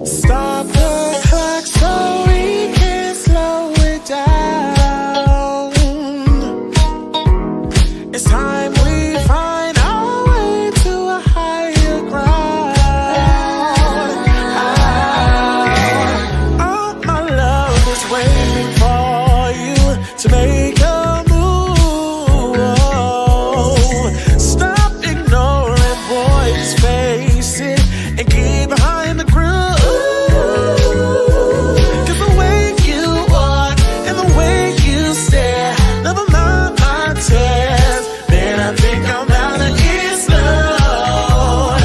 Stop the clock so we can slow it down. It's time we find our way to a higher ground. All my love is waiting for you to make a move. Stop ignoring boys' faces and get behind the groove. Cause the way you walk and the way you stare, never mind my tears. Man, I think I'm out of get slow.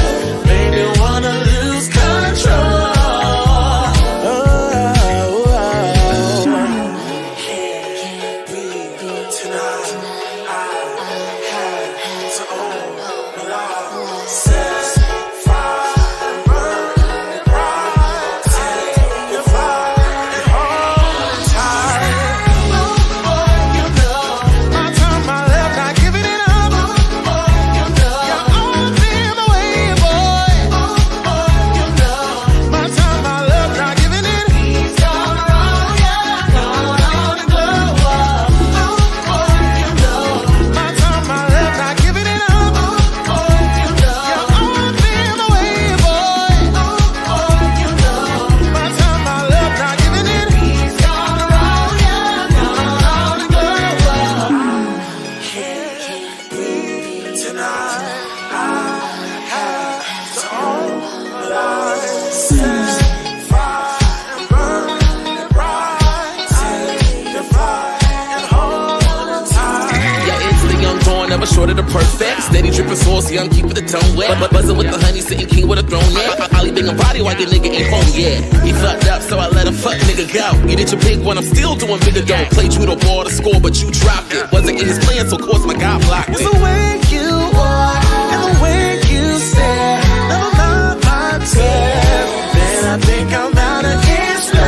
Maybe wanna lose control. Can't be tonight. I had to overload. Says fire, burn, bright, take your flight and hold tight. Oh boy, you know I turn my left, not giving it up. Oh boy, you know you're all in the way, boy. Oh boy, you know I turn my left, not giving it. He's gone wrong, yeah, gone on and glow up. Oh boy, you know I turn my left, not giving it up. Oh boy, you know you're all in the way, boy. Oh boy, you know I turn my left, not giving it. He's gone wrong, yeah, gone on and glow up. Can't be tonight. I have to override. Set fire and burn and bright. Take your flight and hold tight. Yeah, it's the young dawn, never short of the perfect. Steady dripping sauce, young, keeping the tongue wet. But buzzing with the honey, sitting king with a throne neck. Ollie bang a body while your nigga ain't home yet. He fucked up, so I let a fuck nigga go. You did your big one, I'm still doing bigger dough. Played you the ball to score, but you dropped it. Wasn't in his plan, so of course my guy blocked It's it. the way you walk and the way you stare, never mind my tears. Man, I think I'm out of get slow.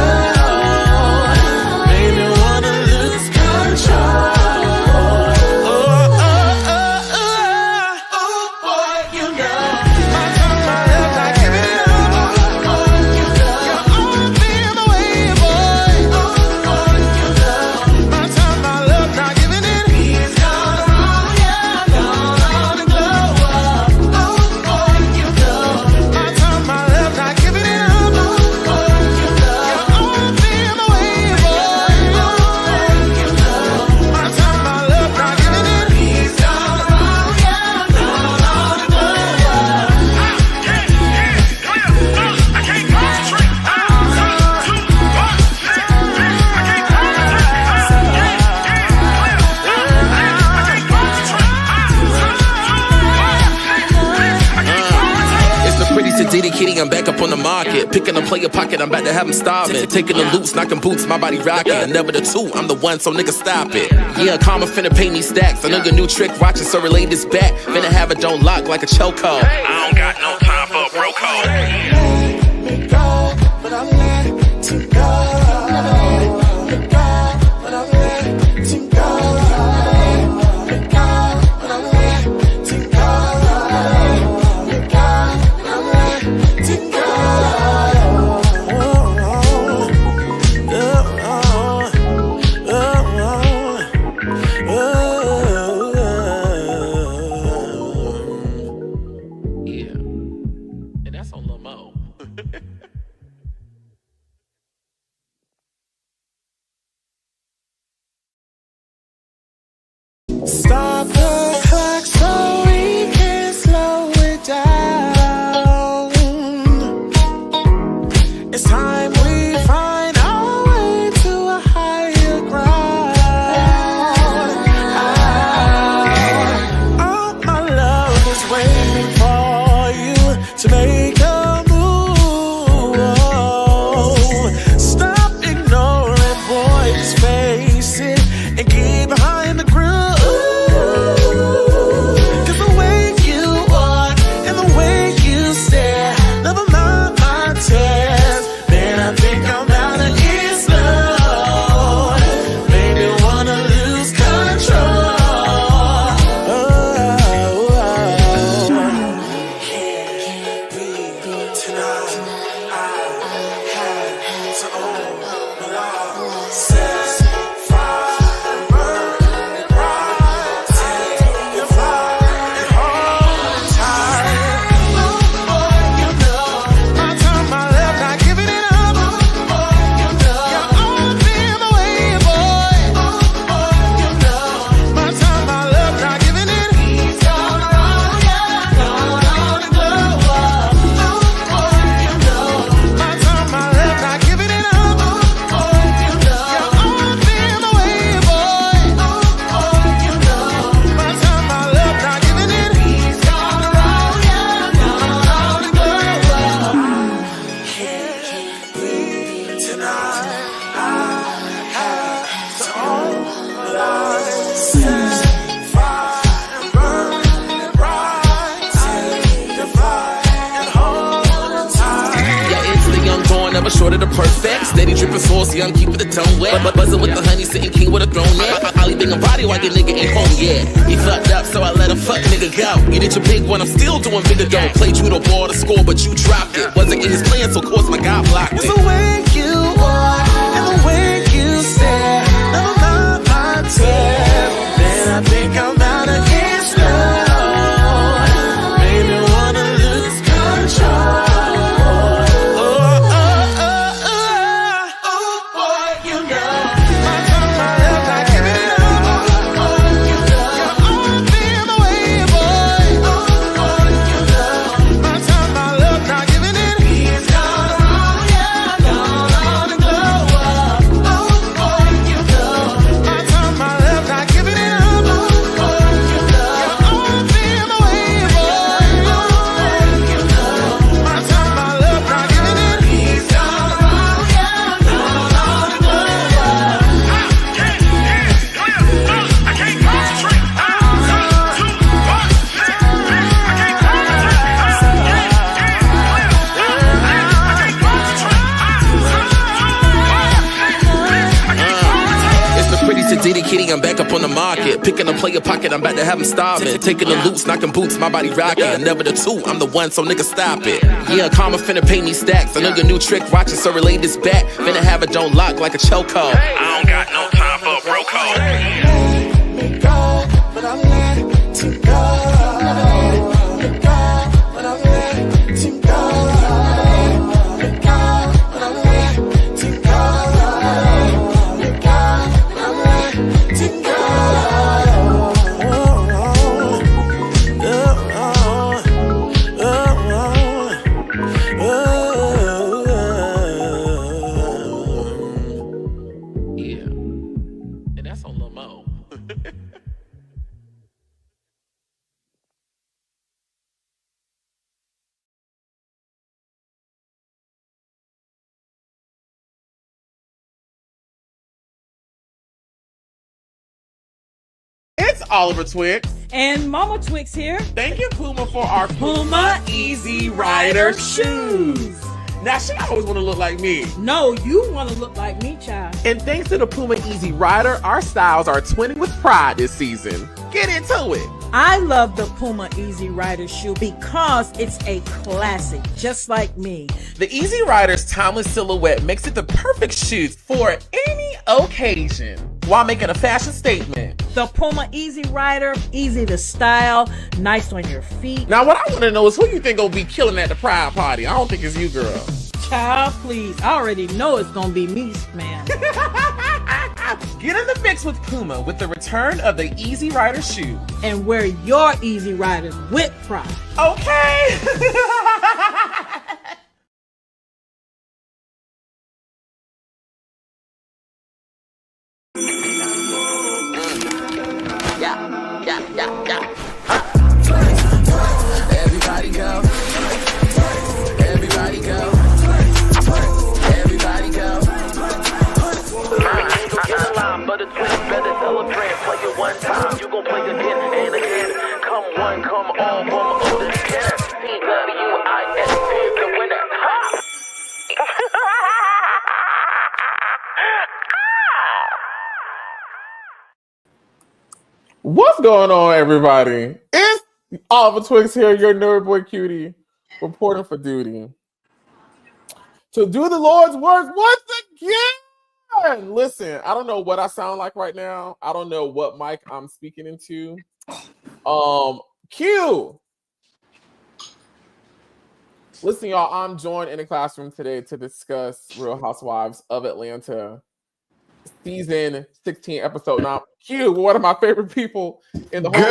Maybe wanna lose control. Oh, boy, you know I turn my left, not giving it up. Oh, boy, you know you're all in the way, boy. Oh, boy, you know I turn my left, not giving it. He's gone wrong, yeah, gone on and glow up. Oh, boy, you know I turn my left, not giving it up. Oh, boy, you know you're all in the way, boy. Oh, boy, you know I turn my left, not giving it. He's gone wrong, yeah, gone on and glow up. It's the pretty Sadiddy kitty, I'm back up on the market. Picking a player pocket, I'm about to have him starving. Taking the loops, knocking boots, my body rocking. Never the two, I'm the one, so nigga stop it. Yeah, karma finna pay me stacks. I know your new trick, watching, so relay this back. Finna have it don't lock like a chokehold. I don't got no time for a bro code. Let me go, but I let you go. Let go, but I let you go. Let go, but I let you go. Let go, but I let you go. Yeah, and that's on Lil Mo. to own the law. 6, 5, burn and ride. Take your flight and hold tight. Oh boy, you know my time, my left, not giving it up. Oh boy, you know you're all been away, boy. Oh boy, you know my time, my left, not giving it. He's gone wrong, yeah, gone on the glow up. Oh boy, you know my time, my left, not giving it up. Oh boy, you know you're all been away, boy. Oh boy, you know my time, my left, not giving it. He's gone wrong, yeah, gone on the glow up. Can't breathe tonight. I have to own my life. 6, 5, and burn and ride. Take your flight and hold tight. Yeah, it's the young born, never short of the perfect. Steady dripping sauce, young, keeping the tongue wet. But buzzing with the honey, sitting king with a throne neck. Ollie bang a body while your nigga ain't home yet. He fucked up, so I let a fuck nigga go. You did your big one, I'm still doing bigger dough. Played you the ball to score, but you dropped it. Wasn't in his plan, so of course my guy blocked It's it. the way you walk and the way you stare. Never mind my tale. Then I think I'm about to explode. Made me wanna lose control. Oh boy, you know my time, my left, not giving it up. Oh boy, you know you're all been away, boy. Oh boy, you know my time, my left, not giving it. He's gone wrong, yeah, gone on the glow up. Oh boy, you know my time, my left, not giving it up. Oh boy, you know you're all been away, boy. Oh boy, you know my time, my left, not giving it. He's gone wrong, yeah, gone on the glow up. I can't concentrate. It's the pretty Sadiddy kitty, I'm back up on the market. Picking a player pocket, I'm about to have him starving. Taking the loops, knocking boots, my body rocking. Never the two, I'm the one, so nigga stop it. Yeah, karma finna pay me stacks. I know your new trick, watching, so relay this back. Finna have it don't lock like a chokehold. I don't got no time for a bro code. Let me go, but I'm letting go. Let me go, but I'm letting go. Let me go, but I'm letting go. Let me go, but I'm letting go. Yeah, and that's on Lil Mo. It's Oliver Twixt. And Mama Twixt here. Thank you, Puma, for our Puma Easy Rider shoes. Now, she always want to look like me. No, you want to look like me, child. And thanks to the Puma Easy Rider, our styles are twinning with pride this season. Get into it. I love the Puma Easy Rider shoe because it's a classic, just like me. The Easy Rider's timeless silhouette makes it the perfect shoes for any occasion while making a fashion statement. The Puma Easy Rider, easy to style, nice on your feet. Now, what I want to know is who you think gonna be killing at the pride party. I don't think it's you, girl. Child, please. I already know it's going to be me, man. Get in the mix with Puma with the return of the Easy Rider shoe. And wear your Easy Riders with pride. Okay. Everybody go. Everybody go. Everybody go. Get a line, but it's better celebrate. Play it one time, you gon' play again and again. Come one, come all, from other skin. TWIS is the winner. Ha! What's going on, everybody? It's Oliver Twixt here, your nerd boy cutie, reporting for duty. To do the Lord's work once on. Listen, I don't know what I sound like right now. I don't know what mic I'm speaking into. Q. Listen, y'all, I'm joined in the classroom today to discuss Real Housewives of Atlanta, season 16, episode 9. Q, one of my favorite people in the whole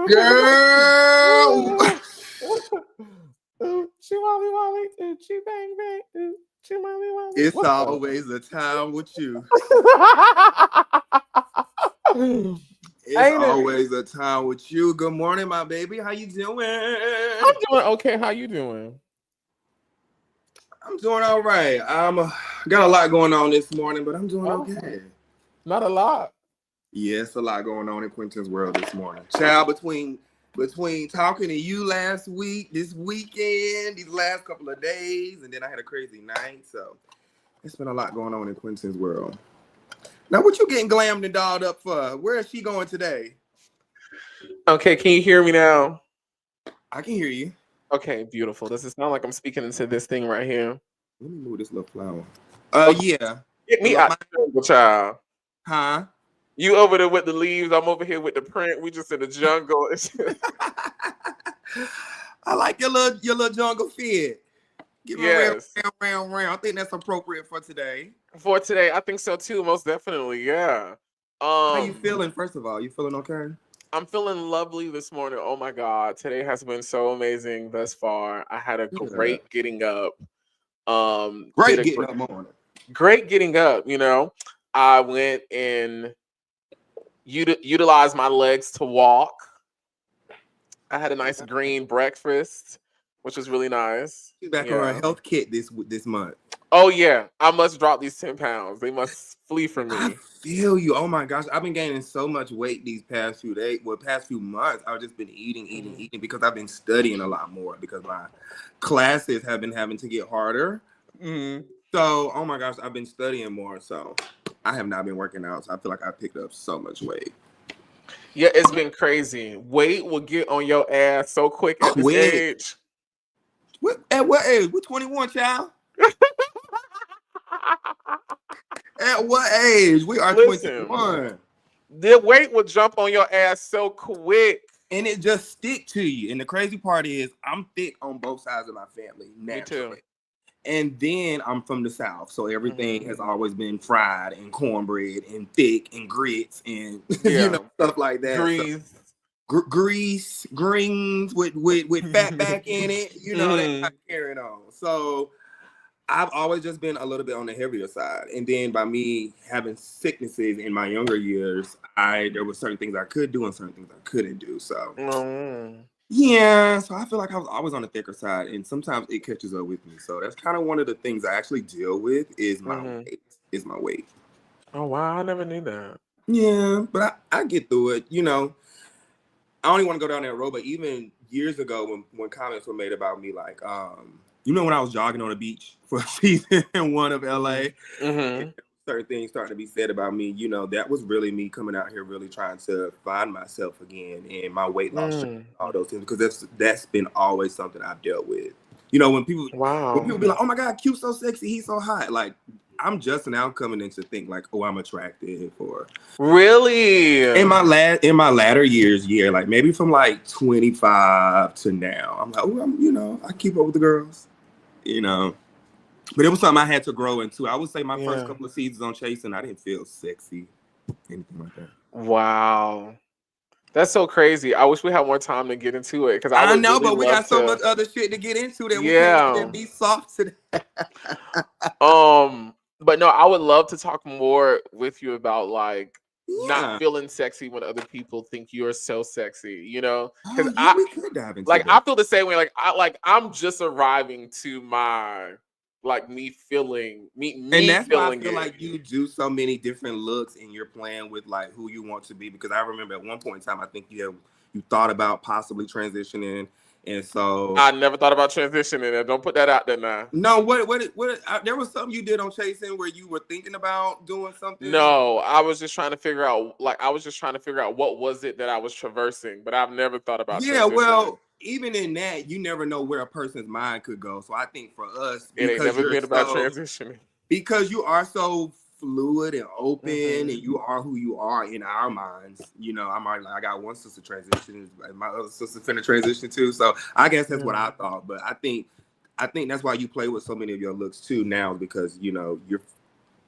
Girl! Girl! It's What's up? always a time with you. It's Ain't it? always a time with you. Good morning, my baby. How you doing? I'm doing okay. How you doing? I'm doing all right. I'm got a lot going on this morning, but I'm doing okay. Not a lot. Yes, a lot going on in Quentin's world this morning. Child, between talking to you last week, this weekend, these last couple of days, and then I had a crazy night. So it's been a lot going on in Quentin's world. Now, what you getting glammed and dolled up for? Where is she going today? Okay, can you hear me now? I can hear you. Okay, beautiful. Does it sound like I'm speaking into this thing right here? Let me move this little flower. Yeah. Get me out the child. Huh? You over there with the leaves. I'm over here with the print. We just in the jungle. I like your little jungle fit. Give me Yes. round. I think that's appropriate for today. For today, I think so too. Most definitely, yeah. How you feeling? First of all, you feeling okay? I'm feeling lovely this morning. Oh my God, today has been so amazing thus far. I had a great getting up. Great getting up morning. Great getting up. You know, I went and utilized my legs to walk. I had a nice green breakfast, which was really nice. She's back on her health kit this month. Oh yeah, I must drop these 10 pounds. They must flee from me. I feel you. Oh my gosh, I've been gaining so much weight these past few days. Well, past few months, I've just been eating because I've been studying a lot more because my classes have been having to get harder. Mm-hmm. So, oh my gosh, I've been studying more. So, I have not been working out. So, I feel like I picked up so much weight. Yeah, it's been crazy. Weight will get on your ass so quick at this age. At what age? We're 21, child. At what age? We are 21. The weight will jump on your ass so quick. And it just stick to you. And the crazy part is I'm thick on both sides of my family. Naturally. Me too. And then I'm from the South. So everything has always been fried and cornbread and thick and grits and stuff like that. Grease, greens with fat back in it. You know, that's carrying on. So I've always just been a little bit on the heavier side. And then by me having sicknesses in my younger years, there were certain things I could do and certain things I couldn't do. So yeah, so I feel like I was always on the thicker side, and sometimes it catches up with me. So that's kind of one of the things I actually deal with is my weight. Oh wow, I never knew that. Yeah, but I get through it. You know, I don't even want to go down that road, but even years ago when comments were made about me, like, you know, when I was jogging on the beach for season 1 of LA, certain things starting to be said about me, you know, that was really me coming out here really trying to find myself again and my weight loss, all those things, because that's been always something I've dealt with. You know, when people be like, oh my God, Q's so sexy, he's so hot, like, I'm just now coming in to think like, oh, I'm attractive, or really in my latter years, like maybe from like 25 to now, I'm like, oh, I keep up with the girls, but it was something I had to grow into. I would say my first couple of seasons on Chasing, I didn't feel sexy, anything like that. Wow. That's so crazy. I wish we had more time to get into it, because I know, but we got so much other shit to get into that we can't even be soft today. But no, I would love to talk more with you about like not feeling sexy when other people think you're so sexy, you know? Because we could dive into that. I feel the same way. I'm just arriving to my me feeling and that's why I feel like you do so many different looks and you're playing with like who you want to be, because I remember at one point in time I think you thought about possibly transitioning, and so I never thought about transitioning. Don't put that out there now. No, what there was something you did on Chasing where you were thinking about doing something. No, I was just trying to figure out what was it that I was traversing, but I've never thought about transitioning. Well, even in that, you never know where a person's mind could go. So I think for us, It ain't never been about transitioning. Because you are so fluid and open, and you are who you are in our minds. You know, I'm already like, I got one sister transition, and my other sister finna transition too. So I guess that's what I thought. But I think that's why you play with so many of your looks too now, because you know you're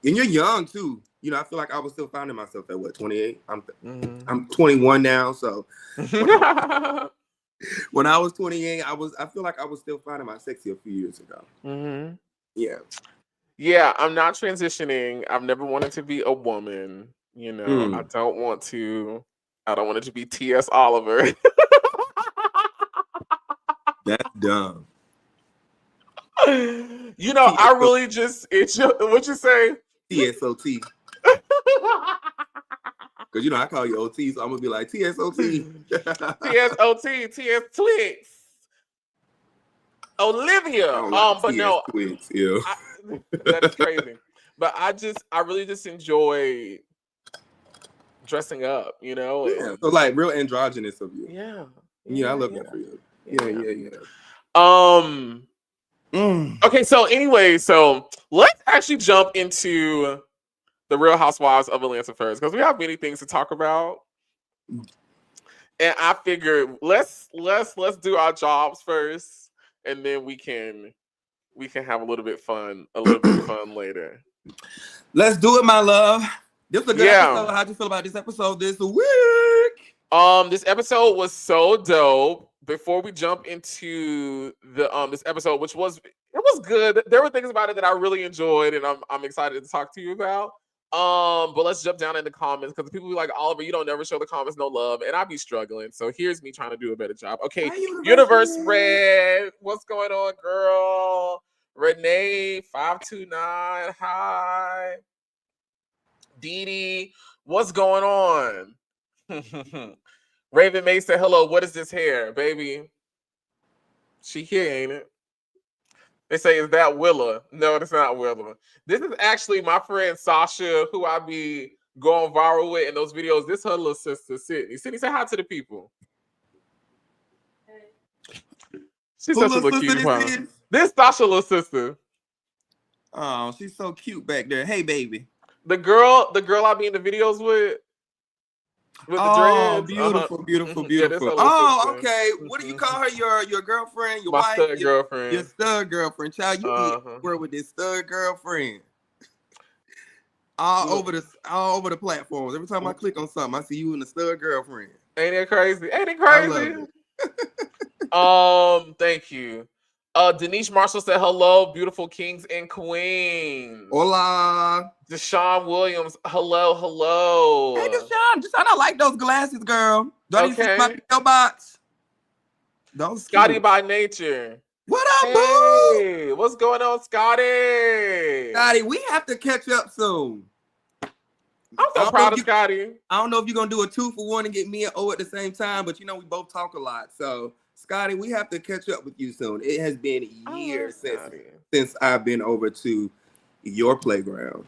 young too. You know, I feel like I was still finding myself at what, 28. I'm 21 now, so when I was 28, I feel like I was still finding my sexy a few years ago. Yeah, I'm not transitioning. I've never wanted to be a woman. You know, I don't want it to be T.S. Oliver. That's dumb. You know, I really just what you say? TSOT. Because you know I call you OT, so I'm gonna be like TSOT. TSOT, TS Twixt. Olivia. But no, Twixt, yeah. That's crazy. But I really just enjoy dressing up, you know? Yeah, so like real androgynous of you. Yeah, I love that for you. Yeah. Okay, so anyway, let's actually jump into the Real Housewives of Atlanta first, because we have many things to talk about. And I figured let's do our jobs first, and then we can have a little bit fun later. Let's do it, my love. This was a good episode. How'd you feel about this episode this week? This episode was so dope. Before we jump into the this episode, which was good. There were things about it that I really enjoyed, and I'm excited to talk to you about. But let's jump down in the comments, because people be like, Oliver, you don't never show the comments no love, and I be struggling. So here's me trying to do a better job. Okay, Universe Red, what's going on, girl? Renee 529, hi. Dee Dee, what's going on? Raven May said, hello, what is this hair, baby? She here, ain't it? They say, is that Willa? No, it's not Willa. This is actually my friend Sasha, who I be going viral with in those videos. This her little sister, Sydney. Sydney, say hi to the people. She's such a little cutie pie. This Sasha little sister. Oh, she's so cute back there. Hey, baby. The girl I be in the videos with the dreads. Beautiful. Okay. What do you call her? Your girlfriend? Your wife? Stud girlfriend. Your stud girlfriend. Child, you be work with this stud girlfriend. All over the platforms. Every time I click on something, I see you and the stud girlfriend. Ain't it crazy? I love it. Thank you. Denise Marshall said, hello, beautiful kings and queens. Hola. Deshaun Williams, hello. Hey, Deshaun, I like those glasses, girl. Do I need to see my PO box? Those Scotty by nature. What up, boo? Hey, what's going on, Scotty? Scotty, we have to catch up soon. I'm so proud of Scotty. I don't know if you're going to do a 2-for-1 and get me and O at the same time, but you know we both talk a lot. So, Scotty, we have to catch up with you soon. It has been years since I've been over to your playground.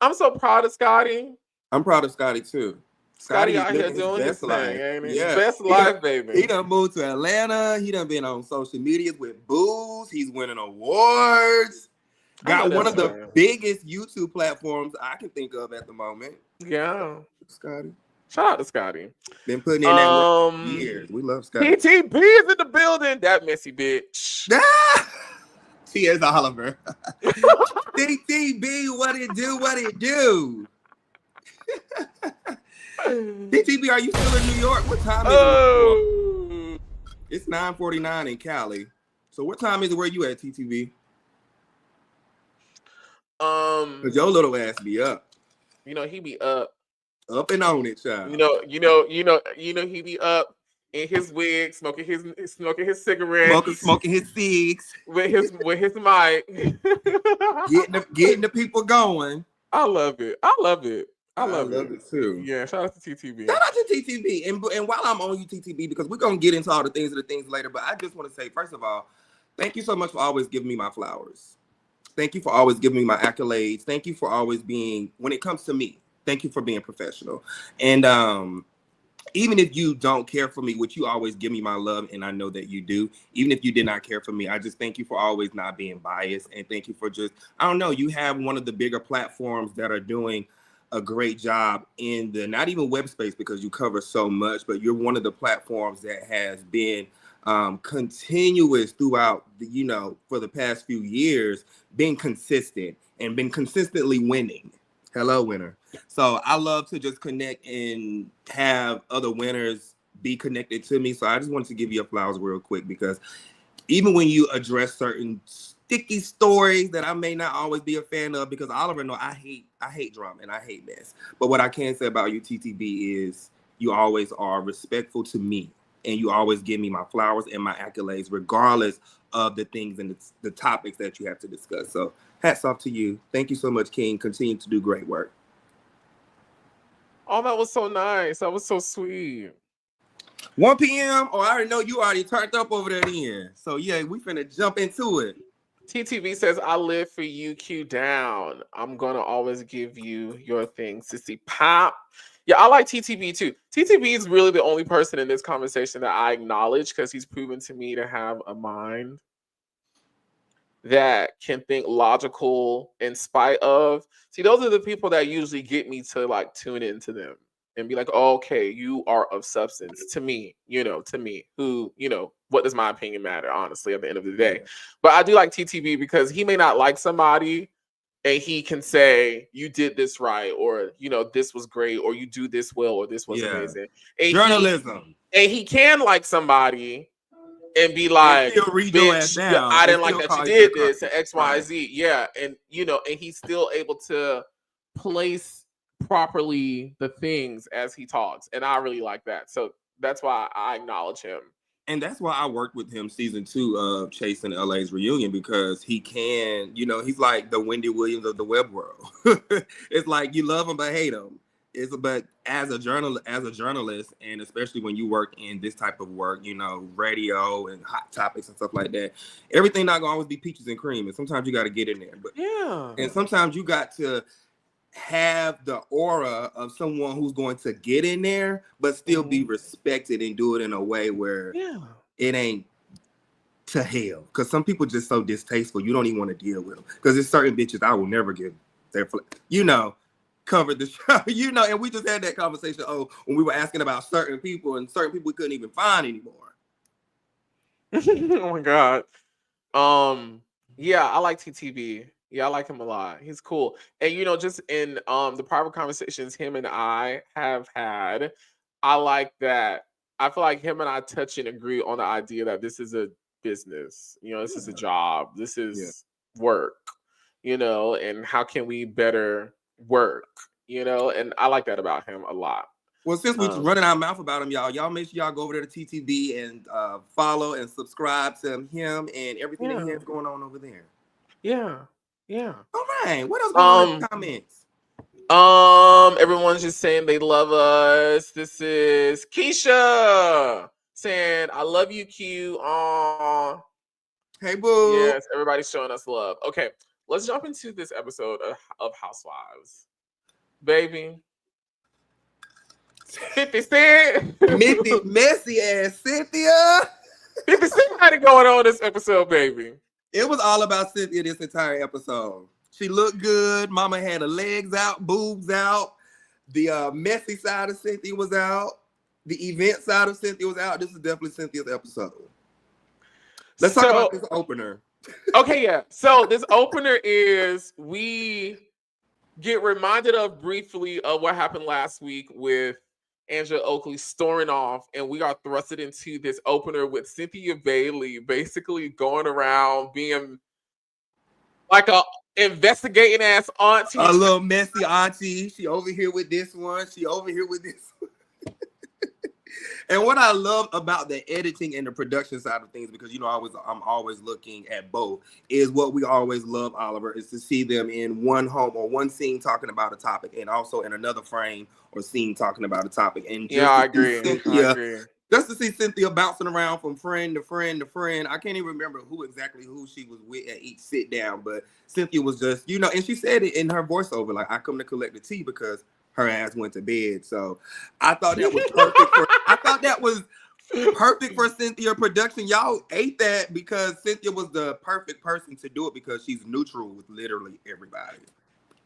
I'm so proud of Scotty. I'm proud of Scotty, too. Scotty out here doing his thing, ain't he? Yeah. Best life, baby. He done moved to Atlanta. He done been on social media with booze. He's winning awards. Got one of the biggest YouTube platforms I can think of at the moment. Yeah. Scotty. Shout out to Scotty. Been putting in that work for years. We love Scotty. TTB is in the building. That messy bitch. T.S. Oliver. TTB, what it do? TTB, are you still in New York? What time is it? It's 9:49 in Cali. So what time is it where you at, TTB? Cause your little ass be up. You know he be up and on it, child. You know he be up in his wig, smoking his cigarettes, smoking his cigs with his mic, getting the people going. I love it. I love it too. Yeah, shout out to TTB. Shout out to TTB. And while I'm on you, TTB, because we're gonna get into all the things later, but I just want to say, first of all, thank you so much for always giving me my flowers. Thank you for always giving me my accolades. Thank you for always being, when it comes to me, thank you for being professional. And even if you don't care for me, which you always give me my love, and I know that you do, even if you did not care for me, I just thank you for always not being biased. And thank you for just, I don't know, you have one of the bigger platforms that are doing a great job in the, not even web space because you cover so much, but you're one of the platforms that has been continuous throughout the, you know, for the past few years, being consistent and been consistently winning. Hello, winner. So I love to just connect and have other winners be connected to me. So I just wanted to give you a flowers real quick because even when you address certain sticky stories that I may not always be a fan of, because Oliver know I hate drama and I hate mess. But what I can say about you, TTB, is you always are respectful to me and you always give me my flowers and my accolades, regardless of the things and the topics that you have to discuss. So hats off to you. Thank you so much, King. Continue to do great work. Oh, that was so nice. That was so sweet. 1 p.m. Oh, I already know you already turned up over there then. So yeah, we finna jump into it. TTV says, I live for you, Q down. I'm gonna always give you your thing, sissy pop. Yeah, I like TTB too. TTB is really the only person in this conversation that I acknowledge because he's proven to me to have a mind that can think logical in spite of. See, those are the people that usually get me to like tune into them and be like, oh, okay, you are of substance to me, who, what does my opinion matter, honestly, at the end of the day. But I do like TTB because he may not like somebody and he can say, you did this right, or, this was great, or you do this well, or this was amazing. And journalism. He can like somebody and be like, bitch, I didn't like that you did this and X, Y, Z. Yeah. And, and he's still able to place properly the things as he talks. And I really like that. So that's why I acknowledge him. And that's why I worked with him season 2 of Chasing LA's Reunion, because he can, he's like the Wendy Williams of the web world. It's like you love him but hate him. But as a journalist, and especially when you work in this type of work, radio and hot topics and stuff like that, everything not gonna always be peaches and cream, and sometimes you got to get in there. But yeah, and sometimes you got to have the aura of someone who's going to get in there, but still be respected and do it in a way where it ain't to hell. Because some people just so distasteful, you don't even want to deal with them. Because there's certain bitches I will never give their, covered the show, and we just had that conversation. When we were asking about certain people, and certain people we couldn't even find anymore. Oh my God. Yeah, I like TTB. Yeah, I like him a lot. He's cool. And just in the private conversations him and I have had, I like that. I feel like him and I touch and agree on the idea that this is a business. This is a job. This is work. And how can we better work? And I like that about him a lot. Well, since we're running our mouth about him, y'all make sure y'all go over there to TTB and follow and subscribe to him and everything that he has going on over there. Yeah. All right. What else going on in the comments? Everyone's just saying they love us. This is Keisha saying, I love you, Q. Aww. Hey, boo. Yes, everybody's showing us love. Okay, let's jump into this episode of Housewives. Baby. 50 Cent. Messy ass Cynthia. 50 Cent had it going on this episode, baby. It was all about Cynthia this entire episode. She looked good. Mama had her legs out, boobs out. The messy side of Cynthia was out. The event side of Cynthia was out. This is definitely Cynthia's episode. Let's talk about this opener. Okay, yeah. So this opener is, we get reminded of briefly of what happened last week with Angela Oakley storming off, and we are thrusted into this opener with Cynthia Bailey basically going around being like a investigating ass auntie. A little messy auntie. She over here with this one. She over here with this one. And what I love about the editing and the production side of things, because I'm always looking at both, is what we always love, Oliver, is to see them in one home or one scene talking about a topic, and also in another frame or scene talking about a topic. And I agree. Just to see Cynthia bouncing around from friend to friend to friend. I can't even remember who she was with at each sit down, but Cynthia was just, and she said it in her voiceover, like, I come to collect the tea because her ass went to bed. So I thought that was perfect for I thought that was perfect for Cynthia production. Y'all ate that because Cynthia was the perfect person to do it because she's neutral with literally everybody.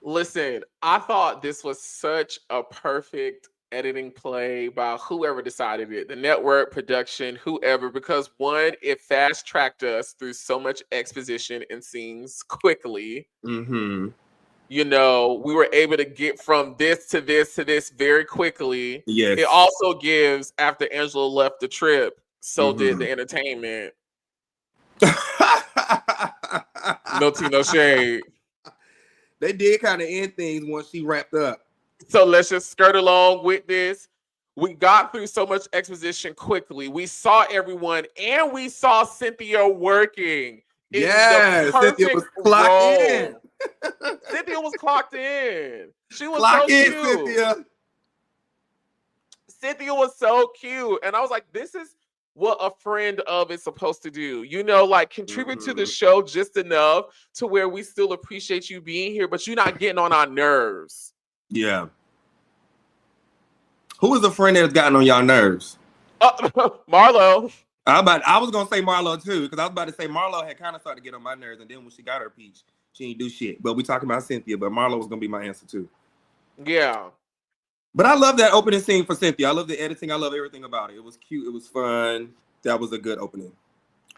Listen, I thought this was such a perfect editing play by whoever decided it, the network, production, whoever, because one, it fast tracked us through so much exposition and scenes quickly. Mm-hmm. You know, we were able to get from this to this to this very quickly. Yes. It also gives, after Angela left the trip, so did Mhm. the entertainment. No tea, no shade. They did kind of end things once she wrapped up. So let's just skirt along with this. We got through so much exposition quickly. We saw everyone and we saw Cynthia working. Yes, Cynthia was clocked in. Cynthia was clocked in. She was Clock so in, cute. Cynthia. Cynthia was so cute. And I was like, this is what a friend of is supposed to do. You know, like contribute to the show just enough to where we still appreciate you being here, but you're not getting on our nerves. Yeah. Who is a friend that's gotten on y'all nerves? Marlo. I was gonna say Marlo too, because I was about to say Marlo had kind of started to get on my nerves, and then when she got her peach, she didn't do shit. But we talking about Cynthia, but Marlo was gonna be my answer too. Yeah. But I love that opening scene for Cynthia. I love the editing. I love everything about it. It was cute. It was fun. That was a good opening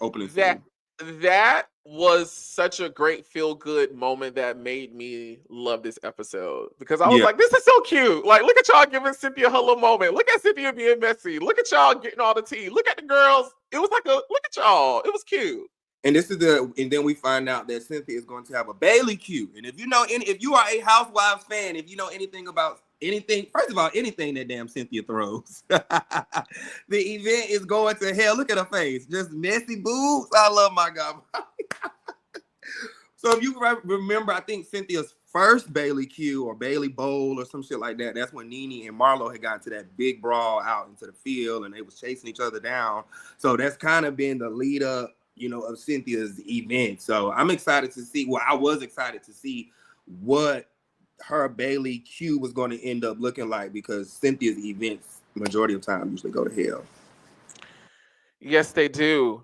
scene. That was such a great feel-good moment that made me love this episode because I was like, this is so cute. Like, look at y'all giving Cynthia her little moment. Look at Cynthia being messy. Look at y'all getting all the tea. Look at the girls. It was like look at y'all. It was cute. And then we find out that Cynthia is going to have a Bailey Q. And if you are a Housewives fan, if you know anything about anything, first of all, anything that damn Cynthia throws, the event is going to hell. Look at her face, just messy boobs. I love my God. So if you remember, I think Cynthia's first Bailey Q or Bailey Bowl or some shit like that, that's when Nene and Marlo had gotten to that big brawl out into the field and they was chasing each other down. So that's kind of been the lead up, you know, of Cynthia's event. So I'm excited to see, I was excited to see what her Bailey Q was going to end up looking like because Cynthia's events, majority of time, usually go to hell. Yes, they do.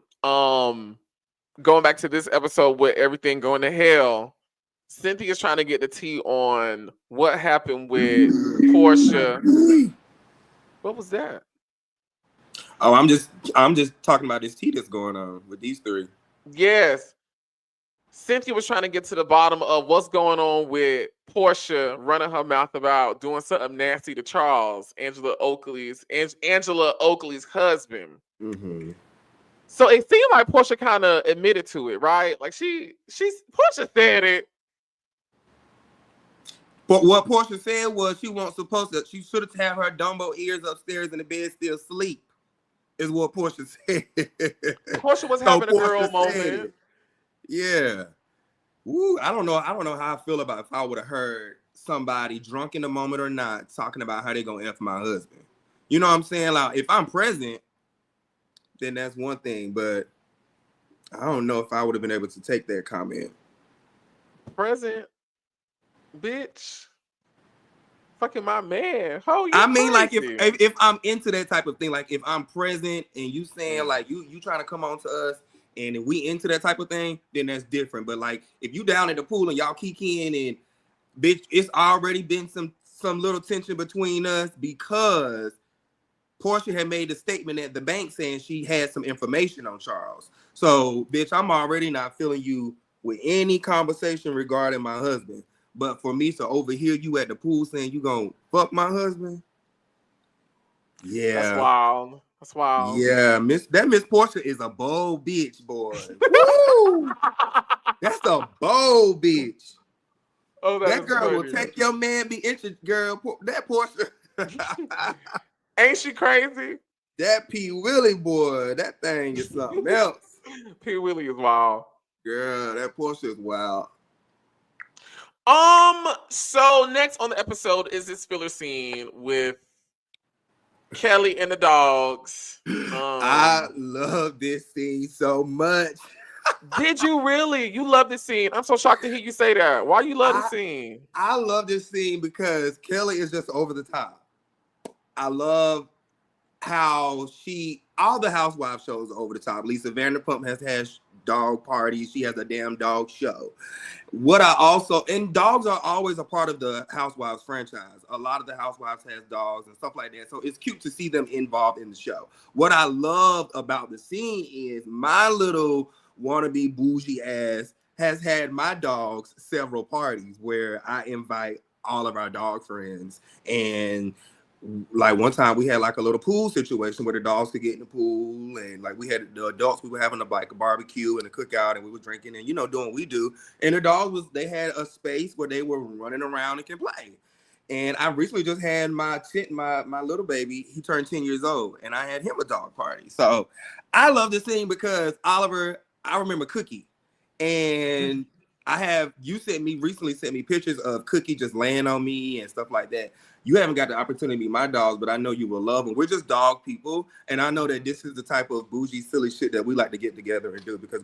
Going back to this episode with everything going to hell, Cynthia's trying to get the tea on what happened with Porsha. What was that? Oh, I'm just talking about this tea that's going on with these three. Yes. Cynthia was trying to get to the bottom of what's going on with Porsha running her mouth about doing something nasty to Charles, Angela Oakley's husband. Mm-hmm. So it seemed like Porsha kind of admitted to it, right? Like Porsha said it. But what Porsha said was she should have had her Dumbo ears upstairs in the bed still asleep, is what Porsha said. Porsha was having a girl moment. Yeah. Ooh, I don't know how I feel about if I would have heard somebody drunk in the moment or not talking about how they gonna F my husband. You know what I'm saying? Like if I'm present, then that's one thing, but I don't know if I would have been able to take that comment. Present, bitch. Fucking my man. Oh, I mean, like if I'm into that type of thing, like if I'm present and you saying like you trying to come on to us and if we into that type of thing, then that's different. But like if you down at the pool and y'all kikiing and bitch, it's already been some little tension between us because Porsha had made a statement at the bank saying she had some information on Charles. So, bitch, I'm already not feeling you with any conversation regarding my husband. But for me to overhear you at the pool saying you gonna fuck my husband, yeah, that's wild. That's wild. Yeah, Miss Porsha is a bold bitch, boy. Woo! That's a bold bitch. Oh, that girl funny. Will take your man, be interested, girl. That Porsha. Ain't she crazy? That P. Willie boy, that thing is something else. P. Willie is wild. Girl, that Porsha is wild. So next on the episode is this filler scene with Kelly and the dogs. I love this scene so much. Did you really? You love this scene? I'm so shocked to hear you say that. Why you love the scene? I love this scene because Kelly is just over the top. I love how all the Housewives shows are over the top. Lisa Vanderpump has had dog parties. She has a damn dog show. And dogs are always a part of the Housewives franchise. A lot of the Housewives has dogs and stuff like that. So it's cute to see them involved in the show. What I loved about the scene is my little wannabe bougie ass has had my dogs several parties where I invite all of our dog friends. And like one time we had like a little pool situation where the dogs could get in the pool, and like we had the adults, we were having a barbecue and a cookout, and we were drinking and doing what we do. And the dogs they had a space where they were running around and can play. And I recently just had my little baby, he turned 10 years old, and I had him a dog party. So I love this scene because Oliver, I remember Cookie, and you recently sent me pictures of Cookie just laying on me and stuff like that. You haven't got the opportunity to meet my dogs, but I know you will love them. We're just dog people, and I know that this is the type of bougie, silly shit that we like to get together and do, because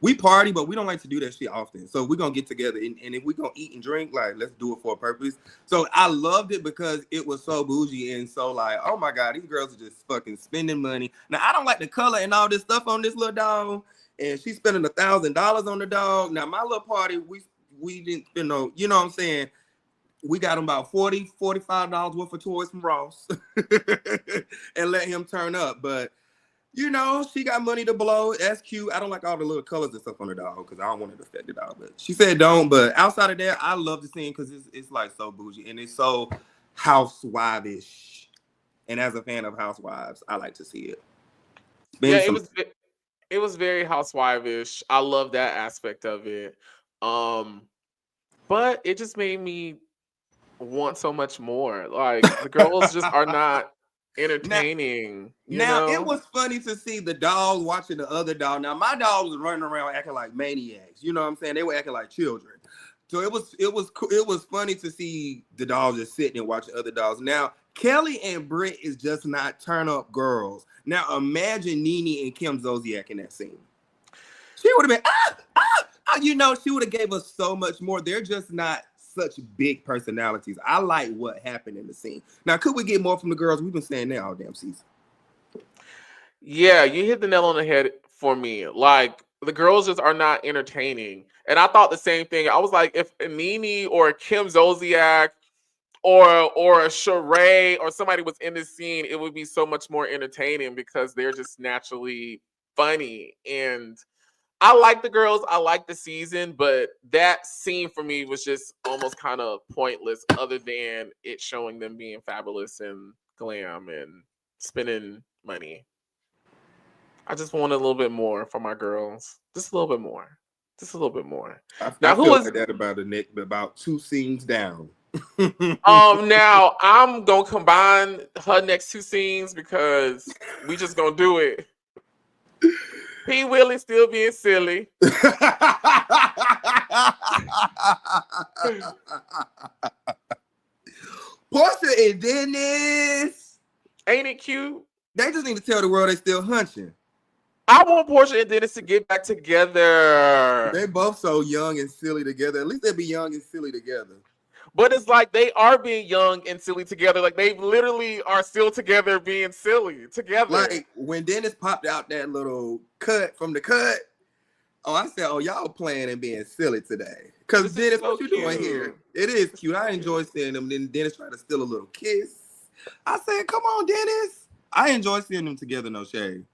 we party, but we don't like to do that shit often. So we're gonna get together, and if we're gonna eat and drink, like, let's do it for a purpose. So I loved it because it was so bougie and so like, oh my God, these girls are just fucking spending money. Now I don't like the color and all this stuff on this little dog, and she's spending $1,000 on the dog. Now my little party, we didn't spend no, you know what I'm saying? We got him about $40, $45 worth of toys from Ross and let him turn up. But, she got money to blow. That's cute. I don't like all the little colors and stuff on the dog because I don't want it to affect the dog. But she said don't. But outside of that, I love the scene because it's like so bougie and it's so housewife-ish. And as a fan of Housewives, I like to see it. It was very housewife-ish. I love that aspect of it. But it just made me want so much more. Like the girls just are not entertaining. Now it was funny to see the dog watching the other dog. Now my dog was running around acting like maniacs. You know what I'm saying? They were acting like children. So it was funny to see the dogs just sitting and watching other dogs. Now Kelly and Britt is just not turn up girls. Now imagine Nene and Kim Zolciak in that scene. She would have been she would have gave us so much more. They're just not such big personalities. I like what happened in the scene. Now, could we get more from the girls? We've been saying that all damn season. Yeah, you hit the nail on the head for me. Like the girls just are not entertaining. And I thought the same thing. I was like, if Nene or Kim Zolciak or a Sheree or somebody was in this scene, it would be so much more entertaining because they're just naturally funny. And I like the girls. I like the season, but that scene for me was just almost kind of pointless other than it showing them being fabulous and glam and spending money. I just wanted a little bit more for my girls. Just a little bit more. Just a little bit more. I feel like that about the Nick, but about 2 scenes down. Now I'm gonna combine her next 2 scenes because we just gonna do it. P. Willie still being silly. Porsha and Dennis. Ain't it cute? They just need to tell the world they still hunching. I want Porsha and Dennis to get back together. They both so young and silly together. At least they be young and silly together. But it's like they are being young and silly together. Like they literally are still together being silly together. Like when Dennis popped out that little cut from the cut, I said, y'all playing and being silly today. Because Dennis, what you doing here? It is cute. I enjoy seeing them. Then Dennis tried to steal a little kiss. I said, come on, Dennis. I enjoy seeing them together, no shade.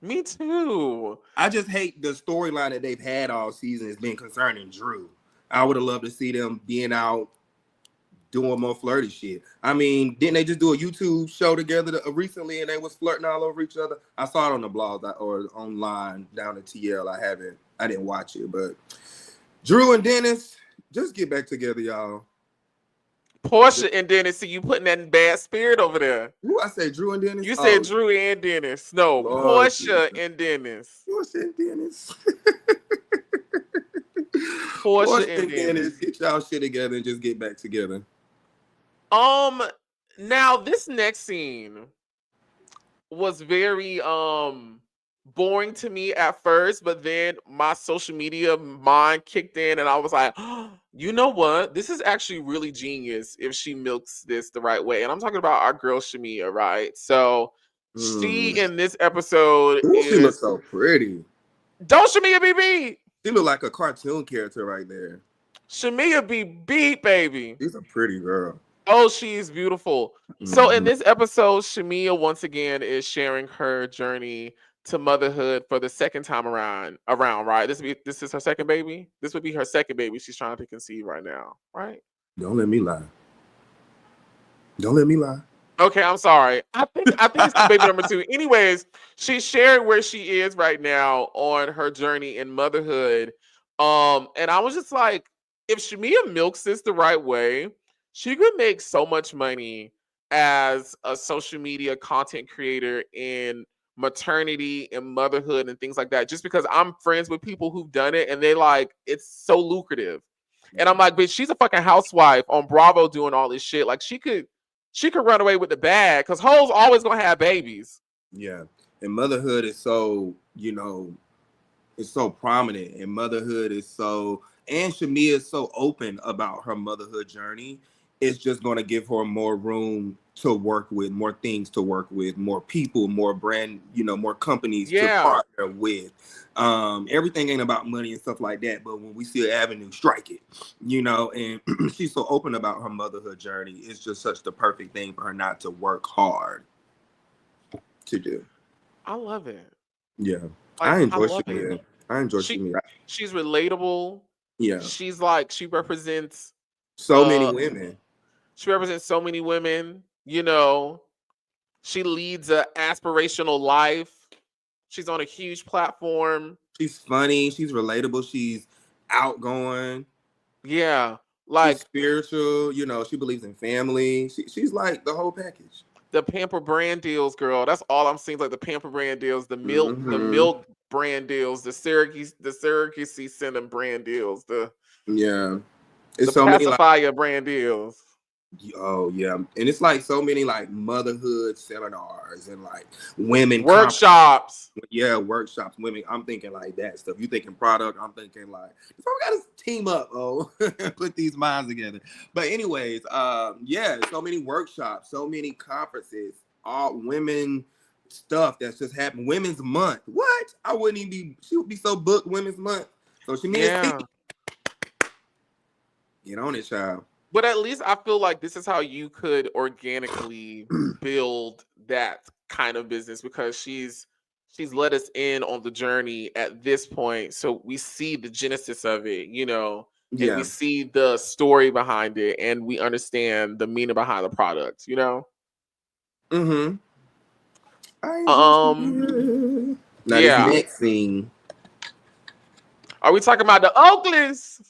Me too. I just hate the storyline that they've had all season has been concerning Drew. I would have loved to see them being out doing more flirty shit. I mean, didn't they just do a YouTube show together recently and they was flirting all over each other? I saw it on the blog or online down at TL. I didn't watch it, but Drew and Dennis, just get back together, y'all. Porsha and Dennis, see you putting that bad spirit over there. Who I say Drew and Dennis? You said Drew and Dennis. No, Lord Porsha Jesus. And Dennis. Porsha and Dennis. Porsha and Dennis. Get y'all shit together and just get back together. Now this next scene was very boring to me at first, but then my social media mind kicked in and I was like, oh, you know what? This is actually really genius if she milks this the right way. And I'm talking about our girl Shamia, right? So she in this episode Ooh, she looks is so pretty. don't Shamia be beat. She look like a cartoon character right there. Shamia be beat, baby. She's a pretty girl. Oh, she's beautiful. So in this episode, Shamia once again is sharing her journey to motherhood for the second time around, right? This is her second baby. This would be her second baby she's trying to conceive right now, right? Don't let me lie. Don't let me lie. Okay, I'm sorry. I think it's baby number 2. Anyways, she's sharing where she is right now on her journey in motherhood. And I was just like, if Shamia milks this the right way, she could make so much money as a social media content creator in maternity and motherhood and things like that. Just because I'm friends with people who've done it and they like it's so lucrative. And I'm like, bitch, she's a fucking housewife on Bravo doing all this shit. Like she could run away with the bag because hoes always gonna have babies. Yeah. And motherhood is so, it's so prominent. And motherhood is so, and Shamia is so open about her motherhood journey. It's just going to give her more room to work with, more things to work with, more people, more brand, more companies to partner with. Everything ain't about money and stuff like that. But when we see an avenue, strike it, and she's so open about her motherhood journey. It's just such the perfect thing for her not to work hard to do. I love it. Yeah. I enjoy Shamia. I enjoy Shamia. She's relatable. Yeah. She's like, she represents so many women. She represents so many women, She leads an aspirational life. She's on a huge platform. She's funny. She's relatable. She's outgoing. Yeah. Like she's spiritual, she believes in family. She's like the whole package. The Pamper brand deals, girl. That's all I'm seeing. Like the Pamper brand deals, the milk brand deals, the Syracuse Cinnamon brand deals, it's the so pacifier many brand deals. Oh yeah, and it's like so many like motherhood seminars and like women workshops. Workshops. Women. I'm thinking like that stuff. You thinking product? I'm thinking like we got to team up. Put these minds together. But anyways, so many workshops, so many conferences, all women stuff that's just happened. Women's Month. What? I wouldn't even be. She would be so booked. Women's Month. So she means get on it, child. But at least I feel like this is how you could organically build that kind of business because she's let us in on the journey at this point. So we see the genesis of it, and we see the story behind it and we understand the meaning behind the product, Mm-hmm. Now this next scene. Are we talking about the Oakleys?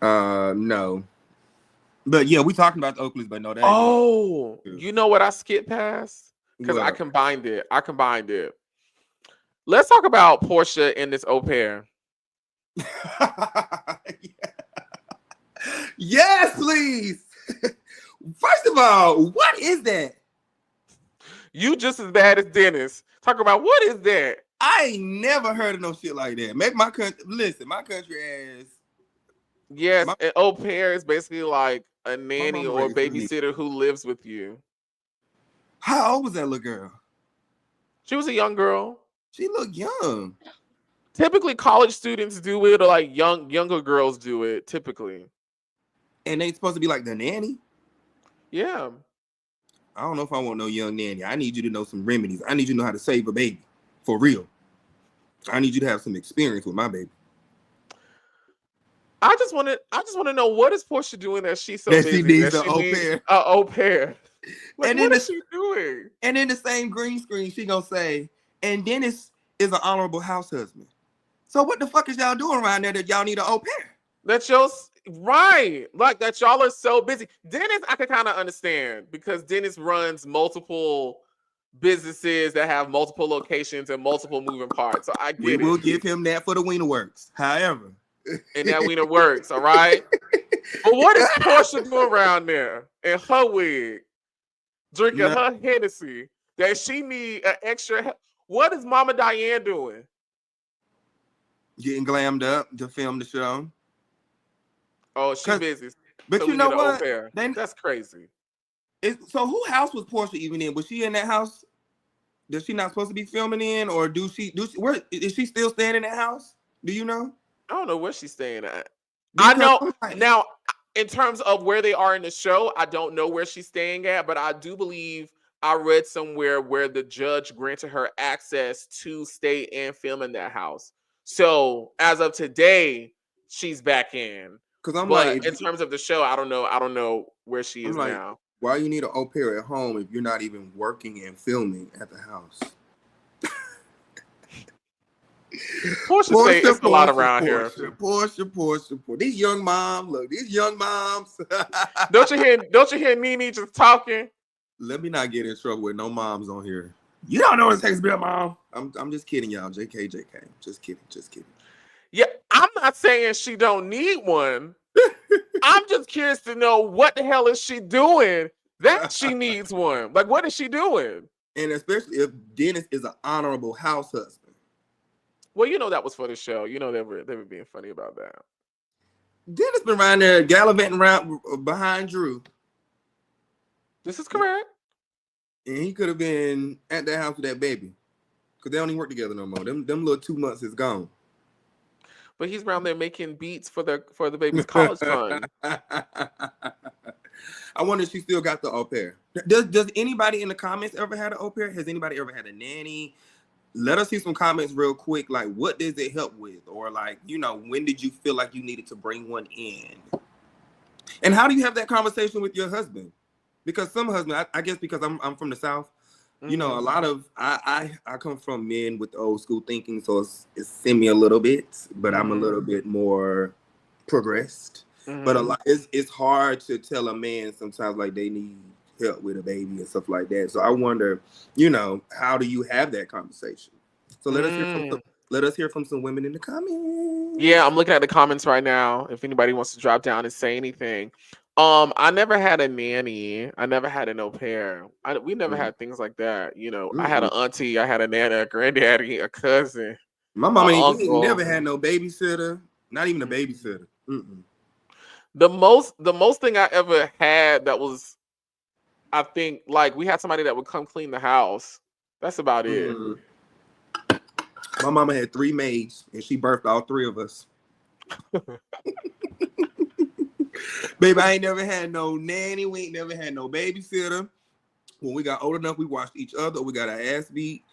No. But yeah, we talking about the Oakleys, but no, that. Oh, you know what I skipped past? Because I combined it. Let's talk about Porsha and this au pair. Yes, please. First of all, what is that? You just as bad as Dennis. Talk about what is that? I ain't never heard of no shit like that. Maybe my country. Listen, my country has. Yes, an au pair is basically like a nanny or a babysitter who lives with you. How old was that little girl? She was a young girl. She looked young. Typically, college students do it, or like younger girls do it. Typically, and they supposed to be like the nanny. Yeah. I don't know if I want no young nanny. I need you to know some remedies. I need you to know how to save a baby for real. I need you to have some experience with my baby. I just want to know what is Porsha doing that she's so busy she needs an au pair. An au pair. Like, and what is she doing? And in the same green screen, she gonna say, and Dennis is an honorable house husband. So what the fuck is y'all doing around there that y'all need an au pair? That y'all's right. Like that y'all are so busy. Dennis, I can kind of understand because Dennis runs multiple businesses that have multiple locations and multiple moving parts. So I get it. We will give him that for the Wiener Works. However. And that Wiener Works, all right? But what is Porsha doing around there in her wig? Drinking her Hennessy that she need an extra. What is Mama Diane doing? Getting glammed up to film the show. Oh, she's busy. But so you we know need an au what? pair. That's crazy. So who house was Porsha even in? Was she in that house? Does she not supposed to be filming in, or do she? Where is she still staying in that house? Do you know? I don't know where she's staying at. Because I know now. In terms of where they are in the show, I don't know where she's staying at, but I do believe I read somewhere where the judge granted her access to stay and film in that house. So as of today, she's back in. Because I'm but like, in terms of the show, I don't know where she is now. Why you need an au pair at home if you're not even working and filming at the house? Porsha say it's a lot around here. Porsha. These young moms, look, these young moms. Don't you hear Nene just talking? Let me not get in trouble with no moms on here. You don't know what it takes to be a mom. I'm just kidding, y'all. JK. Just kidding. Yeah, I'm not saying she don't need one. I'm just curious to know what the hell is she doing that she needs one. Like, what is she doing? And especially if Dennis is an honorable house husband. Well, you know that was for the show. You know they were being funny about that. Dennis been around there gallivanting around behind Drew. This is correct. And he could have been at that house with that baby. Because they don't even work together no more. Them little 2 months is gone. But he's around there making beats for the baby's college fund. I wonder if she still got the au pair. Does anybody in the comments ever had an au pair? Has anybody ever had a nanny? Let us see some comments real quick. Like, what does it help with? Or like, when did you feel like you needed to bring one in? And how do you have that conversation with your husband? Because some husbands, I guess because I'm from the South, a lot of, I come from men with old school thinking, so it's send me a little bit, but I'm a little bit more progressed. But it's hard to tell a man sometimes like they need help with a baby and stuff like that. So I wonder, how do you have that conversation? So let us hear from some women in the comments. Yeah, I'm looking at the comments right now. If anybody wants to drop down and say anything. I never had a nanny. I never had an au pair. We never had things like that. I had an auntie, I had a nana, a granddaddy, a cousin. My mama ain't never had no babysitter. Not even a babysitter. The most thing I ever had that was, I think, like, we had somebody that would come clean the house. That's about it. My mama had 3 maids, and she birthed all 3 of us. Baby, I ain't never had no nanny. We ain't never had no babysitter. When we got old enough, we watched each other. We got our ass beat.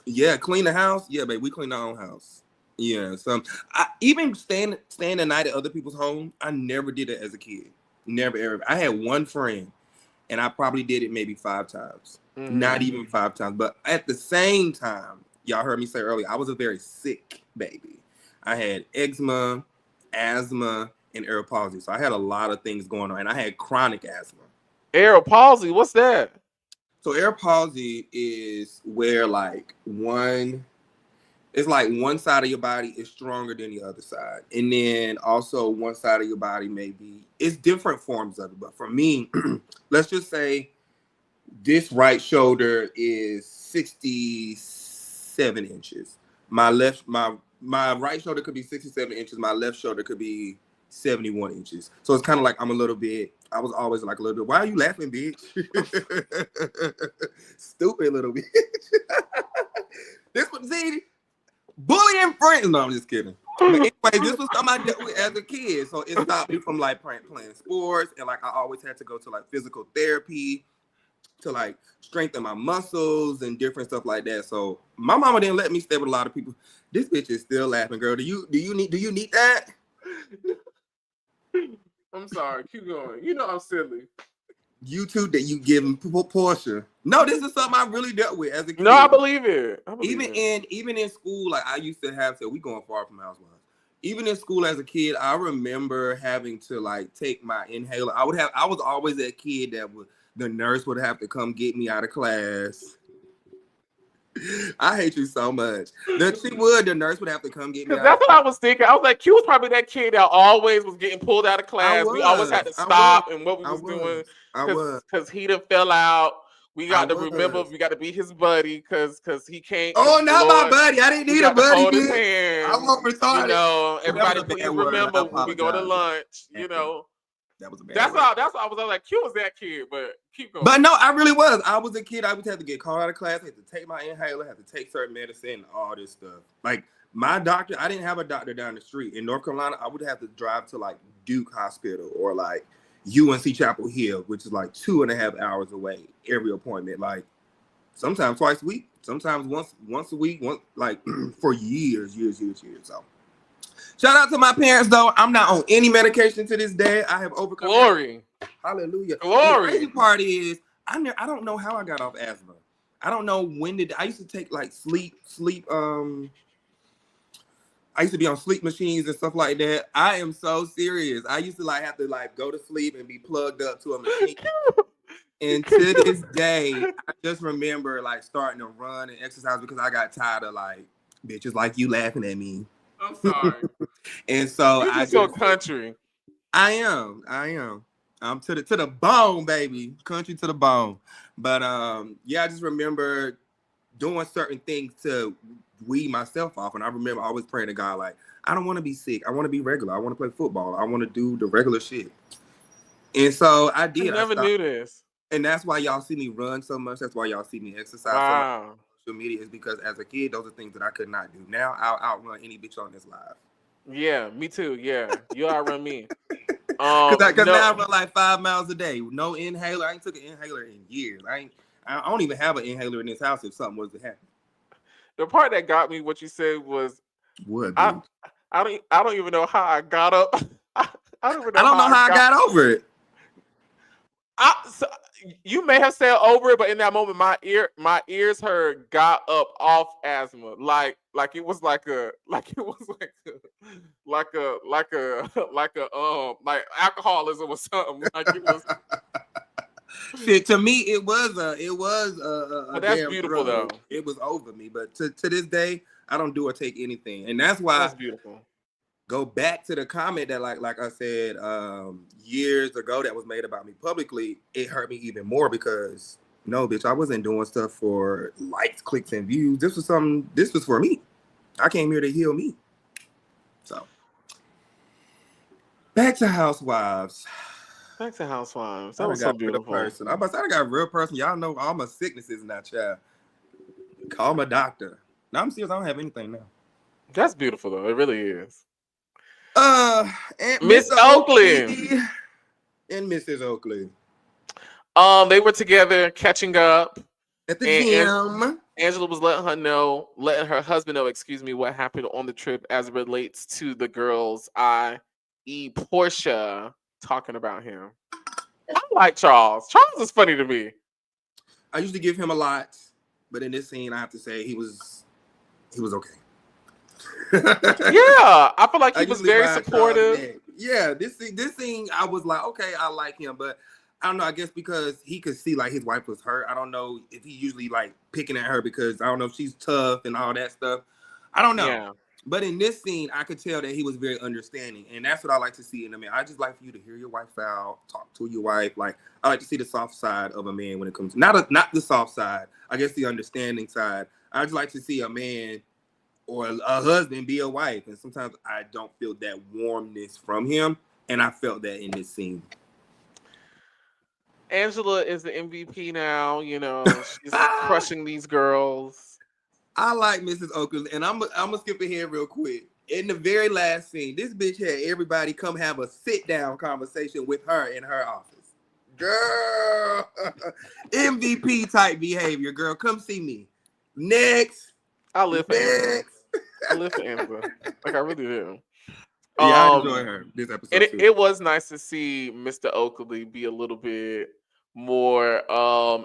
Yeah, clean the house. Yeah, baby, we clean our own house. Yeah, so I even staying the night at other people's home. I never did it as a kid. Never ever. I had one friend, and I probably did it maybe 5 times. Not even 5 times. But at the same time, y'all heard me say earlier, I was a very sick baby. I had eczema, asthma, and air palsy. So I had a lot of things going on, and I had chronic asthma. Air palsy, what's that? So air palsy is where one side of your body is stronger than the other side. And then also one side of your body it's different forms of it. But for me, let's just say this right shoulder is 67 inches. My right shoulder could be 67 inches. My left shoulder could be 71 inches. So it's kind of like I was always like a little bit, why are you laughing, bitch? Stupid little bitch. Bullying friends. No, I'm just kidding. But anyway, this was something I dealt with as a kid. So it stopped me from playing sports. And I always had to go to physical therapy to strengthen my muscles and different stuff like that. So my mama didn't let me stay with a lot of people. This bitch is still laughing, girl. Do you need that? I'm sorry. Keep going. I'm silly. You two that you giving Porsha. No, this is something I really dealt with as a kid. No, I believe it. Even in school, I used to have to. We going far from Housewives. Even in school as a kid, I remember having to take my inhaler. I was always that kid that the nurse would have to come get me out of class. I hate you so much. The nurse would have to come get me out. That's what I was thinking. I was like, Q was probably that kid that always was getting pulled out of class. We always had to stop and what we was doing because he done fell out. We I got to remember. was. We got to be his buddy because he can't. Oh, Cause not my Lord, buddy. I didn't we need a got to buddy, hold his bitch. I hand. won't retarded. That was Everybody, a please bad word. I remember when we go to apologize. lunch. That was a bad That's word. all. That's all. I was like, Q was that kid, but keep going. But no, I really was. I was a kid. I would have to get called out of class. I had to take my inhaler. Had to take certain medicine, all this stuff. Like my doctor, I didn't have a doctor down the street in North Carolina. I would have to drive to like Duke Hospital or like UNC Chapel Hill, which is like 2.5 hours away. Every appointment, like sometimes twice a week, sometimes once a week, like for years. So shout out to my parents though. I'm not on any medication to this day. I have overcome. Glory. Hallelujah. Glory. The crazy part is I don't know how I got off asthma. I don't know when did I used to take like sleep I used to be on sleep machines and stuff like that. I am so serious. I used to like have to like go to sleep and be plugged up to a machine. And to this day, I just remember like starting to run and exercise because I got tired of like bitches like you laughing at me. I'm sorry. And so You're just so country. I am. I'm to the bone, baby. Country to the bone. But yeah, I just remember doing certain things to weed myself off. And I remember always praying to God, like, I don't want to be sick. I want to be regular. I want to play football. I want to do the regular shit. And so I did. I never knew this. And that's why y'all see me run so much. That's why y'all see me exercise so much on social media, is because as a kid, those are things that I could not do. Now I'll outrun any bitch on this live. Yeah, me too. Yeah, you outrun me. Because now I run like 5 miles a day. No inhaler. I ain't took an inhaler in years. I don't even have an inhaler in this house if something was to happen. The part that got me, what you said was, what? I don't even know how I got up. I don't know how I got over it. So you may have said over it, but in that moment, my ears heard got up off asthma, like alcoholism or something. Like it was. Shit, to me, it was a that's beautiful drug. though. It was over me, but to this day, I don't do or take anything, and that's why. That's beautiful. Go back to the comment that like I said years ago that was made about me publicly. It hurt me even more because no, bitch, I wasn't doing stuff for likes, clicks, and views. This was for me. I came here to heal me. So back to Housewives. That was so beautiful. Person. I got a real person. Y'all know all my sicknesses now, child. Call my doctor. Now I'm serious. I don't have anything now. That's beautiful though. It really is. And Miss Oakley and Mrs. Oakley. They were together catching up at the gym. Angela was letting her husband know, what happened on the trip as it relates to the girls, i.e. Porsha, talking about him. I like Charles. Charles is funny to me. I used to give him a lot, but in this scene, I have to say he was okay. Yeah, I feel like he was very supportive. Yeah, this scene, I was like, okay, I like him, but I don't know. I guess because he could see like his wife was hurt. I don't know if he usually like picking at her because I don't know if she's tough and all that stuff. I don't know. Yeah. But in this scene, I could tell that he was very understanding, and that's what I like to see in a man. I just like for you to hear your wife out, talk to your wife. Like I like to see the soft side of a man when it comes not the soft side. I guess the understanding side. I just like to see a man or a husband be a wife, and sometimes I don't feel that warmness from him, and I felt that in this scene. Angela is the MVP now. She's crushing these girls. I like Mrs. Oakley, and I'm gonna skip ahead real quick. In the very last scene, this bitch had everybody come have a sit-down conversation with her in her office. Girl, MVP type behavior, girl. Come see me. Next. I live for Angela. I live for Angela. Like I really do. Yeah, I enjoy her this episode. And it was nice to see Mr. Oakley be a little bit more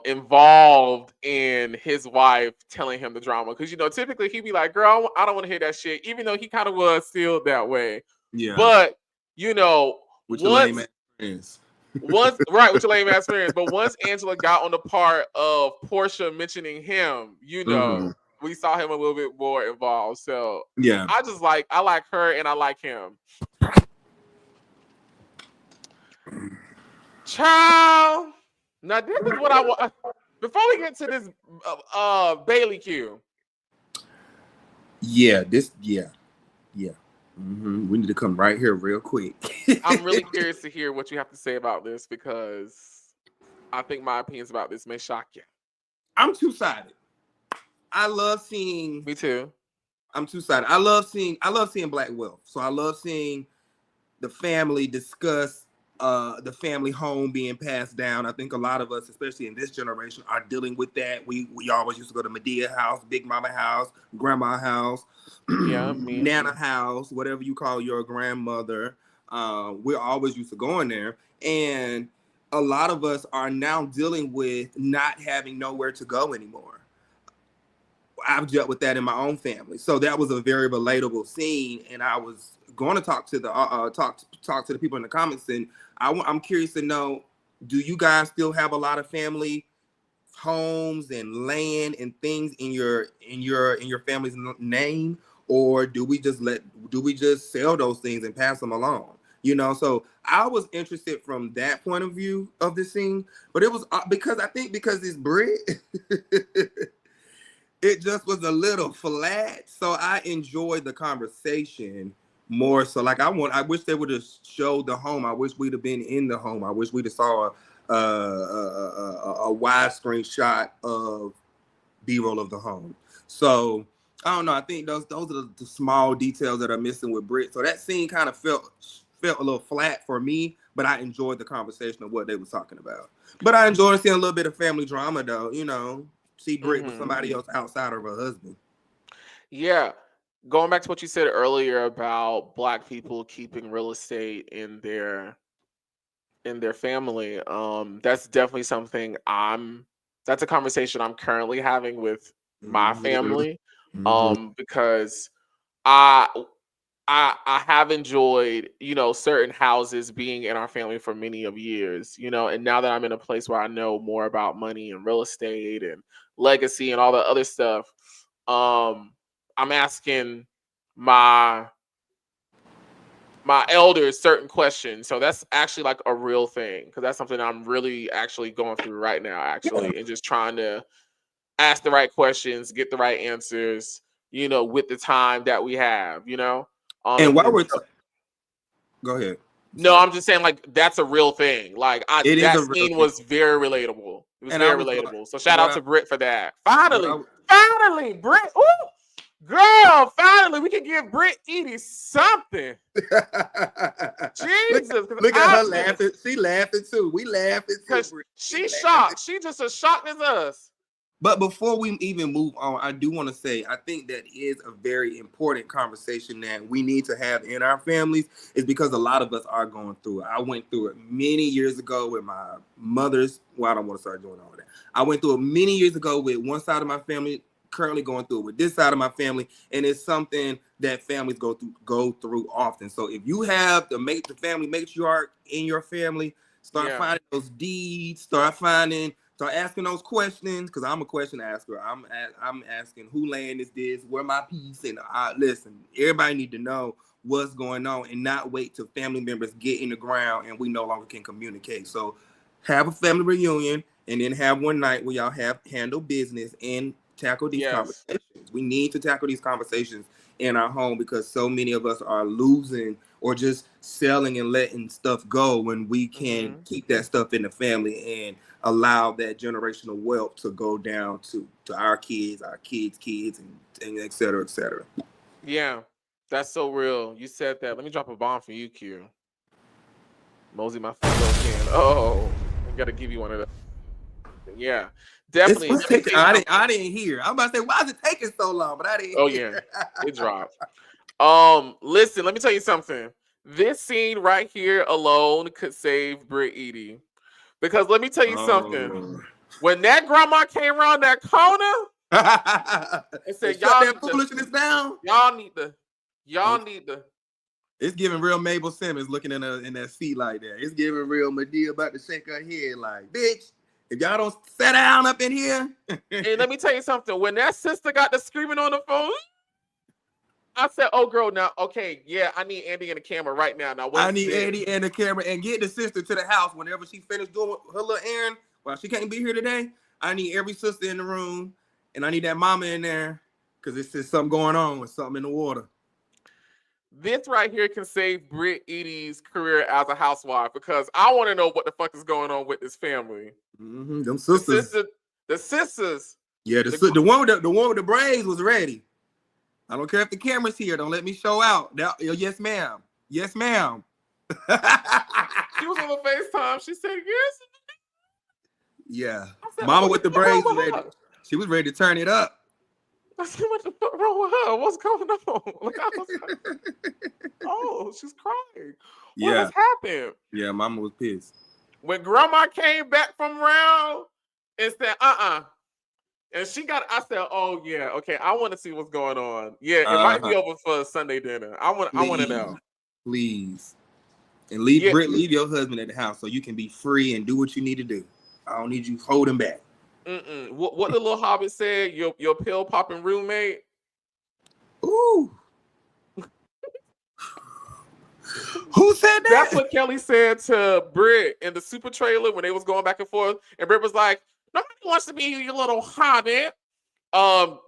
involved in his wife telling him the drama. Because typically he'd be like, girl, I don't want to hear that shit, even though he kind of was still that way. Yeah. But with your lame ass friends. With your lame ass friends. But once Angela got on the part of Porsha mentioning him, we saw him a little bit more involved. So yeah, I like her and I like him. Child. Now this is what I want. Before we get to this Bailey Q. Yeah. We need to come right here real quick. I'm really curious to hear what you have to say about this because I think my opinions about this may shock you. I'm two-sided. I love seeing. Me too. I'm two-sided. I love seeing black wealth. So I love seeing the family discuss the family home being passed down. I think a lot of us, especially in this generation, are dealing with that. We always used to go to Medea house, Big Mama house, Grandma house, Yeah, me. Nana house, whatever you call your grandmother. We're always used to going there. And a lot of us are now dealing with not having nowhere to go anymore. I've dealt with that in my own family, so that was a very relatable scene. And I was going to talk to the talk to the people in the comments, and I'm curious to know: do you guys still have a lot of family homes and land and things in your family's name, or do we just sell those things and pass them along? You know, so I was interested from that point of view of the scene, but it was because it's Brit. It just was a little flat, so I enjoyed the conversation more. So, like, I wish they would have showed the home. I wish we'd have been in the home. I wish we'd have saw a widescreen shot of B-roll of the home. So, I don't know. I think those are the small details that are missing with Brit. So that scene kind of felt a little flat for me, but I enjoyed the conversation of what they were talking about. But I enjoyed seeing a little bit of family drama, though. You know. See Brit with somebody else outside of her husband. Yeah. Going back to what you said earlier about Black people keeping real estate in their family, that's definitely something that's a conversation I'm currently having with my family. Because I have enjoyed, you know, certain houses being in our family for many of years, you know, and now that I'm in a place where I know more about money and real estate and legacy and all the other stuff, I'm asking my elders certain questions. So that's actually like a real thing, because that's something I'm really actually going through right now, actually, and just trying to ask the right questions, get the right answers, you know, with the time that we have, you know. And while we're go ahead. No, I'm just saying, like, that's a real thing. Like, that scene was very relatable. It was very relatable. So shout out to Brit for that. Finally, Brit. Ooh, girl, finally, we can give Brit Edie something. Jesus. Look at her laughing. She laughing too. We laughing too. She's shocked. She just as shocked as us. But before we even move on, I do want to say, I think that is a very important conversation that we need to have in our families, is because a lot of us are going through it. I went through it many years ago with my mother's. Well, I don't want to start doing all of that. I went through it many years ago with one side of my family, currently going through it with this side of my family. And it's something that families go through often. So if you have the family matriarch in your family, start finding those deeds, start asking those questions, because I'm a question asker. I'm asking, who land is this? Where my piece? And listen, everybody need to know what's going on and not wait till family members get in the ground and we no longer can communicate. So have a family reunion and then have one night where y'all handle business and tackle these conversations. We need to tackle these conversations in our home, because so many of us are losing or just selling and letting stuff go when we can keep that stuff in the family and allow that generational wealth to go down to our kids' kids, and et cetera, et cetera. Yeah, that's so real. You said that. Let me drop a bomb for you, Q. Mosey, my fellow can. Oh, I gotta give you one of those. Yeah, definitely. I didn't hear. I'm about to say, why is it taking so long? But I didn't. Oh yeah, it dropped. Listen, let me tell you something. This scene right here alone could save Brit Edie. Because let me tell you something. When that grandma came around that corner and said, "Y'all that foolishness down. Y'all need to." It's giving real Mabel Simmons looking in that seat like that. It's giving real Medea about to shake her head like, bitch, if y'all don't sit down up in here. And let me tell you something. When that sister got the screaming on the phone, I said, "Oh, girl, now, okay, yeah, I need Andy and the camera right now. I need Andy and the camera, and get the sister to the house whenever she finished doing her little errand. Well, she can't be here today, I need every sister in the room, and I need that mama in there because it's just something going on with something in the water. This right here can save Britt Edie's career as a housewife because I want to know what the fuck is going on with this family. Them sisters. The sisters. Yeah, the one with the braids was ready. I don't care if the camera's here. Don't let me show out. Yes, ma'am. Yes, ma'am. She was on the FaceTime. She said yes. Yeah. Said, Mama with the braids was ready. Her? She was ready to turn it up. I said, what the fuck wrong with her? What's going on? Like, I was like, oh, she's crying. What has happened? Yeah, Mama was pissed. When Grandma came back from round and said, and she I said, oh yeah, okay, I want to see what's going on. Yeah, it might be over for Sunday dinner. I want to know. Please. And leave your husband at the house so you can be free and do what you need to do. I don't need you holding back. What the little hobbit said, your pill popping roommate. Ooh. Who said that? That's what Kelly said to Britt in the super trailer when they was going back and forth. And Britt was like, nobody wants to be your little hobbit.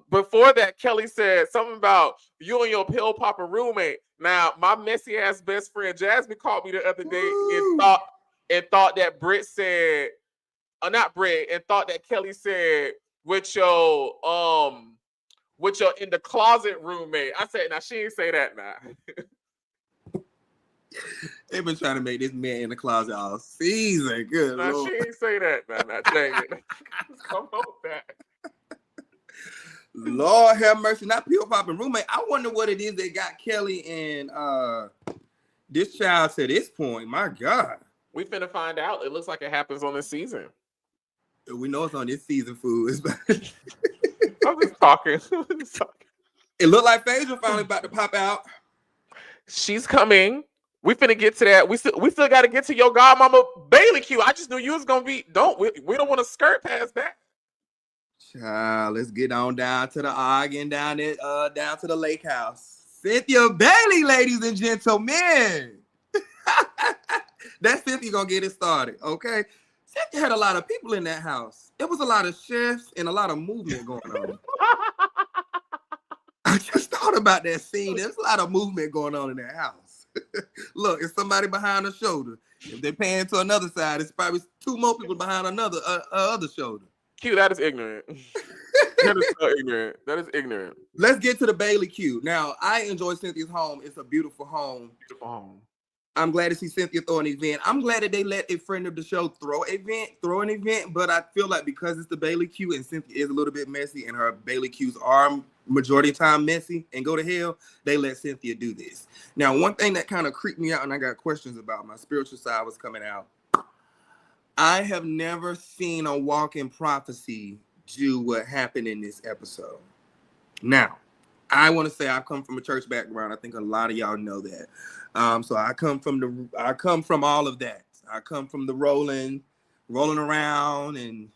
Before that, Kelly said something about you and your pill popping roommate. Now, my messy ass best friend Jasmine called me the other day and thought that Britt said, not Britt, and thought that Kelly said with your in the closet roommate. I said, now she ain't say that now. They've been trying to make this man in the closet all season. Good now, Lord. She ain't say that now. Dang it. Come on back. Lord have mercy. Not pill popping roommate. I wonder what it is that got Kelly and this child to this point. My God. We finna find out. It looks like it happens on this season. We know it's on this season, food. I'm just talking. It looked like Phaedra finally about to pop out. She's coming. We finna get to that. We still got to get to your godmama Bailey Q. I just knew you was gonna be. We don't want to skirt past that. Child, let's get on down to the arguing down to the lake house. Cynthia Bailey, ladies and gentlemen. That's Cynthia gonna get it started, okay? Cynthia had a lot of people in that house. It was a lot of chefs and a lot of movement going on. I just thought about that scene. There's a lot of movement going on in that house. Look, it's somebody behind the shoulder. If they're paying to another side, it's probably two more people behind another other shoulder. Q, that is ignorant. That is so ignorant. That is ignorant. Let's get to the Bailey Q. Now, I enjoy Cynthia's home. It's a beautiful home. Beautiful home. I'm glad to see Cynthia throw an event. I'm glad that they let a friend of the show throw an event, but I feel like because it's the Bailey Q and Cynthia is a little bit messy and her Bailey Qs are majority of the time messy and go to hell, they let Cynthia do this. Now, one thing that kind of creeped me out and I got questions about, my spiritual side was coming out. I have never seen a walk-in prophecy do what happened in this episode. Now, I want to say I come from a church background. I think a lot of y'all know that. So I come from all of that. I come from the rolling around, and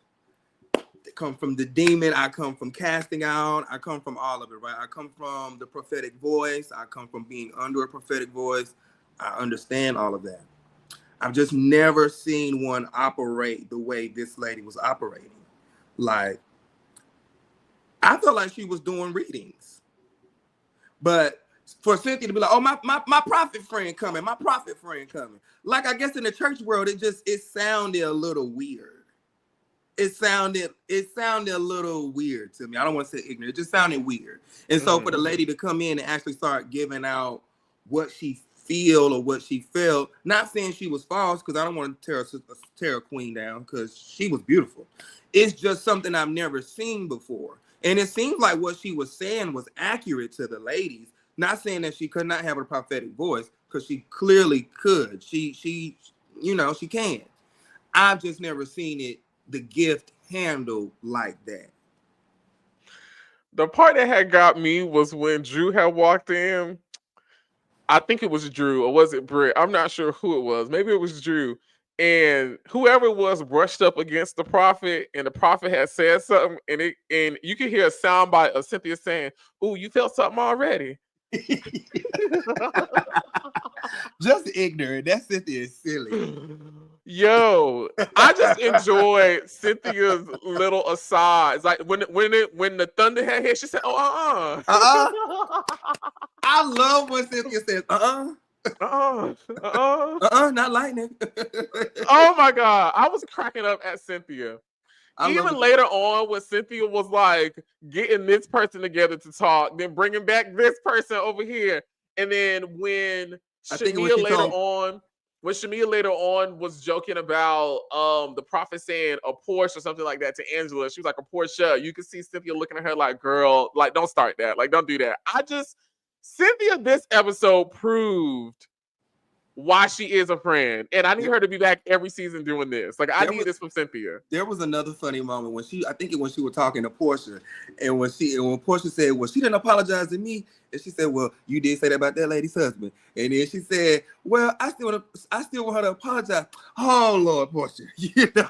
come from the demon. I come from casting out. I come from all of it, right? I come from the prophetic voice. I come from being under a prophetic voice. I understand all of that. I've just never seen one operate the way this lady was operating. Like, I felt like she was doing readings. But for Cynthia to be like, oh, my prophet friend coming, Like, I guess in the church world, it sounded a little weird. It sounded a little weird to me. I don't want to say ignorant. It just sounded weird. And so for the lady to come in and actually start giving out what she feel or what she felt, not saying she was false, because I don't want to tear a queen down, because she was beautiful. It's just something I've never seen before. And it seems like what she was saying was accurate to the ladies. Not saying that she could not have a prophetic voice, because she clearly could. She can. I've just never seen the gift handled like that. The part that had got me was when Drew had walked in. I think it was Drew, or was it Britt? I'm not sure who it was. Maybe it was Drew. And whoever it was brushed up against the prophet, and the prophet had said something, and you could hear a soundbite of Cynthia saying, "Ooh, you felt something already." Just ignorant. That Cynthia is silly. Yo, I just enjoyed Cynthia's little asides. Like when the thunder had hit, she said, "Oh, I love when Cynthia says, not lightning. Oh my god, I was cracking up at Cynthia. I love Even it. later on, when Cynthia was like getting this person together to talk, then bringing back this person over here, and then when I think when she told- Shamia later on was joking about the prophet saying a Porsche or something like that to Angela, she was like, a Porsche. You could see Cynthia looking at her like, girl, like, don't start that. Like, don't do that. Cynthia this episode proved why she is a friend. And I need her to be back every season doing this. Like, I need this from Cynthia. There was another funny moment when she was talking to Porsha, and when Porsha said, well, she didn't apologize to me, and she said, well, you did say that about that lady's husband. And then she said, well, I still want her to apologize. Oh, Lord, Porsha. You know?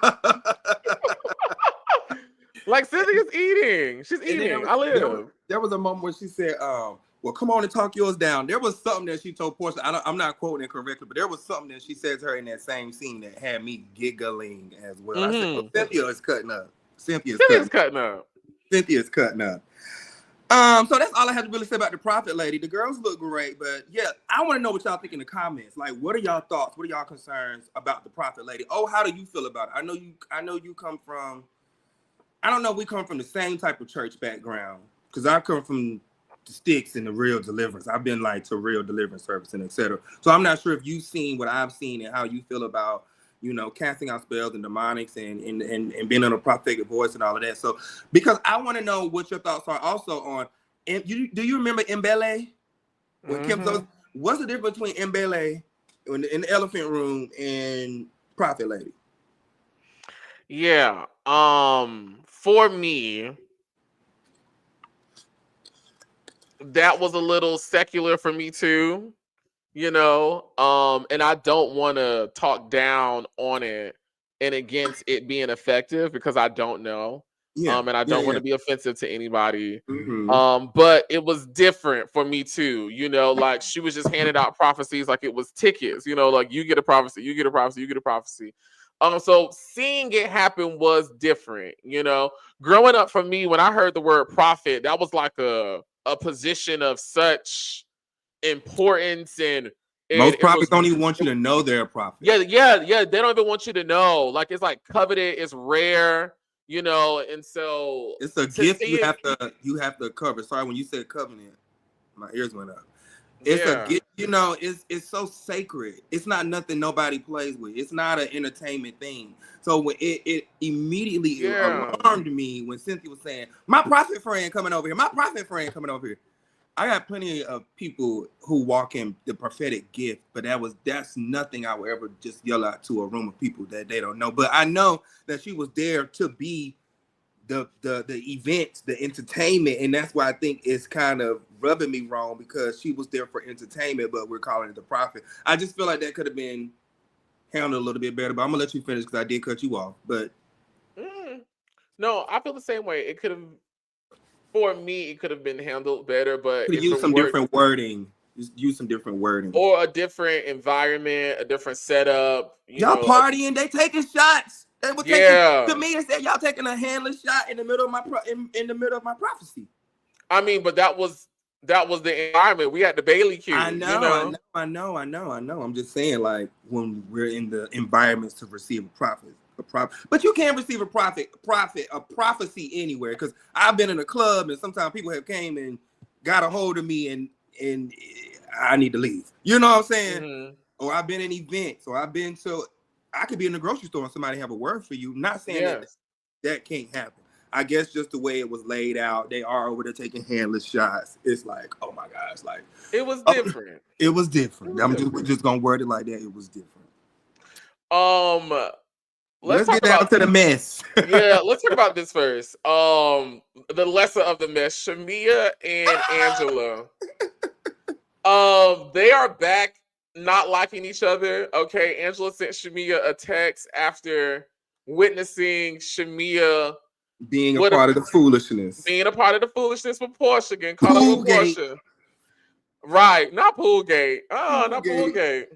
Like, Cynthia's eating. She's eating. I live. There was a moment where she said, well, come on and talk yours down. There was something that she told Porsha. I'm not quoting it correctly, but there was something that she said to her in that same scene that had me giggling as well. I said, well, Cynthia is cutting up. Cynthia's cutting up. Cynthia's cutting up. So that's all I have to really say about the prophet lady. The girls look great, but yeah, I want to know what y'all think in the comments. Like, what are y'all thoughts? What are y'all concerns about the prophet lady? Oh, how do you feel about it? I know you come from, I don't know, we come from the same type of church background, because I come from the sticks and the real deliverance. I've been like to real deliverance service and etc. So I'm not sure if you've seen what I've seen and how you feel about, you know, casting out spells and demonics and being on a prophetic voice and all of that. So because I want to know what your thoughts are also on. And do you remember Mbele? When Kim told us, what's the difference between Mbele in the elephant room and prophet lady? Yeah. For me, that was a little secular for me too, you know, and I don't want to talk down on it and against it being effective because I don't know. And I don't want to be offensive to anybody. But it was different for me too, you know, like she was just handing out prophecies like it was tickets, you know, like you get a prophecy, you get a prophecy, you get a prophecy. So seeing it happen was different, you know. Growing up for me, when I heard the word prophet, that was like a position of such importance, and most prophets don't even want you to know they're a prophet. Yeah. They don't even want you to know. Like, it's like coveted, it's rare, you know, and so it's a gift you have to cover. Sorry, when you said covenant, my ears went up. It's a gift, you know, it's so sacred. It's not nothing nobody plays with. It's not an entertainment thing. So when it immediately alarmed me when Cynthia was saying, my prophet friend coming over here, my prophet friend coming over here. I got plenty of people who walk in the prophetic gift, but that's nothing I would ever just yell out to a room of people that they don't know. But I know that she was there to be the event, the entertainment, and that's why I think it's kind of rubbing me wrong, because she was there for entertainment, but we're calling it the prophet. I just feel like that could have been handled a little bit better, but I'm gonna let you finish because I did cut you off. But no, I feel the same way. It could have, for me, it could have been handled better, but use some different wording. Just use some different wording, or a different environment, a different setup. Y'all partying, they taking shots. They were taking, to me, it said y'all taking a handless shot in the middle of my in the middle of my prophecy. I mean, but that was the environment. We had the Bailey cue. I know. I'm just saying, like, when we're in the environments to receive a prophet, but you can't receive a prophecy anywhere. Because I've been in a club and sometimes people have came and got a hold of me and I need to leave. You know what I'm saying? Or I've been in events, or I've been to. I could be in the grocery store and somebody have a word for you. Not saying that can't happen. I guess just the way it was laid out, they are over there taking handless shots. It's like, oh my gosh, like it was different. It was different. We're just gonna word it like that. It was different. Let's get down to the mess. Let's talk about this first. The lesser of the mess, Shamia and Angela. They are back not liking each other. Okay, Angela sent Shamia a text after witnessing Shamia being a part of the foolishness. Being a part of the foolishness with Porsha, again, caught up with Porsha. Right, not Poolgate. Not Poolgate.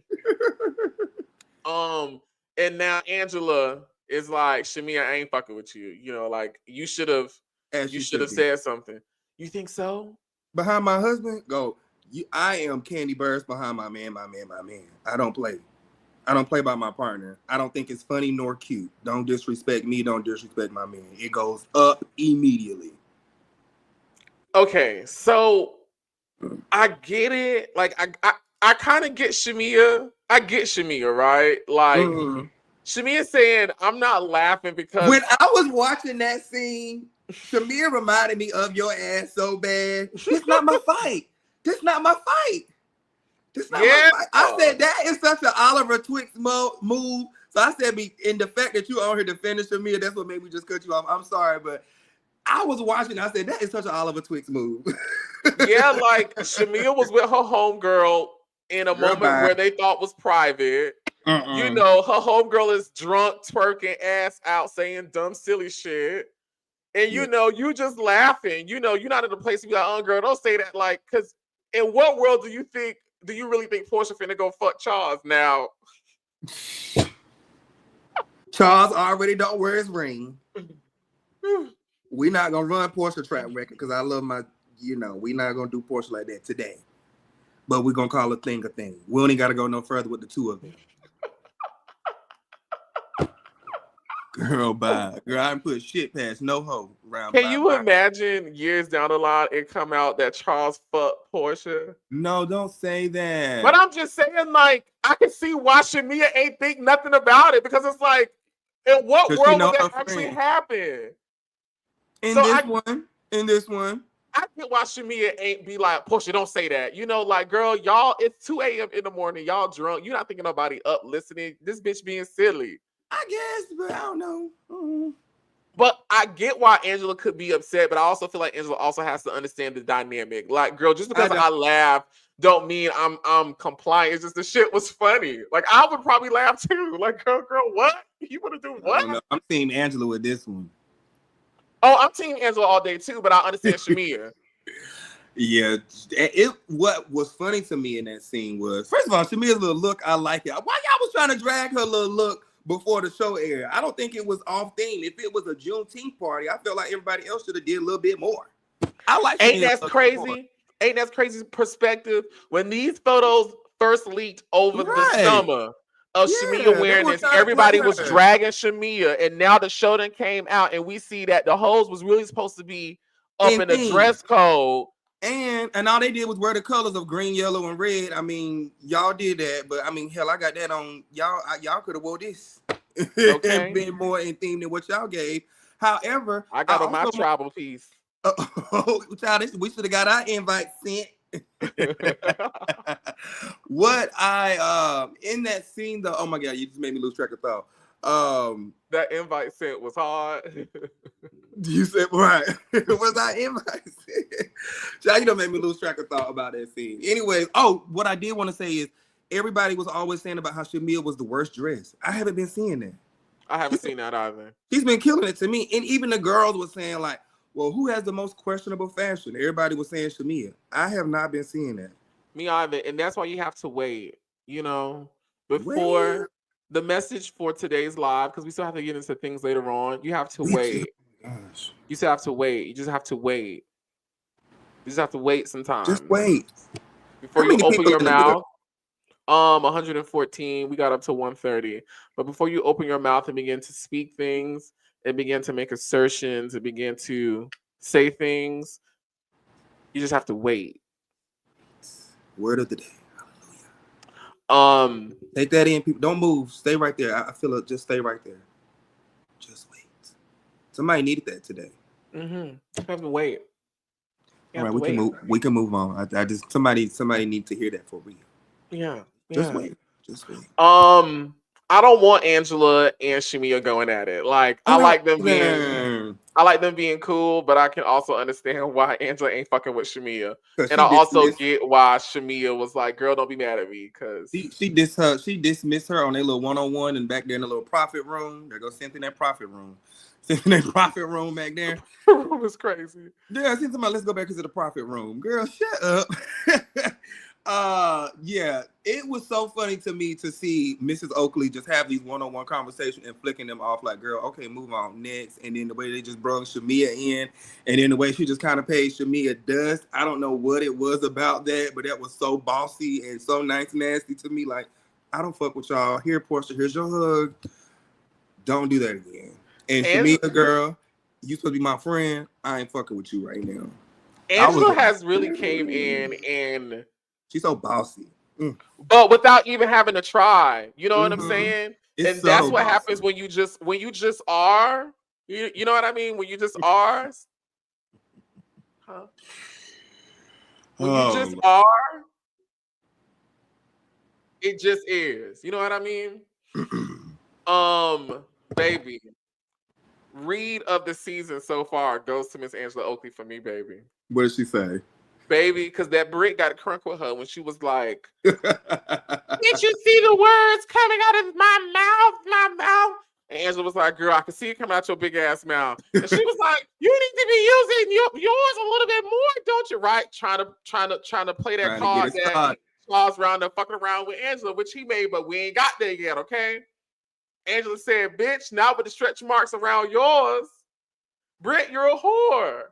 And now Angela is like, Shamia, I ain't fucking with you. You know, like you should have said something. You think so? Behind my husband, I am Candy Burst behind my man. I don't play. I don't play by my partner. I don't think it's funny nor cute. Don't disrespect me. Don't disrespect my man. It goes up immediately. Okay, so I get it. Like I kind of get Shamia. I get Shamia, right? Like Shamia saying, I'm not laughing because when I was watching that scene, Shamia reminded me of your ass so bad. This not my fight. This not my fight. This not my fight. I said that is such an Oliver Twixt move. So I said, in the fact that you on here defending Shamia, that's what made me just cut you off. I'm sorry, but I was watching. I said that is such an Oliver Twixt move. Yeah, like Shamia was with her homegirl in a moment where they thought was private. You know, her homegirl is drunk, twerking ass out, saying dumb, silly shit. And you know, you just laughing. You know, you're not in a place to be like, oh, girl, don't say that. Like, because in what world do you really think Porsha finna go fuck Charles now? Charles already don't wear his ring. We're not gonna run Porsha track record because I love my, we're not gonna do Porsha like that today. But we're gonna call a thing a thing. We only gotta go no further with the two of them. Girl, bye. Girl, I didn't put shit past no hoe around. Can you imagine years down the line it come out that Charles fucked Porsha? No, don't say that. But I'm just saying, like, I can see why Shamia ain't think nothing about it because it's like, in what world would that actually happen? In this one. I get why Shamia ain't be like, Porsha, don't say that. You know, like, girl, y'all, it's 2 a.m. in the morning. Y'all drunk. You're not thinking nobody up listening. This bitch being silly. I guess, but I don't know. But I get why Angela could be upset, but I also feel like Angela also has to understand the dynamic. Like, girl, just because I laugh don't mean I'm compliant. It's just the shit was funny. Like, I would probably laugh too. Like, girl, what? You want to do what? I'm team Angela with this one. Oh, I'm team Angela all day too, but I understand Shamia. Yeah, what was funny to me in that scene was, first of all, Shamia's little look, I like it. Why y'all was trying to drag her little look before the show aired? I don't think it was off theme. If it was a Juneteenth party, I feel like everybody else should have did a little bit more. I like. Ain't that crazy? Ain't that crazy perspective? When these photos first leaked over the summer of Shamia wearing this, everybody was dragging Shamia, and now the show done came out, and we see that the hoes was really supposed to be up in the dress code. And all they did was wear the colors of green, yellow, and red. I mean, y'all did that, but I mean, hell, I got that on. Y'all could have wore this. Okay. Been more in theme than what y'all gave. However, I got on my tribal piece. Child, we should have got our invite sent. What I in that scene though, oh my god, you just made me lose track of thought. That invite sent was hard. You said right. Was I invite sent? Child, you don't make me lose track of thought about that scene. Anyways, what I did want to say is everybody was always saying about how Shamia was the worst dressed. I haven't been seeing that. I haven't seen that either. She's been killing it to me. And even the girls were saying like, well, who has the most questionable fashion? Everybody was saying Shamia. I have not been seeing that. Me either. And that's why you have to wait, before the message for today's live, because we still have to get into things later on. You have to wait. Gosh. You still have to wait. You just have to wait. You just have to wait sometimes. Just wait. Before you open your mouth. 114. We got up to 130. But before you open your mouth and begin to speak things and begin to make assertions and begin to say things, you just have to wait. Word of the day. Hallelujah. Take that in, people. Don't move. Stay right there. I feel it. Just stay right there. Just wait. Somebody needed that today. You have to wait. All right, we can move on. I just somebody needs to hear that for real. Yeah. Just wait. I don't want Angela and Shamia going at it. Like, I like them being cool, but I can also understand why Angela ain't fucking with Shamia. And I also get why Shamia was like, girl, don't be mad at me. Because she dismissed her on their little one-on-one and back there in the little profit room. There goes Cynthia in that profit room. Cynthia in that profit room back there. The room is crazy. Yeah, I see somebody, let's go back into the profit room. Girl, shut up. Yeah, it was so funny to me to see Mrs. Oakley just have these one-on-one conversations and flicking them off like, girl, okay, move on next. And then the way they just brought Shamia in, and then the way she just kind of paid Shamia dust. I don't know what it was about that, but that was so bossy and so nice, nasty to me. Like, I don't fuck with y'all. Here, Porsha, here's your hug. Don't do that again. And Shamia, girl, you supposed to be my friend. I ain't fucking with you right now. Angela has really came in and she's so bossy. But without even having to try. You know what I'm saying? It's and so that's what bossy. happens when you just are. You know what I mean? When you just are. Huh? When you just are, it just is. You know what I mean? Baby. Read of the season so far goes to Miss Angela Oakley for me, baby. What did she say? Baby, because that Brit got crunk with her when she was like, did you see the words coming out of my mouth? And Angela was like, girl, I can see it coming out your big ass mouth. And she was like, you need to be using yours a little bit more, don't you? Right? Trying to play that card that Charles around there fucking around with Angela, which he made, but we ain't got there yet, okay? Angela said, bitch, not with the stretch marks around yours. Brit, you're a whore.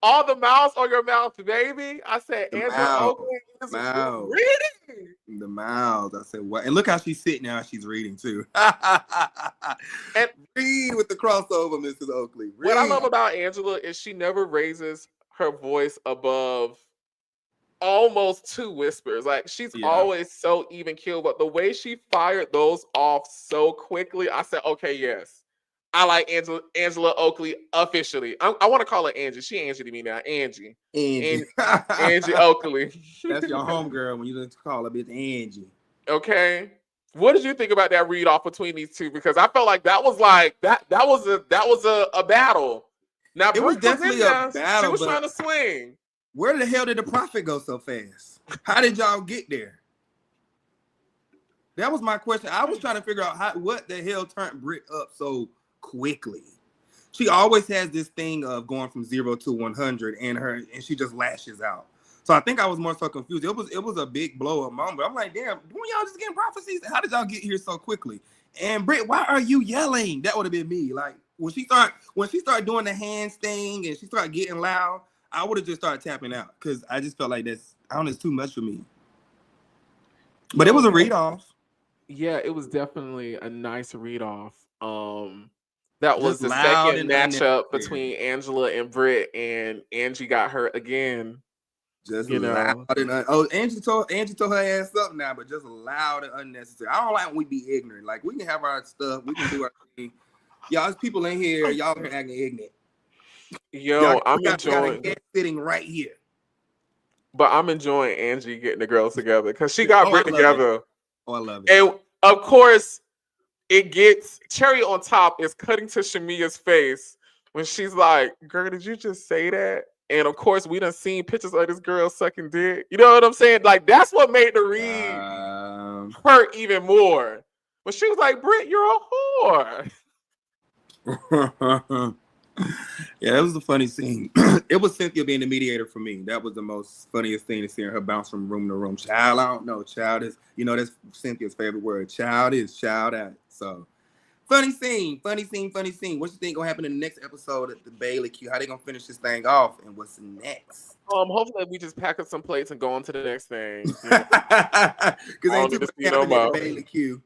All the mouths on your mouth, baby. I said, Angela Oakley is reading. The mouths. I said, what? And look how she's sitting now. She's reading too. And read with the crossover, Mrs. Oakley. Read. What I love about Angela is she never raises her voice above almost 2 whispers. Like she's always so even keeled, but the way she fired those off so quickly, I said, okay, yes. I like Angela Oakley officially. I want to call her Angie. She Angie to me now. Angie Oakley. That's your homegirl when you just call her bitch Angie. Okay. What did you think about that read off between these two? Because I felt like that was like that was a battle. Now it was definitely a battle. She was trying to swing. Where the hell did the prophet go so fast? How did y'all get there? That was my question. I was trying to figure out what the hell turned Brit up so quickly. She always has this thing of going from 0 to 100 and she just lashes out. So I think I was more so confused. It was a big blow up moment. I'm like, damn, when y'all just getting prophecies? How did y'all get here so quickly? And Brit, why are you yelling? That would have been me. Like when she started doing the hands thing and she started getting loud, I would have just started tapping out because I just felt like it's too much for me. But it was a read off. Yeah, it was definitely a nice read off. That was the second matchup between Angela and Brit, and Angie got hurt again. Just loud and Angie told her ass up now, but just loud and unnecessary. I don't like when we be ignorant. Like we can have our stuff, we can do our thing. Y'all, there's people in here, y'all are acting ignorant. Yo, I'm enjoying sitting right here. But I'm enjoying Angie getting the girls together because she got Brit together. I love it. And of course, it gets cherry on top is cutting to Shamia's face when she's like, girl, did you just say that? And of course, we done seen pictures of this girl sucking dick. You know what I'm saying? Like, that's what made the read hurt even more. But she was like, Brit, you're a whore. Yeah, that was a funny scene. It was Cynthia being the mediator for me. That was the most funniest thing to see her bounce from room to room. Child, I don't know. Child is, that's Cynthia's favorite word. Child is, child out. So, funny scene. What you think gonna happen in the next episode at the Bailey Q? How they gonna finish this thing off? And what's next? Hopefully we just pack up some plates and go on to the next thing. Because I don't need to see no more. Bailey Q.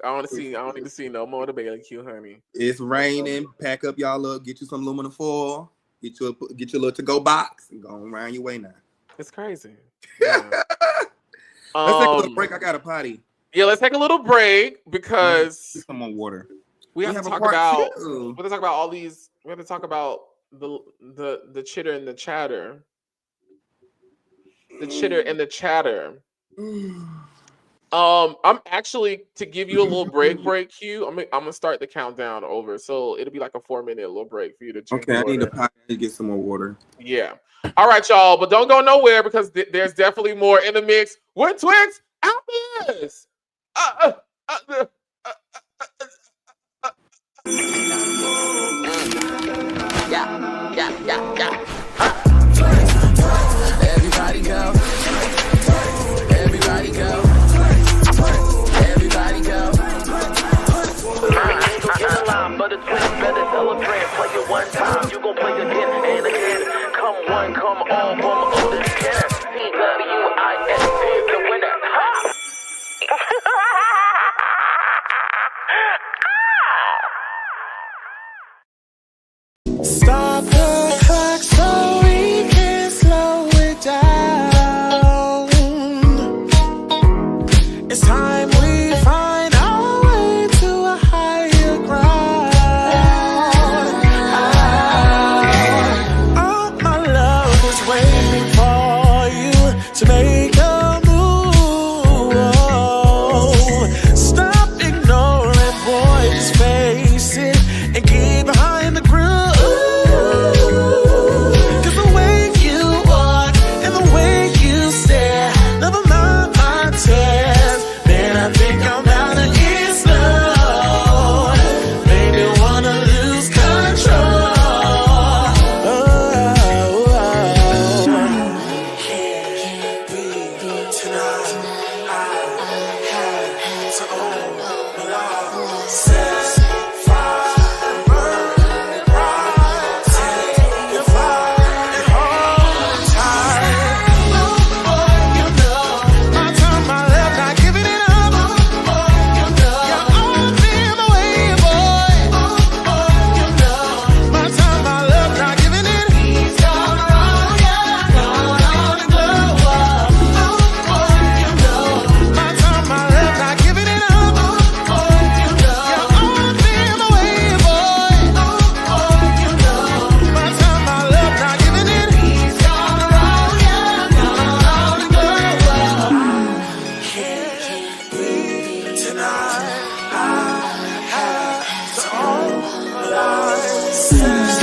I don't need to see no more of the Bailey Q, honey. It's raining. Pack up y'all up. Get you some aluminum foil. Get your little to-go box and go around your way now. It's crazy. Yeah. Let's take a little break. I got a potty. Yeah, let's take a little break because some more water. We have to talk about. We have to talk about all these. We have to talk about the chitter and the chatter. The chitter and the chatter. I'm actually, to give you a little break, Q. I'm gonna start the countdown over, so it'll be like a 4-minute little break for you to drink. Okay, I need to get some more water. Yeah. All right, y'all, but don't go nowhere because there's definitely more in the mix with Twixt after this. Yeah. Everybody go. It's time we find our way to a higher ground. All my love is waiting for you to make a move. Stop ignoring boys' faces and get behind the groove. 'Cause the way you walk and the way you stare, never mind my tears. Man, I think I'm out of get slow. Maybe wanna lose control. Can't breathe tonight. I had to override. Set fire, burn bright. Take your flight and hold tight. Oh boy, you know my time, my left, not giving it up. Oh boy, you know you're all in my way, boy. Oh boy, you know my time, my left, not giving it. He's gone wrong, yeah, gone on and glow up. Oh boy, you know my time, my left, not giving it up. Oh boy, you know you're all in my way, boy. Oh boy, you know my time, my left, not giving it. He's gone wrong, yeah, gone on and glow up. Can't breathe tonight. I have to override. Set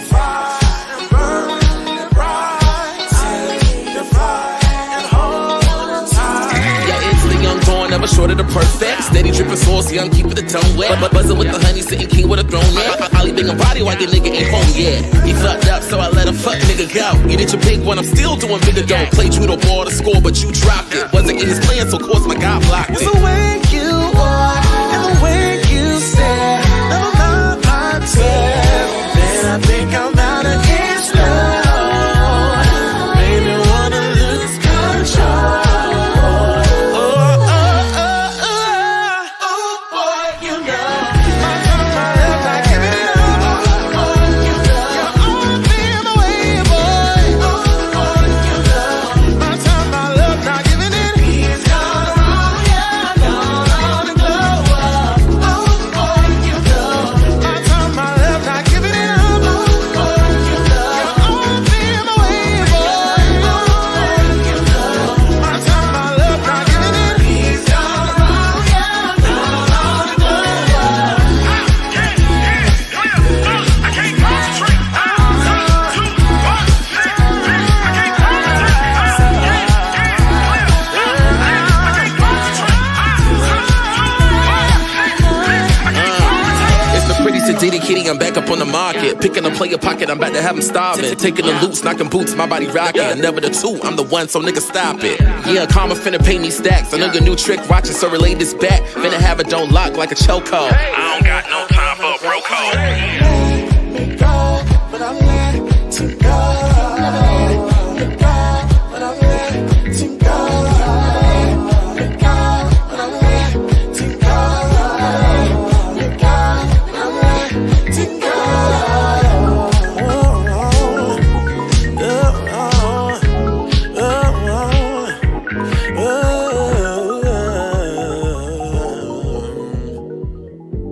fire and burn it bright. Take your flight and hold tight. Yeah, it's the young born, never short of the perfect. Steady dripping sauce, young, keeping the tongue wet. But buzzing with the honey, sitting king with a throne neck. Ollie big and body while your nigga ain't home yet. He fucked up, so I let him fuck nigga go. You did your big one, I'm still doing bigger dough. Played you the ball to score, but you dropped it. Wasn't in his plan, so of course my guy blocked It's it. the way you walk and the way you stare, never mind my tears. Man, I think I'm out of get slow. Maybe wanna lose control. Oh boy, you know my time, my left, not giving it up. Oh boy, you know you're all in my way, boy. Oh boy, you know my time, my left, not giving it. He's gone wrong, yeah, gone on and glow up. Oh boy, you know my time, my left, not giving it up. Oh boy, you know you're all in my way, boy. Oh boy, you know my time, my left, not giving it. He's gone wrong, yeah, gone on and glow up. I can't concentrate. 3, 2, 1. I can't It's the pretty Sadiddy kitty, I'm back up on the market. Picking a player pocket, I'm about to have him starving. Taking the loops, knocking boots, my body rocking. Never the two, I'm the one, so nigga stop it. Yeah, karma finna pay me stacks. I know your new trick, watching, so relay this back. Finna have it, don't lock like a chokehold. I don't got no time for a bro code. Let go, but I let you go. Let go, but I let you go. Let go, but I let you go. Let go, but I let you go.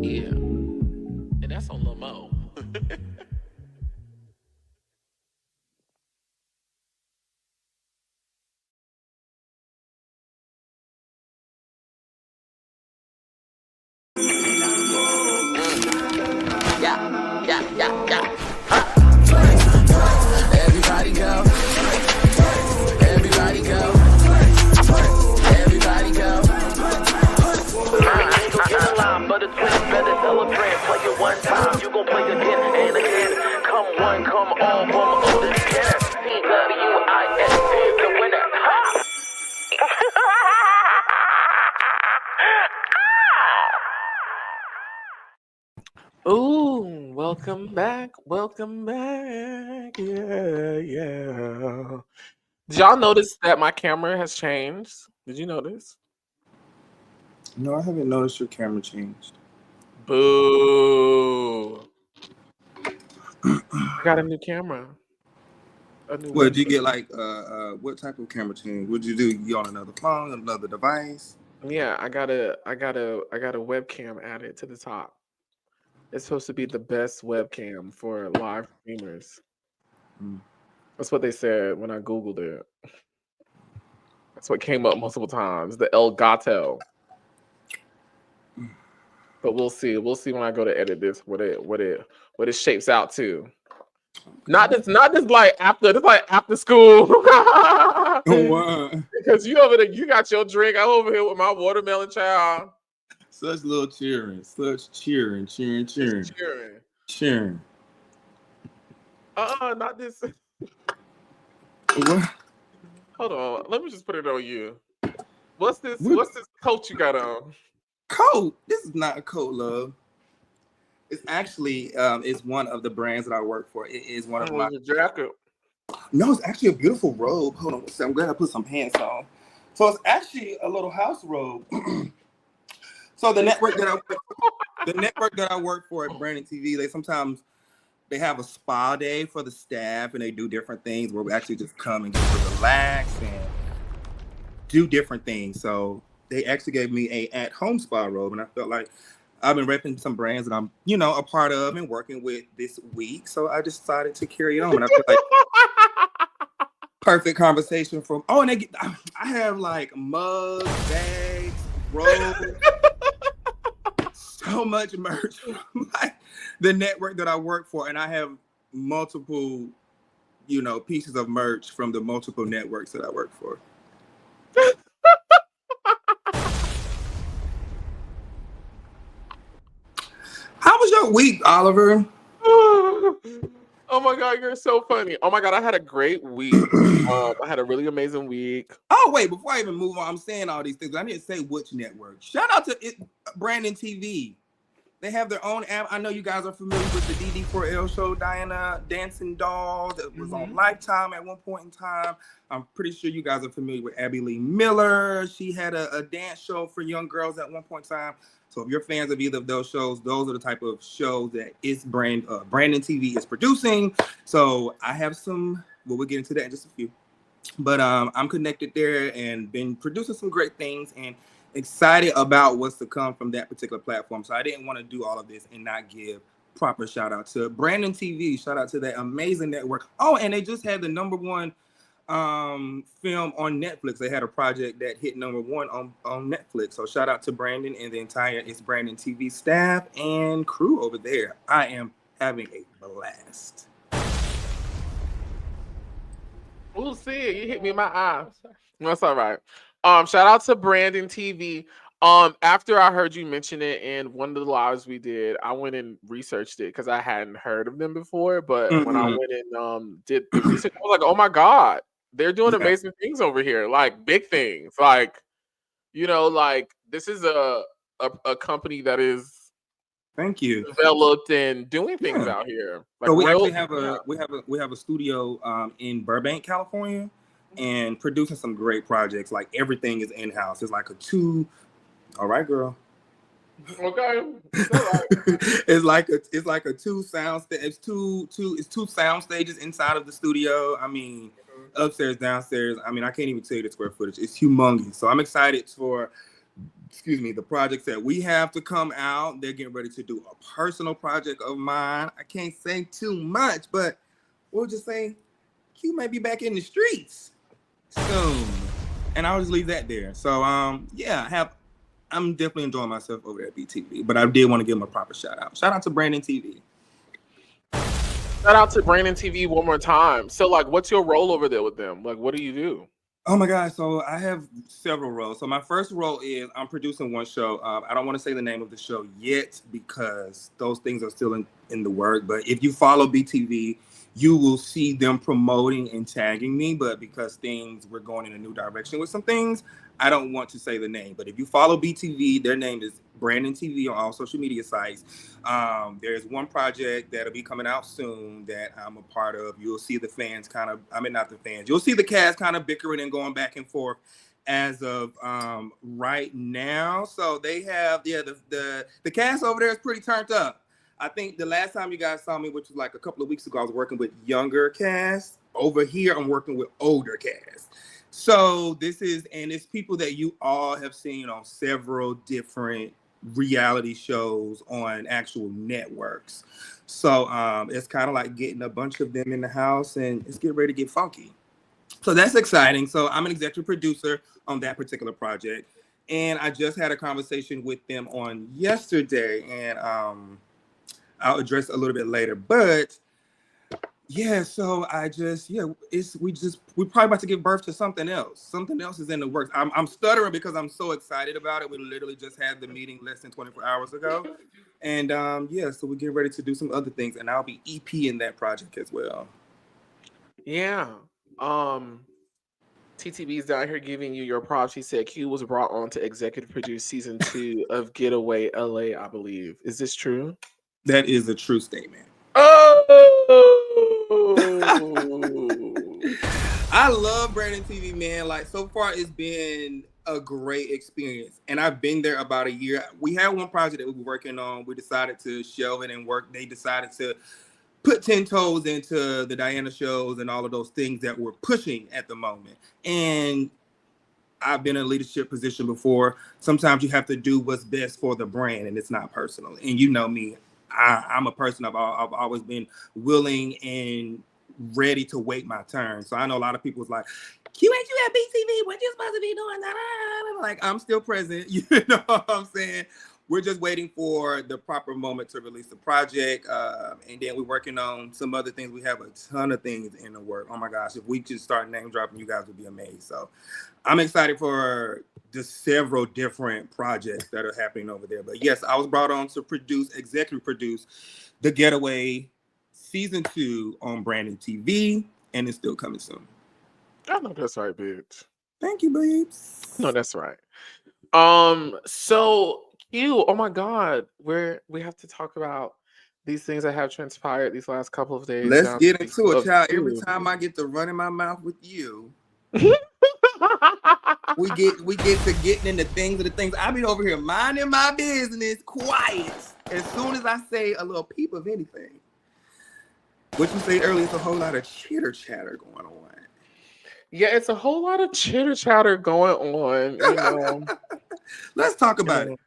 Yeah, and that's on Lil Mo. Everybody go. Everybody go. Everybody go. Ain't gon' get a line, but it's better tell a friend. Play it one time, you gon' play again and again. Come one, come all, from Otis Kenner. TWIS is the winner. Ha! Ooh, welcome back. Welcome back. Yeah. Did y'all notice that my camera has changed? Did you notice? No, I haven't noticed your camera changed. Boo. I got a new camera. What did you get? Like, what type of camera change? What'd you do? You on another phone, another device? Yeah, I got a webcam added to the top. It's supposed to be the best webcam for live streamers. Mm. That's what they said when I Googled it. That's what came up multiple times. The El Gato. But we'll see. We'll see when I go to edit this what it shapes out to. Not just like after school. Wow. Because you over there, you got your drink. I'm over here with my watermelon child. Such little cheering. Such cheering. Just cheering. Cheering. Not this. What? Hold on. Let me just put it on you. What's this? What? What's this coat you got on? Coat. This is not a coat, love. It's actually it's one of the brands that I work for. It is one of my Your jacket. No, it's actually a beautiful robe. Hold on, I'm glad I put some pants on. So it's actually a little house robe. So the network that I work for at Brandon TV, they have a spa day for the staff, and they do different things where we actually just come and just relax and do different things. So they actually gave me a at-home spa robe, and I felt like I've been repping some brands that I'm, a part of and working with this week. So I just decided to carry it on, and I feel like perfect conversation from. Oh, and I have like mugs, bags, robes, so much merch from like the network that I work for, and I have multiple, pieces of merch from the multiple networks that I work for. How was your week, Oliver? Oh my God, you're so funny. Oh my God, I had a great week. I had a really amazing week. Oh, wait, before I even move on, I'm saying all these things. I didn't say which network. Shout out to Brandon TV. They have their own app. I know you guys are familiar with the DD4L show, Diana Dancing Doll, that was on Lifetime at one point in time. I'm pretty sure you guys are familiar with Abby Lee Miller. She had a dance show for young girls at one point in time. So if you're fans of either of those shows, those are the type of shows that Brandon TV is producing. So I have we'll get into that in just a few. But I'm connected there and been producing some great things and excited about what's to come from that particular platform. So I didn't want to do all of this and not give proper shout out to Brandon TV. Shout out to that amazing network. Oh, and they just had the #1 film on Netflix. They had a project that hit #1 on Netflix. So shout out to Brandon and the entire It's Brandon TV staff and crew over there. I am having a blast. We'll see. You hit me in my eye. That's all right. Shout out to Brandon TV. After I heard you mention it in one of the lives we did, I went and researched it because I hadn't heard of them before. But when I went and did the research, I was like, oh my God, they're doing amazing things over here, like big things. Like, this is a company that is Thank you. developed and doing things out here. Like, so we actually have a studio in Burbank, California, and producing some great projects. Like everything is in house. It's like all right, girl. Okay. It's like a two sound it's two sound stages inside of the studio. I mean, upstairs, downstairs. I mean, I can't even tell you the square footage. It's humongous. So I'm excited for the projects that we have to come out. They're getting ready to do a personal project of mine. I can't say too much, but we'll just say Q may be back in the streets soon. And I'll just leave that there. So I'm definitely enjoying myself over at BTV, but I did want to give them a proper shout out. Shout out to Brandon TV. Shout out to Brandon TV one more time. So, like, what's your role over there with them? Like, what do you do? Oh my God. So I have several roles. So my first role is I'm producing one show. I don't want to say the name of the show yet because those things are still in the work. But if you follow BTV, you will see them promoting and tagging me. But because we're going in a new direction with some things, I don't want to say the name. But if you follow BTV, their name is Brandon TV on all social media sites. There's one project that'll be coming out soon that I'm a part of. You'll see the fans you'll see the cast kind of bickering and going back and forth as of right now. So they have, the cast over there is pretty turned up. I think the last time you guys saw me, which was like a couple of weeks ago, I was working with younger cast. Over here, I'm working with older cast. So this is, and it's people that you all have seen on several different reality shows on actual networks. So it's kind of like getting a bunch of them in the house and it's getting ready to get funky. So that's exciting. So I'm an executive producer on that particular project. And I just had a conversation with them on yesterday, and I'll address it a little bit later. But yeah, so we probably about to give birth to something else. Something else is in the works. I'm stuttering because I'm so excited about it. We literally just had the meeting less than 24 hours ago. And so we're getting ready to do some other things, and I'll be EP in that project as well. Yeah. TTB's down here giving you your props. She said Q was brought on to executive produce season 2 of Getaway LA, I believe. Is this true? That is a true statement. Oh, I love Brandon TV, man. Like, so far it's been a great experience, and I've been there about a year. We had one project that we were working on. We decided to shelve it and work. They decided to put 10 toes into the Diana shows and all of those things that we're pushing at the moment. And I've been in a leadership position before. Sometimes you have to do what's best for the brand, and it's not personal. And you know me, I'm a person, I've always been willing and ready to wait my turn. So I know a lot of people was like, Q, ain't you at BTV? What you supposed to be doing? Like, I'm still present. You know what I'm saying? We're just waiting for the proper moment to release the project. And then we're working on some other things. We have a ton of things in the work. Oh my gosh, if we just start name dropping, you guys would be amazed. So I'm excited for the several different projects that are happening over there. But yes, I was brought on to executive produce The Getaway season 2 on Brandon TV, and it's still coming soon. I know that's right, bitch. Thank you, babes. No, that's right. So Q, oh my God, we have to talk about these things that have transpired these last couple of days. Let's get into it, child. Every time I get to run in my mouth with you, we get to getting into things. I be over here minding my business, quiet. As soon as I say a little peep of anything, what you said earlier, it's a whole lot of chitter chatter going on. Yeah, it's a whole lot of chitter chatter going on. You know. Let's talk about it.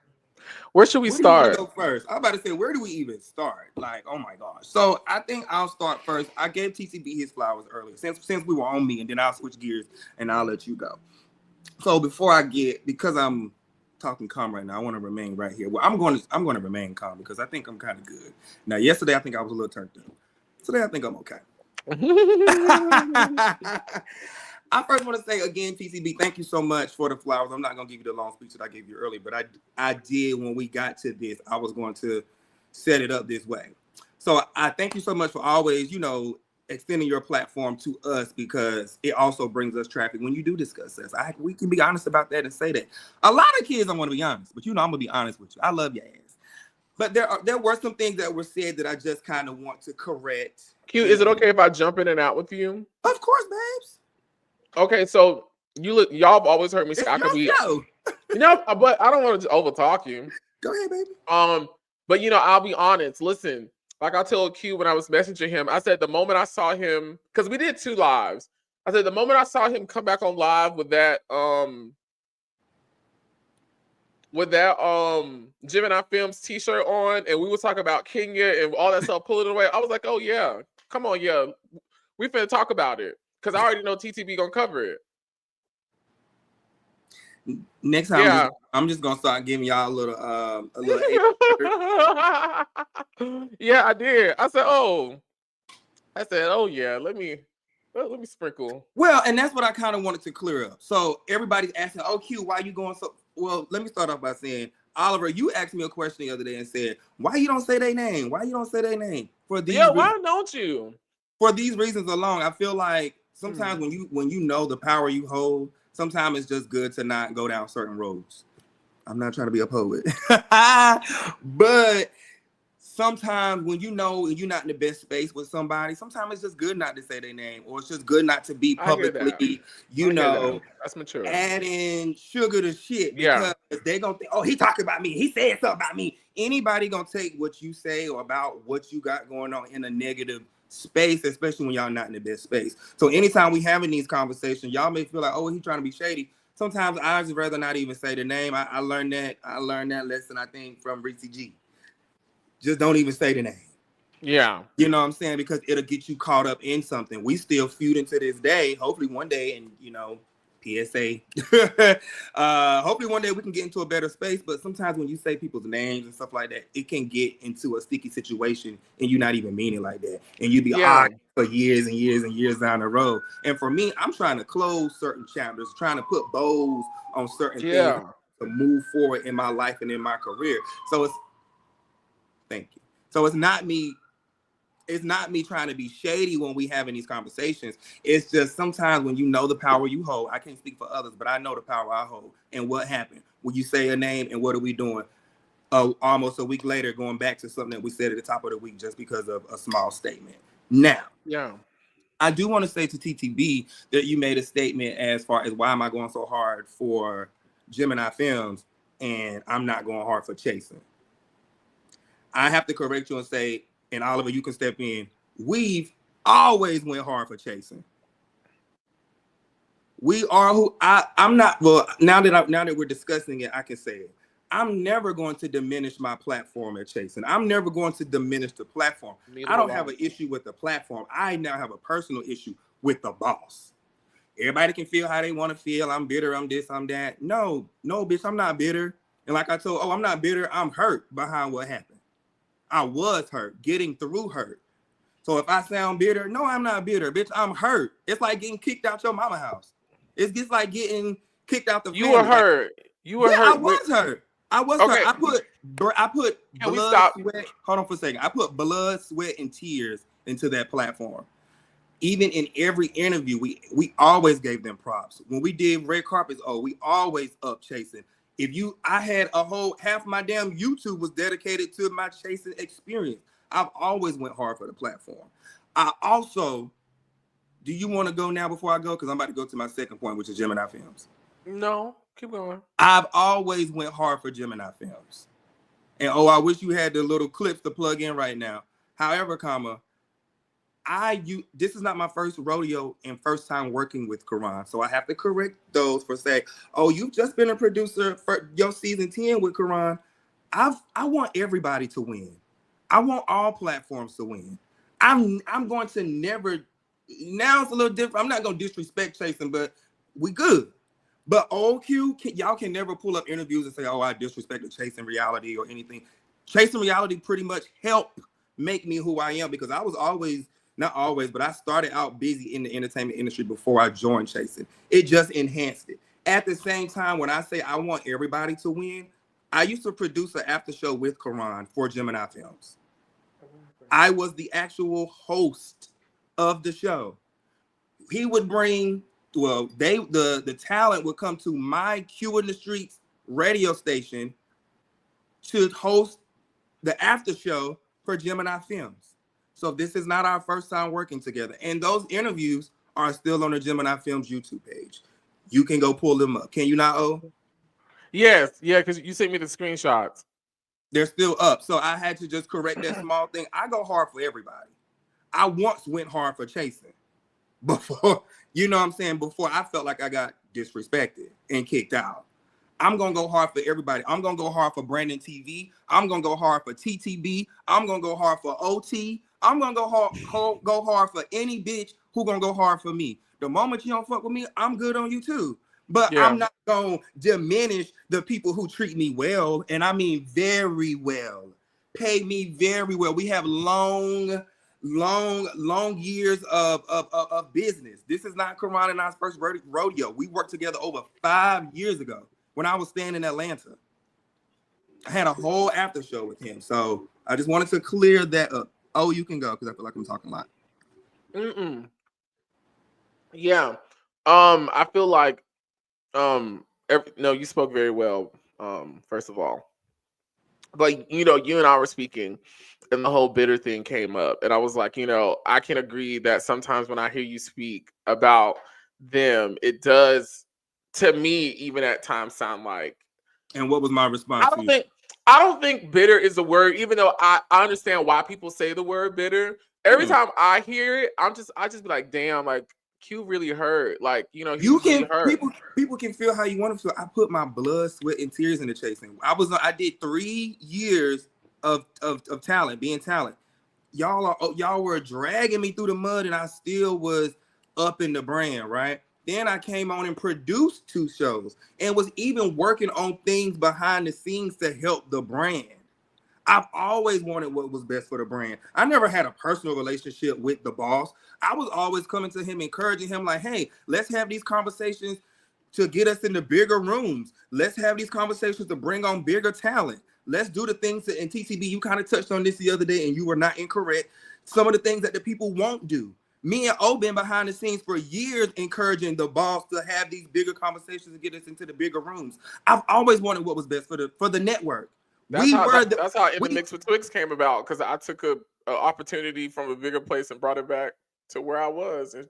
Where should we start? Go first. I'm about to say, where do we even start? Like, oh my gosh. So I think I'll start first. I gave TTB his flowers earlier, since we were on me, and then I'll switch gears and I'll let you go. So before because I'm talking calm right now, I want to remain right here. Well, I'm going to remain calm because I think I'm kind of good. Now, yesterday I think I was a little turned up. Today I think I'm okay. I first want to say again, TCB, thank you so much for the flowers. I'm not going to give you the long speech that I gave you earlier, but I did when we got to this. I was going to set it up this way. So I thank you so much for always, extending your platform to us, because it also brings us traffic when you do discuss us. We can be honest about that and say that. A lot of kids don't want to be honest, but I'm going to be honest with you. I love your ass. But there were some things that were said that I just kind of want to correct. Q, is it okay if I jump in and out with you? Of course, babes. Okay, so y'all have always heard me say I could be, but I don't want to overtalk you. Go ahead, baby. But I'll be honest. Listen, like I told Q when I was messaging him, I said the moment I saw him, because we did 2 lives. I said the moment I saw him come back on live with that Gemini Films t-shirt on, and we were talking about Kenya and all that stuff, pulling it away. I was like, oh yeah, come on, yeah, we finna talk about it. Because I already know TTB gonna cover it. Next time, I'm just gonna start giving y'all a little. Yeah, I did. I said, oh yeah. Let me sprinkle. Well, and that's what I kind of wanted to clear up. So everybody's asking, "Oh, Q, why you going so?" Well, let me start off by saying, Oliver, you asked me a question the other day and said, "Why you don't say their name? Why you don't say their name?" For these why don't you? For these reasons alone, I feel like sometimes when you know the power you hold, sometimes it's just good to not go down certain roads. I'm not trying to be a poet, but sometimes when you're not in the best space with somebody, sometimes it's just good not to say their name, or it's just good not to be publicly, that's mature, adding sugar to shit, because they gonna think, oh, he talking about me, he said something about me. Anybody gonna take what you say or about what you got going on in a negative space, especially when y'all not in the best space. So anytime we having these conversations, y'all may feel like, oh, he's trying to be shady. Sometimes I just rather not even say the name. I learned that lesson, I think, from Reese G. Just don't even say the name. Yeah. You know what I'm saying? Because it'll get you caught up in something. We still feuding to this day. Hopefully one day, and PSA. Hopefully one day we can get into a better space. But sometimes when you say people's names and stuff like that, it can get into a sticky situation and you not even mean it like that. And you be arguing for years and years and years down the road. And for me, I'm trying to close certain chapters, trying to put bows on certain things to move forward in my life and in my career. So thank you. So it's not me trying to be shady when we having these conversations. It's just sometimes when you know the power you hold, I can't speak for others, but I know the power I hold. And what happened? When you say a name and what are we doing? Almost a week later, going back to something that we said at the top of the week just because of a small statement. Now, I do want to say to TTB that you made a statement as far as why am I going so hard for Gemini Films and I'm not going hard for Chasing. I have to correct you and say, and Oliver, you can step in. We've always went hard for Chasing. We are who I'm not. Well, now that we're discussing it, I can say it. I'm never going to diminish my platform at Chasing. I'm never going to diminish the platform. I don't have an issue with the platform. I now have a personal issue with the boss. Everybody can feel how they want to feel. I'm bitter. I'm this. I'm that. No, bitch. I'm not bitter. And like I told, I'm not bitter. I'm hurt behind what happened. I was hurt, getting through hurt. So if I sound bitter, no, I'm not bitter, bitch. I'm hurt. It's like getting kicked out your mama's house. It's just like getting kicked out the family. You were hurt. You were hurt. I was hurt. I was hurt. I put blood, sweat. Hold on for a second. I put blood, sweat, and tears into that platform. Even in every interview, we always gave them props. When we did red carpets, we always up Chasing. I had a whole half my damn YouTube was dedicated to my Chasing experience. I've always went hard for the platform. Do you want to go now before I go? Because I'm about to go to my second point, which is Gemini Films. No, keep going. I've always went hard for Gemini Films. And I wish you had the little clips to plug in right now. However, this is not my first rodeo and first time working with Karan. So I have to correct those for saying, you've just been a producer for your season 10 with Karan. I want everybody to win. I want all platforms to win. I'm going to never, now it's a little different. I'm not going to disrespect Chasing, but we good. But y'all can never pull up interviews and say, I disrespected Chasing Reality or anything. Chasing Reality pretty much helped make me who I am because I was not always, but I started out busy in the entertainment industry before I joined Chasing. It just enhanced it. At the same time, when I say I want everybody to win, I used to produce an after show with Karan for Gemini Films. I was the actual host of the show. He would bring, the talent would come to my Q in the Streets radio station to host the after show for Gemini Films. So this is not our first time working together. And those interviews are still on the Gemini Films YouTube page. You can go pull them up. Can you not, Yes, because you sent me the screenshots. They're still up. So I had to just correct that small thing. I go hard for everybody. I once went hard for Chasing. Before, you know what I'm saying? Before I felt like I got disrespected and kicked out. I'm going to go hard for everybody. I'm going to go hard for Brandon TV. I'm going to go hard for TTB. I'm going to go hard for OT. I'm going to go hard for any bitch who going to go hard for me. The moment you don't fuck with me, I'm good on you too. But I'm not going to diminish the people who treat me well. And I mean very well. Pay me very well. We have long years of business. This is not Karan and I's first rodeo. We worked together over 5 years ago when I was staying in Atlanta. I had a whole after show with him. So I just wanted to clear that up. You can go because I feel like I'm talking a lot. Yeah. I feel like you spoke very well, first of all. But you and I were speaking and the whole bitter thing came up. And I was like, I can agree that sometimes when I hear you speak about them, it does to me even at times sound like. And what was my response? I don't think bitter is a word, even though I understand why people say the word bitter. every time I hear it, I just be like, damn, like Q really hurt. Like, you know, he You really can hurt. people can feel how you want to feel. I put my blood, sweat, and tears into chasing. I did 3 years of talent, being talent. Y'all were dragging me through the mud, and I still was up in the brand, right? Then I came on and produced 2 shows and was even working on things behind the scenes to help the brand. I've always wanted what was best for the brand. I never had a personal relationship with the boss. I was always coming to him, encouraging him like, hey, let's have these conversations to get us into bigger rooms. Let's have these conversations to bring on bigger talent. Let's do the things that in TTB, you kind of touched on this the other day and you were not incorrect. Some of the things that the people won't do. Me and O been behind the scenes for years encouraging the boss to have these bigger conversations and get us into the bigger rooms. I've always wanted what was best for the network. That's how In the Mix with Twixt came about, because I took a opportunity from a bigger place and brought it back to where I was, and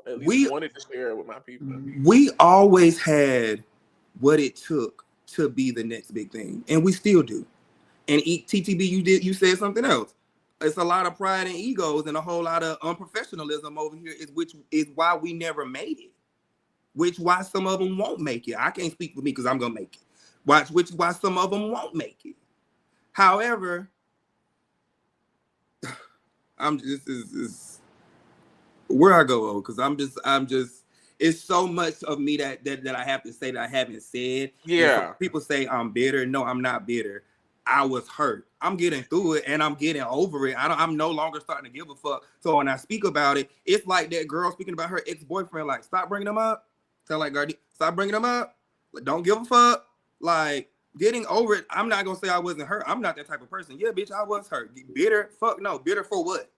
at least wanted to share it with my people. We always had what it took to be the next big thing, and we still do. And TTB, you said something else. It's a lot of pride and egos and a whole lot of unprofessionalism over here, which is why we never made it. Which why some of them won't make it. I can't speak for me because I'm gonna make it. Which is why some of them won't make it. However, I'm just is where I go, because I'm just it's so much of me that I have to say that I haven't said. Yeah. People say I'm bitter. No, I'm not bitter. I was hurt. I'm getting through it and I'm getting over it. I'm no longer starting to give a fuck. So when I speak about it, it's like that girl speaking about her ex-boyfriend, like, stop bringing them up. Tell like Gardy, stop bringing them up. Don't give a fuck. Like, getting over it. I'm not gonna say I wasn't hurt. I'm not that type of person. Yeah, bitch, I was hurt. Bitter? Fuck no. Bitter for what?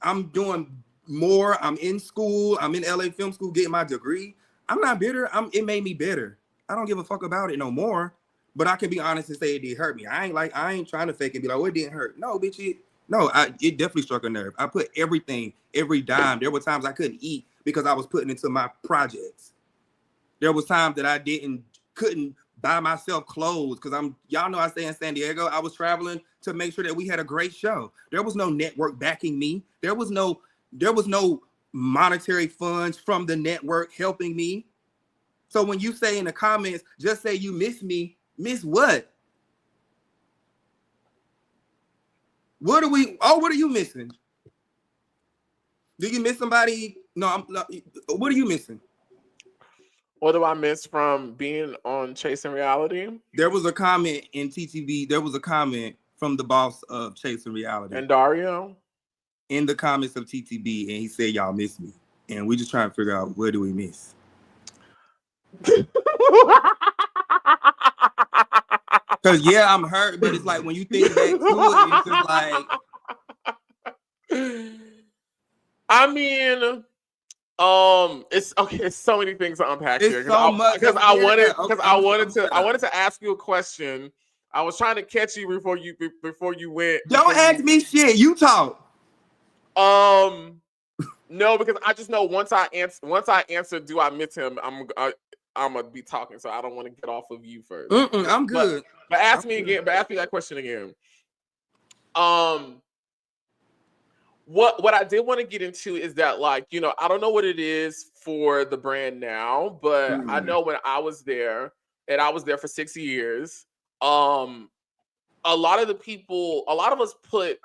I'm doing more. I'm in school. I'm in LA Film School getting my degree. I'm not bitter. It made me better. I don't give a fuck about it no more. But I can be honest and say it did hurt me. I ain't trying to fake and be like, oh, it didn't hurt. No, bitch, it definitely struck a nerve. I put everything, every dime. There were times I couldn't eat because I was putting into my projects. There was times that I couldn't buy myself clothes because y'all know I stay in San Diego. I was traveling to make sure that we had a great show. There was no network backing me. There was no monetary funds from the network helping me. So when you say in the comments, just say you miss me, miss what? What are you missing? Do you miss somebody? No, what are you missing? What do I miss from being on Chasing Reality? There was a comment in TTB. There was a comment from the boss of Chasing Reality. And Dario? In the comments of TTB, and he said, y'all miss me. And we just trying to figure out, where do we miss? Because, yeah, I'm hurt, but it's like when you think back to it, it's just like... I mean... it's okay. It's so many things to unpack here. Because I wanted to ask you a question. I was trying to catch you before you went. Don't ask me shit. You talk. No, because I just know once I answer, do I miss him? I'm gonna be talking, so I don't want to get off of you first. I'm good. But ask me again. But ask me that question again. What I did want to get into is that, like, you know, I don't know what it is for the brand now, but I know when I was there, and I was there for 6 years, a lot of us put,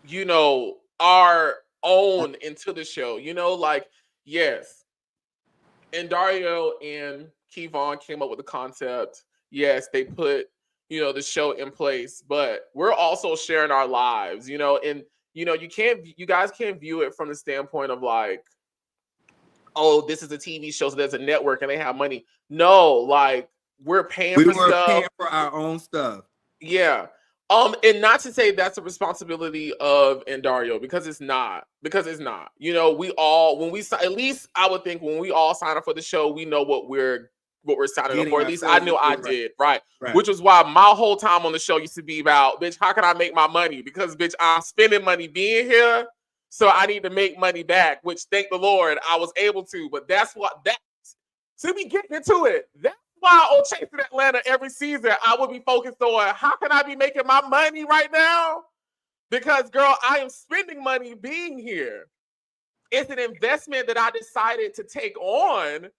you know, our own into the show, you know, like, yes. And Dario and Kevon came up with the concept. Yes, they put, you know, the show in place, but we're also sharing our lives, you know, and you know, you guys can't view it from the standpoint of like, oh, this is a TV show, so there's a network and they have money. No, like we're paying for stuff. We were paying for our own stuff. Yeah. And not to say that's a responsibility of Dario, because it's not. You know, at least I would think when we all sign up for the show, we know what we're signing up for. At least I knew I did, right? Which was why my whole time on the show used to be about, bitch, how can I make my money? Because, bitch, I'm spending money being here, so I need to make money back, which, thank the Lord, I was able to. But to be getting into it, that's why on Chasing Atlanta every season, I would be focused on, how can I be making my money right now? Because, girl, I am spending money being here. It's an investment that I decided to take on,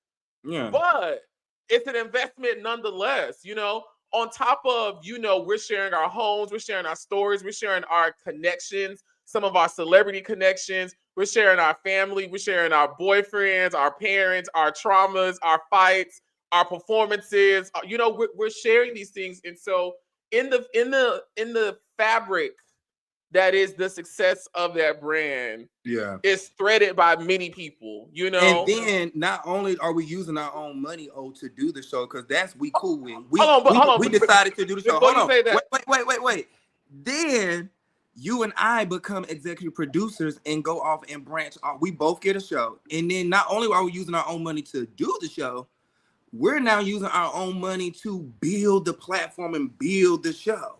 but it's an investment nonetheless, you know, on top of, you know, we're sharing our homes, we're sharing our stories, we're sharing our connections, some of our celebrity connections, we're sharing our family, we're sharing our boyfriends, our parents, our traumas, our fights, our performances, you know, we're sharing these things. And so in the fabric that is the success of that brand, it's threaded by many people, you know. And then not only are we using our own money to do the show, because that's we cool with. Hold on, We decided to do the show. Before you say that, Wait. Then you and I become executive producers and go off and branch off. We both get a show. And then not only are we using our own money to do the show, we're now using our own money to build the platform and build the show.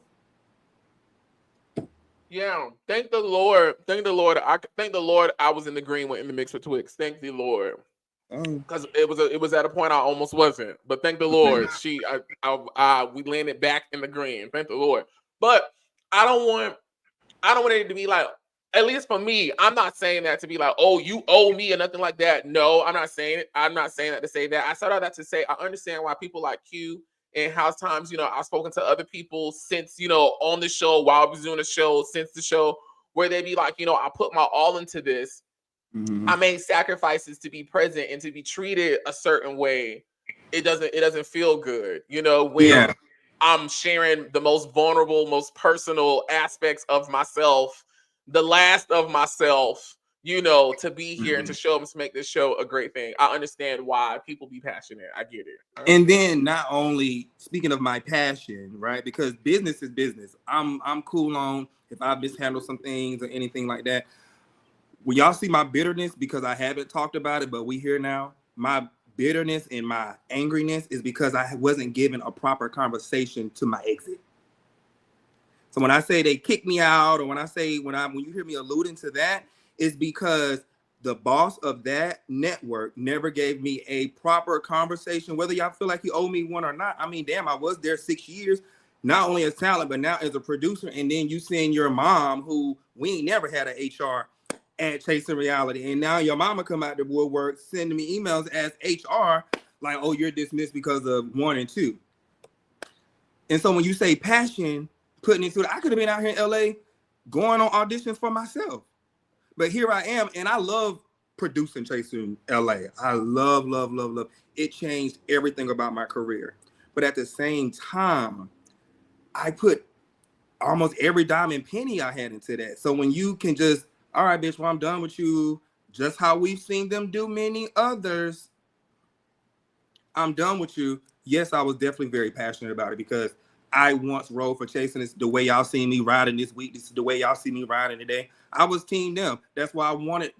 Yeah, thank the Lord. Thank the Lord. I was in the green in the mix with Twixt. Thank the Lord. Because it was at a point I almost wasn't. But thank the Lord. We landed back in the green. Thank the Lord. But I don't want it to be like, at least for me, I'm not saying that to be like, oh, you owe me or nothing like that. No, I'm not saying it. I'm not saying that to say that. I said all that to say I understand why people like Q and House Times, you know, I've spoken to other people since, you know, on the show, while I was doing the show, since the show, where they be like, you know, I put my all into this. I made sacrifices to be present and to be treated a certain way. It doesn't feel good, you know, when I'm sharing the most vulnerable, most personal aspects of myself, the last of myself, you know, to be here and to show them, to make this show a great thing. I understand why people be passionate. I get it. And then not only speaking of my passion, right? Because business is business. I'm cool on if I mishandle some things or anything like that. When y'all see my bitterness, because I haven't talked about it, but we here now, my bitterness and my angriness is because I wasn't given a proper conversation to my exit. So when I say they kicked me out, or when you hear me alluding to that, it's because the boss of that network never gave me a proper conversation, whether y'all feel like you owe me one or not. I mean, damn, I was there 6 years, not only as talent, but now as a producer. And then you send your mom, who we ain't never had an HR at Chasing Reality. And now your mama come out the woodwork sending me emails as HR, like, oh, you're dismissed because of 1 and 2. And so when you say passion, putting into it, I could have been out here in LA going on auditions for myself. But here I am, and I love producing Chasing LA. I love. It changed everything about my career. But at the same time, I put almost every dime and penny I had into that. So when you can just, all right, bitch, well, I'm done with you, just how we've seen them do many others, I'm done with you. Yes, I was definitely very passionate about it, because I once rode for Chasing. It's the way y'all see me riding this week. This is the way y'all see me riding today. I was team them. That's why I wanted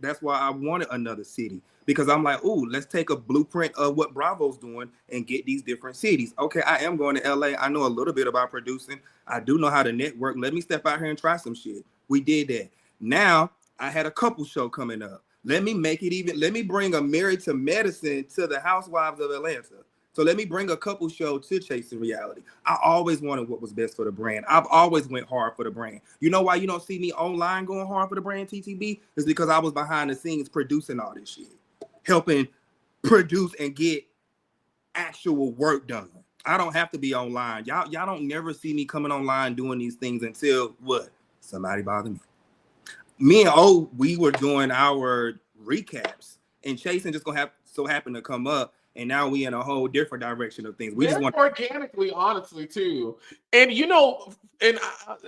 another city, because I'm like, ooh, let's take a blueprint of what Bravo's doing and get these different cities. Okay, I am going to LA. I know a little bit about producing. I do know how to network. Let me step out here and try some shit. We did that. Now I had a couple show coming up. Let me make it even. Let me bring a Married to Medicine to the Housewives of Atlanta. So let me bring a couple show to Chasing Reality. I always wanted what was best for the brand. I've always went hard for the brand. You know why you don't see me online going hard for the brand, TTB? Is because I was behind the scenes producing all this shit, helping produce and get actual work done. I don't have to be online. Y'all don't never see me coming online doing these things until what? Somebody bother me. Me and O, we were doing our recaps, and Chasing just so happened to come up. And now we in a whole different direction of things. We just want organically, honestly, too. And you know, and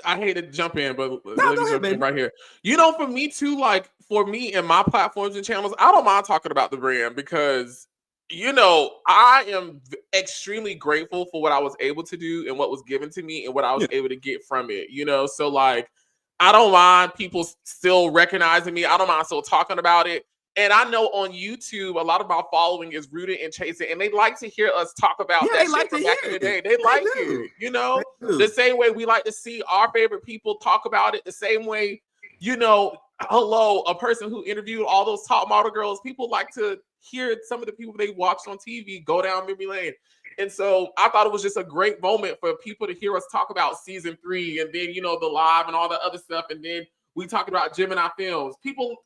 I hate to jump in, but let me jump in right here. You know, for me too, like for me and my platforms and channels, I don't mind talking about the brand, because you know, I am extremely grateful for what I was able to do and what was given to me and what I was able to get from it. You know, so like I don't mind people still recognizing me. I don't mind still talking about it. And I know on YouTube, a lot of my following is rooted in Chasing, and they like to hear us talk about that shit from back in the day. They like it, you know? The same way we like to see our favorite people talk about it, the same way, you know, hello, a person who interviewed all those top model girls, people like to hear some of the people they watched on TV go down memory lane. And so I thought it was just a great moment for people to hear us talk about season 3 and then, the live and all the other stuff. And then we talked about Gemini Films. People,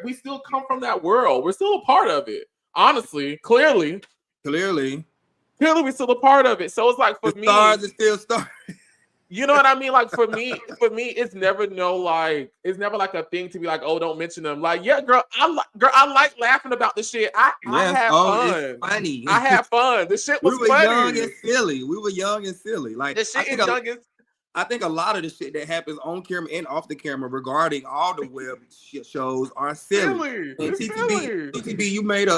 we still come from that world. We're still a part of it. Honestly, clearly, we're still a part of it. So it's like for the me, stars are still stars. you know what I mean? Like for me, it's never like a thing to be like, oh, don't mention them. Like, yeah, girl, I like laughing about the shit. I had fun. It's funny. I had fun. The shit was we were funny. young and silly. Like The shit is young and I think a lot of the shit that happens on camera and off the camera regarding all the web shows are silly. And TTB, you made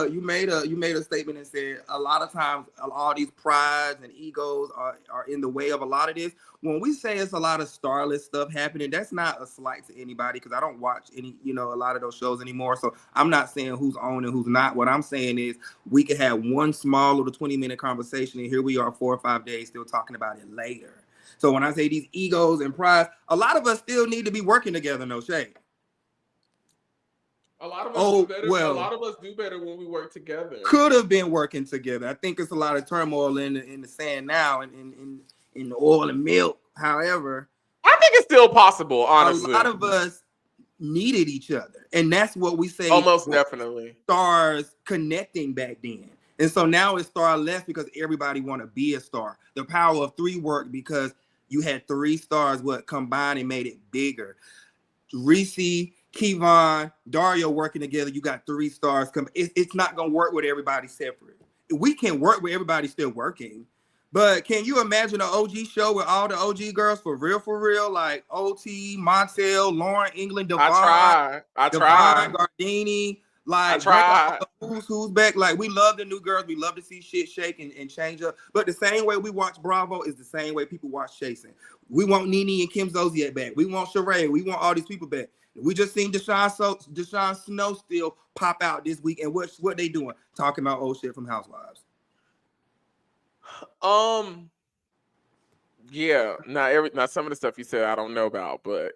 a statement and said a lot of times all these prides and egos are in the way of a lot of this. When we say it's a lot of starless stuff happening, that's not a slight to anybody because I don't watch any, a lot of those shows anymore. So I'm not saying who's on and who's not. What I'm saying is we could have one small little 20-minute conversation and here we are 4 or 5 days still talking about it later. So when I say these egos and pride, a lot of us still need to be working together, no shade. A lot of us do better. A lot of us do better when we work together. Could have been working together. I think it's a lot of turmoil in the sand now and in the oil and milk. However, I think it's still possible, honestly. A lot of us needed each other. And that's what we say. Almost definitely. Stars connecting back then. And so now it's star less because everybody want to be a star. The power of 3 worked because you had 3 stars combined and made it bigger. Reese, Kevon, Dario working together, you got 3 stars. It's not going to work with everybody separate. We can work with everybody still working. But can you imagine an OG show with all the OG girls for real? Like OT, Montel, Lauren, England, Devon. I tried. Gardini. Like, who's back? Like, we love the new girls. We love to see shit shake and change up. But the same way we watch Bravo is the same way people watch Chasing. We want Nene and Kim Zolciak back. We want Sheree. We want all these people back. We just seen Deshaun Snow still pop out this week. And what they doing? Talking about old shit from Housewives. Yeah. Not some of the stuff you said I don't know about, but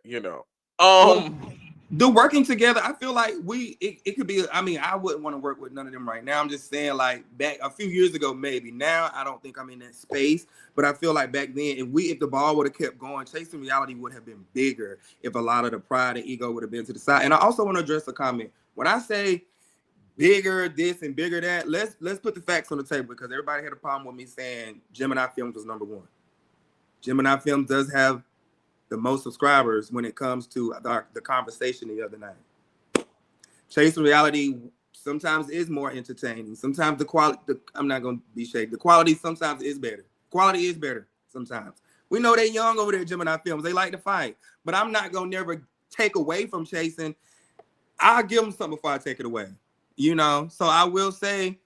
the working together, I feel like it could be. I mean, I wouldn't want to work with none of them right now. I'm just saying, like back a few years ago, maybe. Now I don't think I'm in that space, but I feel like back then, if the ball would have kept going, Chasing Reality would have been bigger if a lot of the pride and ego would have been to the side. And I also want to address a comment. When I say bigger this and bigger that, let's put the facts on the table because everybody had a problem with me saying Gemini Films was number 1. Gemini Films does have the most subscribers when it comes to the conversation the other night. Chasing Reality sometimes is more entertaining. Sometimes the quality, I'm not going to be shady. The quality sometimes is better. Quality is better sometimes. We know they're young over there at Gemini Films. They like to fight. But I'm not going to never take away from Chasing. I'll give them something before I take it away. So I will say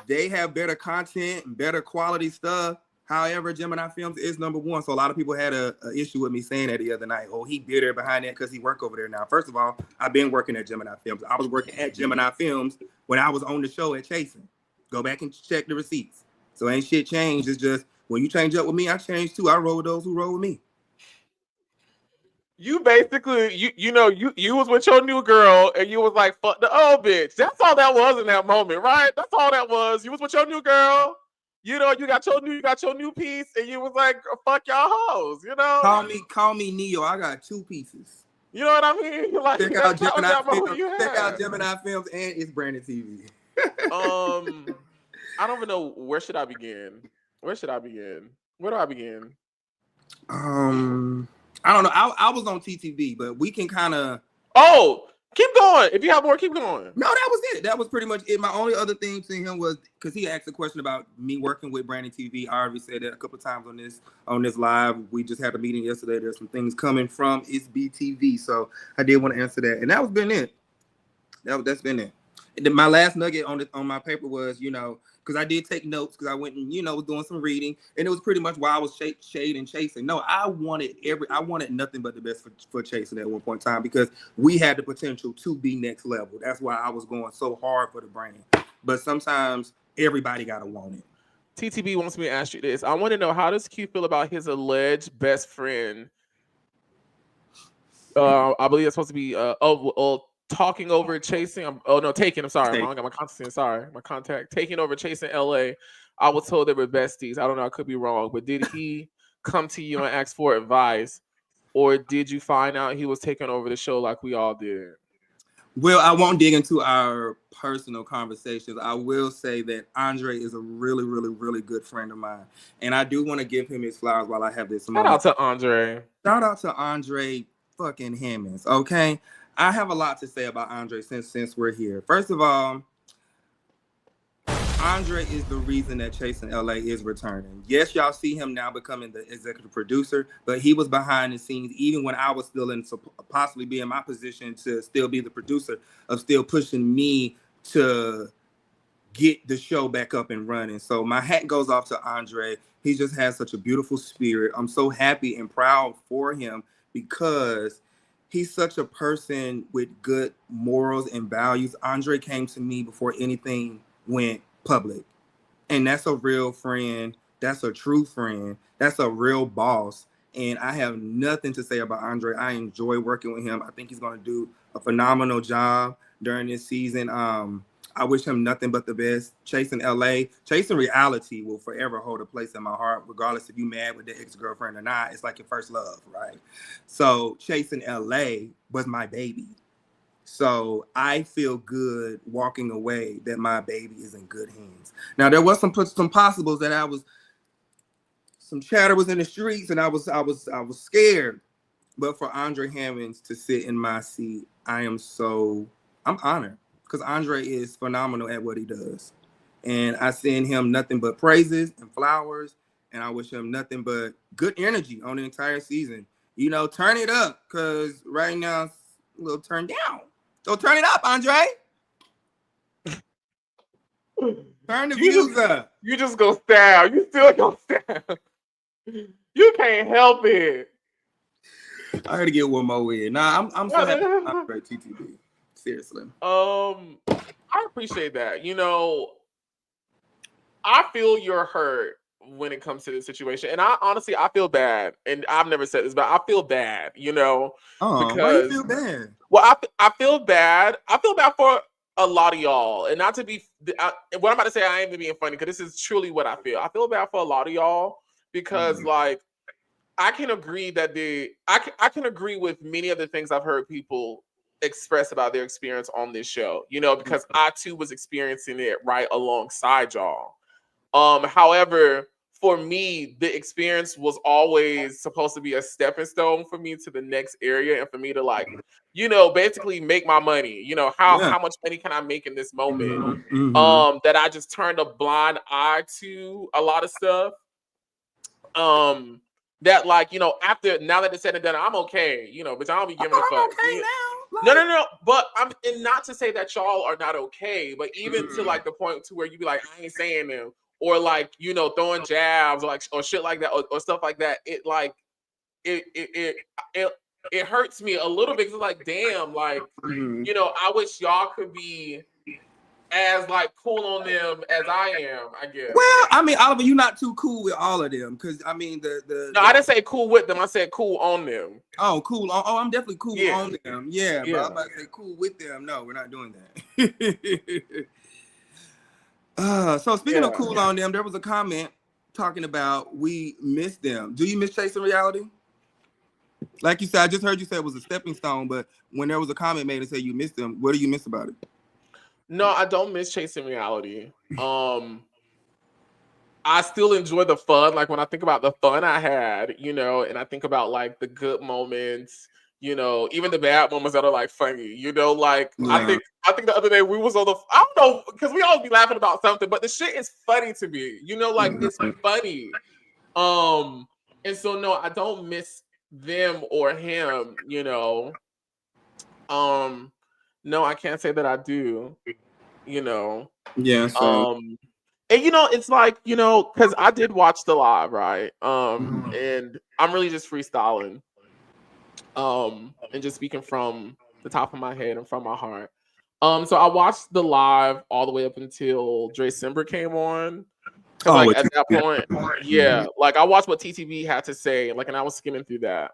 they have better content and better quality stuff. However, Gemini Films is number 1. So a lot of people had a issue with me saying that the other night. Oh, he bitter behind that because he work over there now. First of all, I've been working at Gemini Films. I was working at Gemini Films when I was on the show at Chasing. Go back and check the receipts. So ain't shit changed. It's just when you change up with me, I change too. I roll with those who roll with me. You basically, you was with your new girl and you was like, fuck the old bitch. That's all that was in that moment, right? That's all that was. You was with your new girl. You got your new piece, and you was like, "Fuck y'all hoes," Call me Neo. I got 2 pieces. You know what I mean? Like, check out Gemini Films and it's Brandon TV. I don't even know where should I begin. Where do I begin? I don't know. I was on TTB, but we can kind of. Oh. Keep going. If you have more, keep going. No, that was it. That was pretty much it. My only other thing to him was because he asked a question about me working with Brandon TV. I already said that a couple of times on this live. We just had a meeting yesterday. There's some things coming from BTV, so I did want to answer that, and that's been it. That's been it. And then my last nugget on my paper was, because I did take notes because I went and was doing some reading, and it was pretty much why I was shade and Chasing. No, I wanted nothing but the best for Chasing at one point in time because we had the potential to be next level. That's why I was going so hard for the brand. But sometimes everybody gotta want it. TTB wants me to ask you this. I want to know, how does Q feel about his alleged best friend? I believe it's supposed to be talking over Chasing. Taking. I'm sorry. I got my contact. Sorry, my contact taking over Chasing LA. I was told they were besties. I don't know. I could be wrong. But did he come to you and ask for advice? Or did you find out he was taking over the show like we all did? Well, I won't dig into our personal conversations. I will say that Andre is a really, really, really good friend of mine. And I do want to give him his flowers while I have this Shout moment. out to Andre. Shout out to Andre fucking Hammonds, okay? I have a lot to say about Andre since we're here. First of all, Andre is the reason that Chasing LA is returning. Yes, y'all see him now becoming the executive producer, but he was behind the scenes even when I was still in possibly be in my position to still be the producer of still pushing me to get the show back up and running. So my hat goes off to Andre. He just has such a beautiful spirit. I'm so happy and proud for him because he's such a person with good morals and values. Andre came to me before anything went public, and that's a real friend. That's a true friend. That's a real boss. And I have nothing to say about Andre. I enjoy working with him. I think he's going to do a phenomenal job during this season. I wish him nothing but the best. Chasing LA, Chasing Reality will forever hold a place in my heart, regardless if you mad with the ex-girlfriend or not. It's like your first love, right? So Chasing LA was my baby. So I feel good walking away that my baby is in good hands. Now there was some possibles that some chatter was in the streets and I was scared. But for Andre Hammonds to sit in my seat, I'm honored because Andre is phenomenal at what he does. And I send him nothing but praises and flowers, and I wish him nothing but good energy on the entire season. You know, turn it up because right now it's a little turned down. So turn it up, Andre. Turn the views up. You just go stab. You still go stab. You can't help it. I had to get one more in. Nah, I'm so happy with Andre TTB. Seriously. I appreciate that. You know, I feel your hurt when it comes to this situation. And I honestly, I feel bad. And I've never said this, but I feel bad, you know. Oh, because, why you feel bad? Well, I feel bad. I feel bad for a lot of y'all. And not to be, what I'm about to say, I ain't even being funny, because this is truly what I feel. I feel bad for a lot of y'all because, like, I can agree that I can agree with many of the things I've heard people express about their experience on this show, you know, because I too was experiencing it right alongside y'all. However, for me, the experience was always supposed to be a stepping stone for me to the next area and for me to, like, you know, basically make my money. You know, how much money can I make in this moment? That I just turned a blind eye to a lot of stuff. That, like, you know, now that it's said and done, I'm okay, you know, but I don't be giving a fuck. Okay now. Like, No. But and not to say that y'all are not okay, but even to, like, the point to where you be like, I ain't saying them, or, like, you know, throwing jabs or, like, or shit like that, or stuff like that. It, like, it hurts me a little bit. It's like, damn, like, you know, I wish y'all could be as, like, cool on them as I am, I guess. Well, I mean, Oliver, you're not too cool with all of them, because I mean I didn't say cool with them. I said cool on them. Oh, cool. Oh, I'm definitely cool on them. Yeah, but I'm about to say cool with them. No, we're not doing that. So speaking of cool on them, there was a comment talking about we miss them. Do you miss Chasing Reality? Like you said, I just heard you say it was a stepping stone, but when there was a comment made and said you missed them, what do you miss about it? No, I don't miss Chasing Reality. I still enjoy the fun. Like, when I think about the fun I had, you know, and I think about, like, the good moments, you know, even the bad moments that are, like, funny, you know, like, I think the other day we was on I don't know, because we always be laughing about something, but the shit is funny to me, you know, like, it's funny. And so, no, I don't miss them or him, you know. No, I can't say that I do, you know. Yeah. So. And, you know, it's like, you know, because I did watch the live, right? And I'm really just freestyling. And just speaking from the top of my head and from my heart. So I watched the live all the way up until Dre Simber came on. Like, at that point, like, I watched what TTB had to say, like, and I was skimming through that.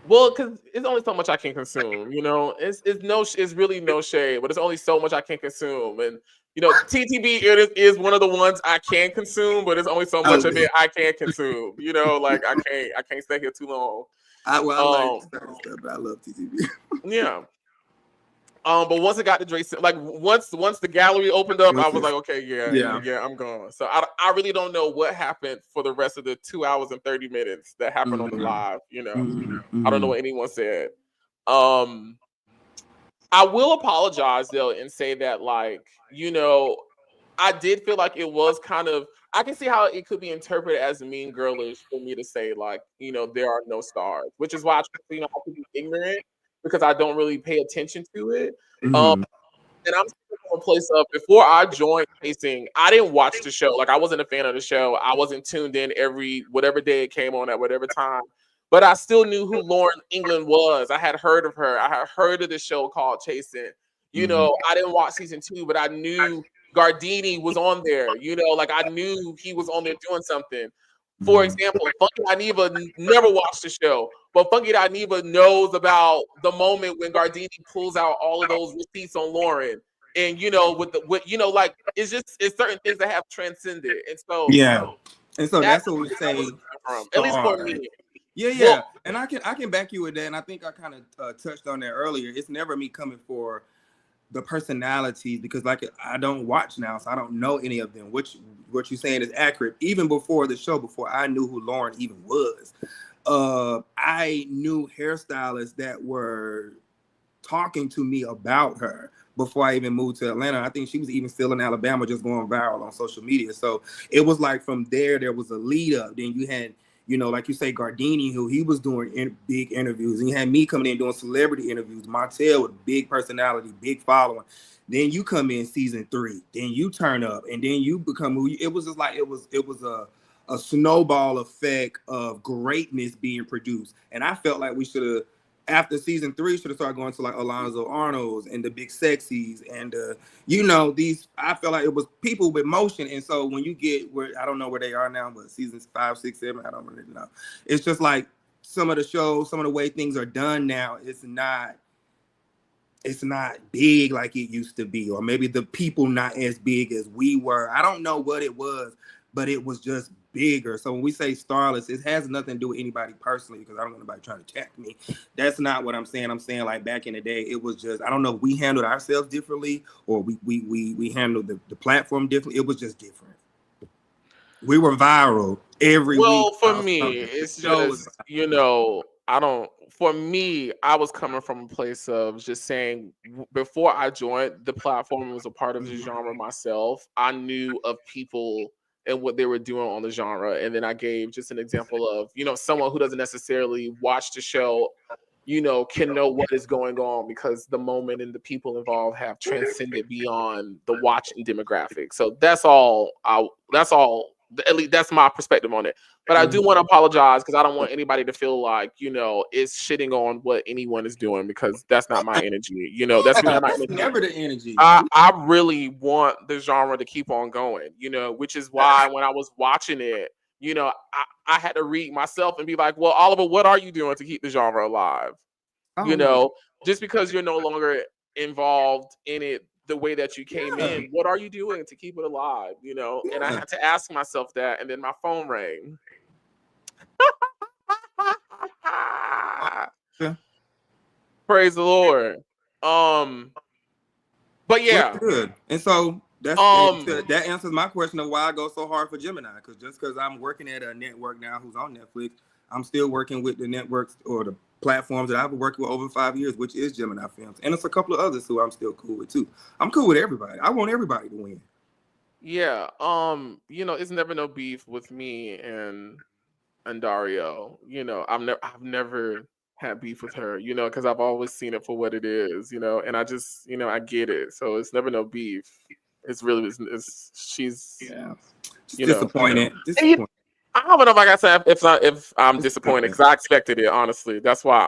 Well, because it's only so much I can consume. You know, it's really no shade, but it's only so much I can consume. And you know, TTB is one of the ones I can consume, but it's only so much of it I can consume. You know, like I can't stay here too long. I like certain stuff, but I love TTB. Yeah. But once it got to Drake, like once the gallery opened up, I was like, okay, yeah, I'm gone. So I really don't know what happened for the rest of the 2 hours and 30 minutes that happened on the live. You know, I don't know what anyone said. I will apologize though and say that, like, you know, I did feel like it was kind of. I can see how it could be interpreted as mean girlish for me to say, like, you know, there are no stars, which is why I try to, you know, I could be ignorant because I don't really pay attention to it. And I'm still from a place of before I joined Chasing, I didn't watch the show. Like I wasn't a fan of the show. I wasn't tuned in every whatever day it came on at whatever time. But I still knew who Lauren England was. I had heard of her. I had heard of this show called Chasing. You know, I didn't watch season 2, but I knew Gardini was on there. You know, like I knew he was on there doing something. For example, Funky Dineva never watched the show, but Funky Dineva knows about the moment when Gardini pulls out all of those receipts on Lauren, and you know, with you know, like it's certain things that have transcended, and so and so that's what we say from, at least for me. Yeah, well, and I can back you with that, and I think I kind of touched on that earlier. It's never me coming for the personalities because like I don't watch now, so I don't know any of them. What you're saying is accurate. Even before the show, before I knew who Lauren even was, I knew hairstylists that were talking to me about her before I even moved to Atlanta. I think she was even still in Alabama, just going viral on social media. So it was like from there was a lead up. Then you had, you know, like you say, Gardini, who he was doing big interviews. And you had me coming in doing celebrity interviews. Montel with big personality, big following. Then you come in season 3. Then you turn up, and then you become who you. It was just like it was a snowball effect of greatness being produced. And I felt like we should have, after season 3, should have started going to like Alonzo Arnold's and the Big Sexies and you know, these. I felt like it was people with motion. And so when you get where, I don't know where they are now, but seasons 5, 6, 7, I don't really know. It's just like some of the shows, some of the way things are done now. It's not big like it used to be, or maybe the people not as big as we were. I don't know what it was, but it was just bigger. So when we say starless, it has nothing to do with anybody personally, because I don't want anybody trying to attack me. That's not what I'm saying. I'm saying like back in the day, it was just, I don't know if we handled ourselves differently or we handled the platform differently. It was just different. We were viral every week. Well, for me, it's just, you know, for me, I was coming from a place of just saying, before I joined the platform and was a part of the genre myself, I knew of people and what they were doing on the genre. And then I gave just an example of, you know, someone who doesn't necessarily watch the show, you know, can know what is going on because the moment and the people involved have transcended beyond the watching demographic. So that's all, at least that's my perspective on it. But I do want to apologize because I don't want anybody to feel like, you know, it's shitting on what anyone is doing, because that's not my energy. You know, that's not my energy. Never the energy. I really want the genre to keep on going, you know, which is why when I was watching it, you know, I had to read myself and be like, well, Oliver, what are you doing to keep the genre alive? You know, just because you're no longer involved in it the way that you came in, what are you doing to keep it alive? You know, and I had to ask myself that, and then my phone rang. Praise the Lord. But yeah, good. And so that answers my question of why I go so hard for Gemini, because just because I'm working at a network now who's on Netflix, I'm still working with the networks or the platforms that I've been working with over 5 years, which is Gemini Films, and it's a couple of others who I'm still cool with too. I'm cool with everybody. I want everybody to win. Yeah. You know, it's never no beef with me and Dario. You know, I've never had beef with her, you know, because I've always seen it for what it is, you know, and I just, you know, I get it. So it's never no beef. It's really, she's, you know, disappointed. I don't know if I got to if I'm disappointed, because I expected it, honestly. That's why.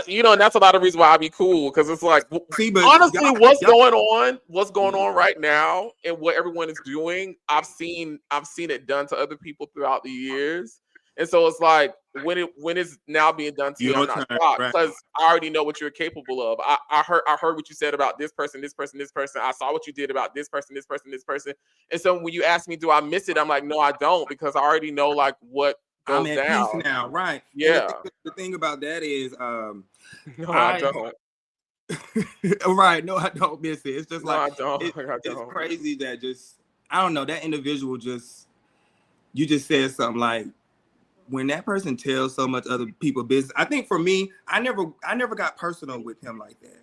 You know, and that's a lot of reasons why I'd be cool, because it's like, honestly, what's going on right now and what everyone is doing, I've seen it done to other people throughout the years. And so it's like when it's now being done to me, I'm not shocked because I already know what you're capable of. I heard what you said about this person, this person, this person. I saw what you did about this person, this person, this person. And so when you ask me, do I miss it? I'm like, no, I don't, because I already know like what goes I'm at down. peace now, right? Yeah. And the thing about that is, no, I don't. Right? No, I don't miss it. It's just no, like I don't. it's crazy that just I don't know that individual just you just said something like when that person tells so much other people business. I think for me, I never got personal with him like that.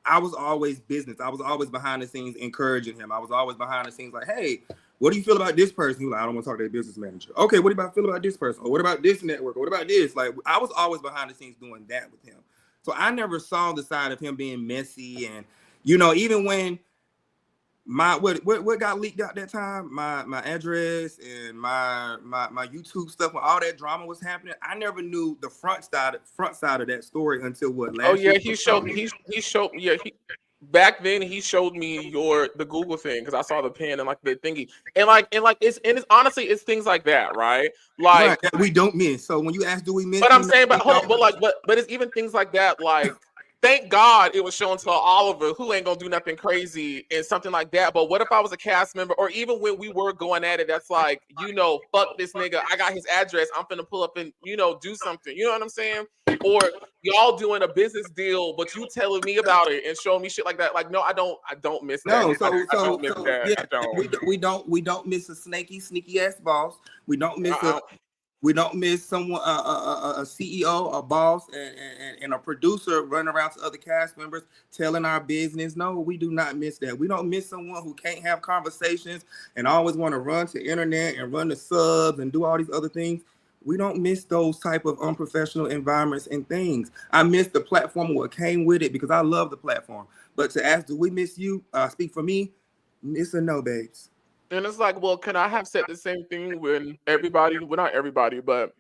I was always business. I was always behind the scenes encouraging him. I was always behind the scenes like, hey, what do you feel about this person? He was like, I don't want to talk to their business manager. Okay, what do you feel about this person? Or what about this network? Or what about this? Like, I was always behind the scenes doing that with him. So I never saw the side of him being messy. And, you know, even when what got leaked out that time, my address and my YouTube stuff, when all that drama was happening, I never knew the front side of that story until last year. He showed back then he showed me the Google thing because I saw the pen and like the thingy and it's honestly it's things like that, right? Like right, that we don't miss. So when you ask, do we miss? But I'm saying, but it's even things like that, like. Thank God it was shown to Oliver, who ain't gonna do nothing crazy and something like that. But what if I was a cast member, or even when we were going at it, that's like, you know, fuck this nigga. I got his address. I'm finna pull up and, you know, do something. You know what I'm saying? Or y'all doing a business deal, but you telling me about it and showing me shit like that. Like, no, I don't miss that. No, I don't miss that. Yeah, I don't. We don't miss a sneaky ass boss. We don't miss We don't miss someone, a CEO, a boss, and a producer running around to other cast members telling our business. No, we do not miss that. We don't miss someone who can't have conversations and always want to run to internet and run the subs and do all these other things. We don't miss those type of unprofessional environments and things. I miss the platform, what came with it, because I love the platform. But to ask, do we miss you? Speak for me. It's a no, babes. And it's like, well, can I have said the same thing when everybody, well, not everybody, but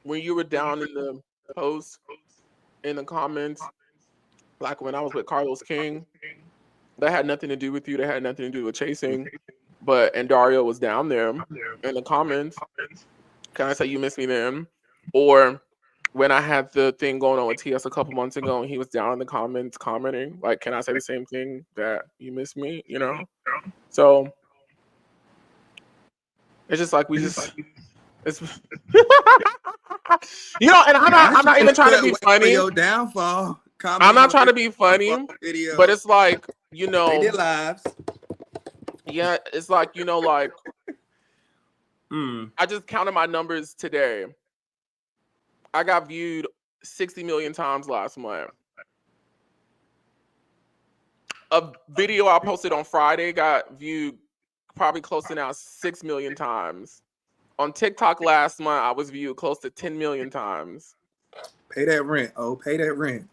when you were down in the post, in the comments, like when I was with Carlos King, that had nothing to do with you. That had nothing to do with chasing. And Dario was down there in the comments. Can I say you miss me then? Or when I had the thing going on with TS a couple months ago and he was down in the comments commenting, like, can I say the same thing that you miss me, you know? So it's just like it's you know, and I'm not even trying to be funny. Your downfall. I'm not trying to be funny, but it's like, you know, they did lives. Yeah, it's like, you know, like I just counted my numbers today. I got viewed 60 million times last month. A video I posted on Friday got viewed probably close to now 6 million times. On TikTok last month, I was viewed close to 10 million times. Pay that rent. Oh, pay that rent.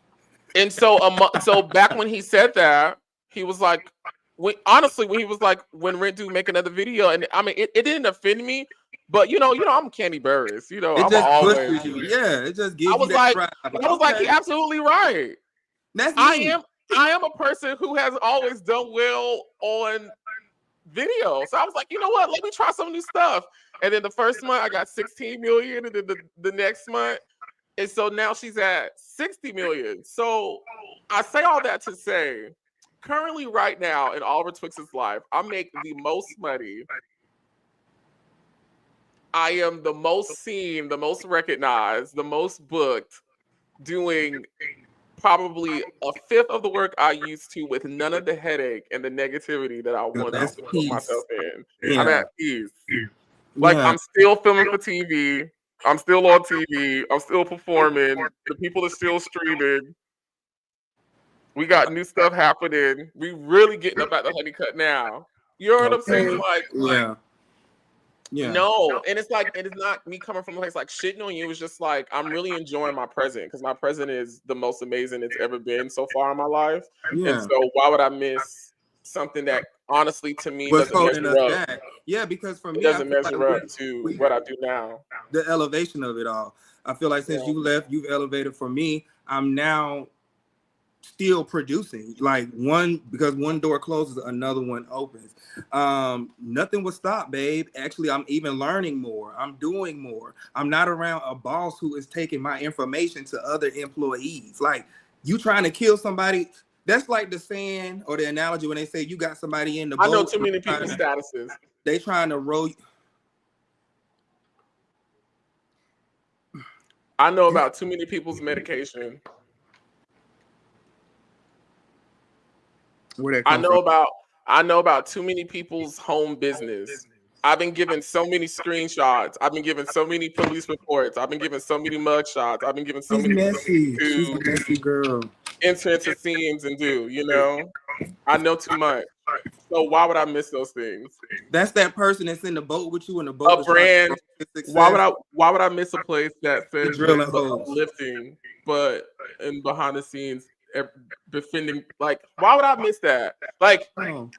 And so, so back when he said that, he was like, when he was like, when Rent do make another video, and I mean, it didn't offend me, but you know, I'm Candy Burris, you know, it I'm just always, you. Yeah, it just gives I was you like, that I was like, you're absolutely right. That's me. I am a person who has always done well on video. So I was like, you know what? Let me try some new stuff. And then the first month I got 16 million, and then the next month, and so now she's at 60 million. So I say all that to say, currently right now in Oliver Twix's life, I make the most money. I am the most seen, the most recognized, the most booked, doing probably a fifth of the work I used to with none of the headache and the negativity that I want to put myself in. Yeah. I'm at peace. Like, I'm still filming for TV. I'm still on TV. I'm still performing. The people are still streaming. We got new stuff happening. We really getting up at the honeycut now. You know what I'm saying? Like, yeah. No, and it's like, and it's not me coming from a place like shitting on you. It's just like, I'm really enjoying my present because my present is the most amazing it's ever been so far in my life. Yeah. And so why would I miss something that honestly to me doesn't measure up? Back. Yeah, because for me, it doesn't measure up to what I do now. The elevation of it all. I feel like since you left, you've elevated. For me, I'm now still producing. Like because one door closes, another one opens. Nothing will stop, babe. Actually, I'm even learning more. I'm doing more. I'm not around a boss who is taking my information to other employees. Like, you trying to kill somebody. That's like the saying or the analogy when they say you got somebody in the boat. I know too many people's statuses. They trying to roll. I know about too many people's medication. Where that I come know about too many people's home business. I've been given so many screenshots. I've been given so many police reports. I've been given so many mugshots. I've been given so many messy. to She's a messy girl. enter into scenes and do, you know? I know too much. So why would I miss those things? That's that person that's in the boat with you, and the boat A is trying brand. to success. Why would I miss a place that says drilling holes. lifting, but in behind the scenes defending? Like, why would I miss that? Like, Oh.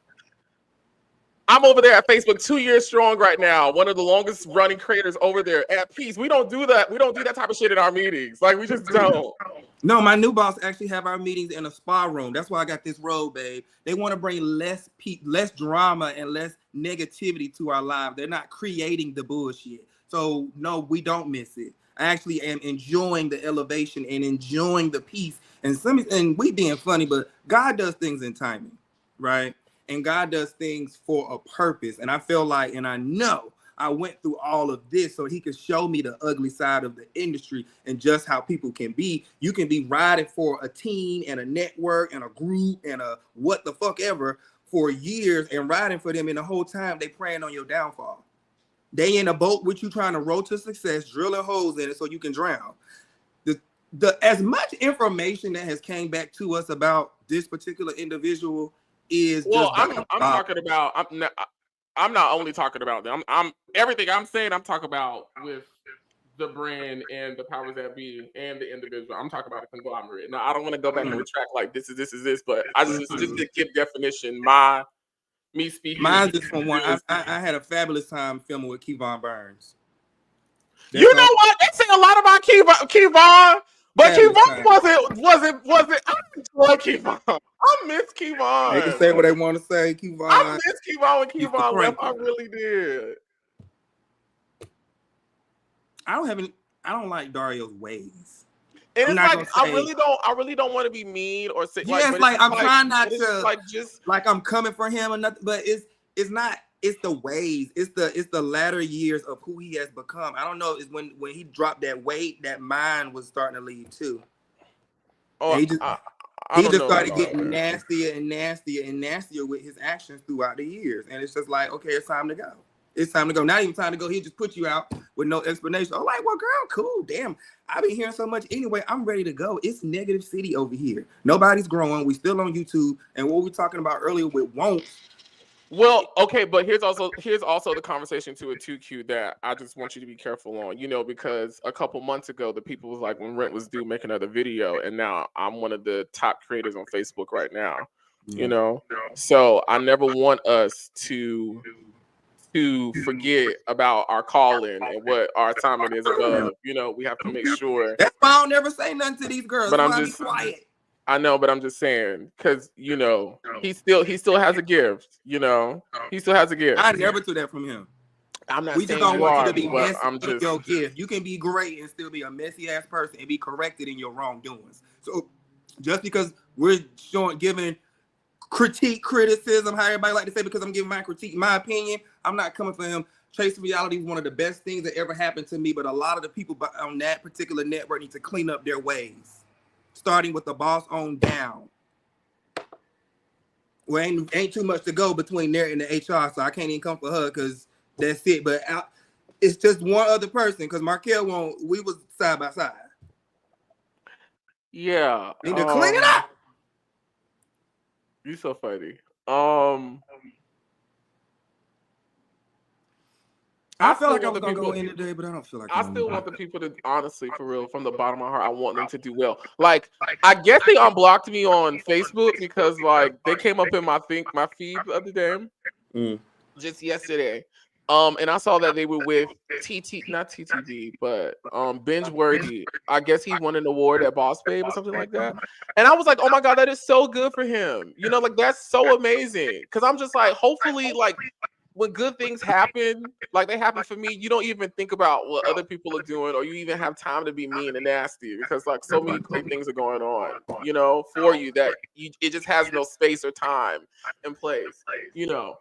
I'm over there at Facebook 2 years strong right now. One of the longest running creators over there at peace. We don't do that. We don't do that type of shit in our meetings. Like, we just don't. No, my new boss actually have our meetings in a spa room. That's why I got this robe, babe. They want to bring less drama and less negativity to our lives. They're not creating the bullshit. So no, we don't miss it. I actually am enjoying the elevation and enjoying the peace. And we being funny, but God does things in timing, right? And God does things for a purpose. And I feel like, and I know I went through all of this so he could show me the ugly side of the industry and just how people can be. You can be riding for a team and a network and a group and a what the fuck ever for years and riding for them, and the whole time they praying on your downfall. They in a boat with you trying to roll to success, drilling holes in it so you can drown. The as much information that has came back to us about this particular individual is I'm talking about. I'm not only talking about them. I'm everything I'm saying. I'm talking about with the brand and the powers that be and the individual. I'm talking about a conglomerate. Now I don't want to go back and retract like this is this, but I just to give definition. Me speaking. Mine's just from one. I had a fabulous time filming with Kevon Burns. You know what? They say a lot about Kevon. But Kevon wasn't. I enjoy Kevon. I miss Kevon. They can say what they want to say. Kevon. I miss Kevon when Kevon left. I really did. I don't like Dario's ways. And it's like I really don't want to be mean or say. Yeah, it's like I'm trying not to like just like I'm coming for him or nothing. But it's not. It's the ways. It's the latter years of who he has become. I don't know. It's when he dropped that weight, that mind was starting to leave too. Oh, he just started getting nastier and nastier and nastier with his actions throughout the years. And it's just like, okay, it's time to go. It's time to go. Not even time to go. He just put you out with no explanation. Oh, like, well, girl, cool. Damn, I've been hearing so much. Anyway, I'm ready to go. It's negative city over here. Nobody's growing. We still on YouTube. And what we were talking about earlier with won't. Well, okay, but here's also the conversation to it too, Q, that I just want you to be careful on, because a couple months ago the people was like, when rent was due, make another video, and now I'm one of the top creators on Facebook right now, so I never want us to forget about our calling and what our assignment is above. We have to make sure. That's why I don't never say nothing to these girls. But I'm just quiet. I know, but I'm just saying, because he still has a gift. He still has a gift. I never took that from him. I'm not. We just don't want you to be messy with your gift. You can be great and still be a messy ass person and be corrected in your wrongdoings. So just because we're giving criticism, how everybody like to say, because I'm giving my critique, my opinion, I'm not coming for him. Chasing Reality is one of the best things that ever happened to me, but a lot of the people on that particular network need to clean up their ways. Starting with the boss on down. Well, ain't too much to go between there and the HR, so I can't even come for her because that's it. But it's just one other person because Markel we was side by side. Yeah. Need to clean it up. You so funny. I feel like I'm gonna go in today, but I don't feel like I still want the people to, honestly, for real, from the bottom of my heart, I want them to do well. Like, I guess they unblocked me on Facebook because, like, they came up in my feed the other day, just yesterday. And I saw that they were with not TTB, but Binge Worthy. I guess he won an award at Boss Babe or something like that. And I was like, oh my God, that is so good for him. You know, like that's so amazing. Cause I'm just like, hopefully, like when good things happen, like they happen for me, you don't even think about what other people are doing, or you even have time to be mean and nasty because like so many great things are going on, you know, for you that it just has no space or time and place, you know.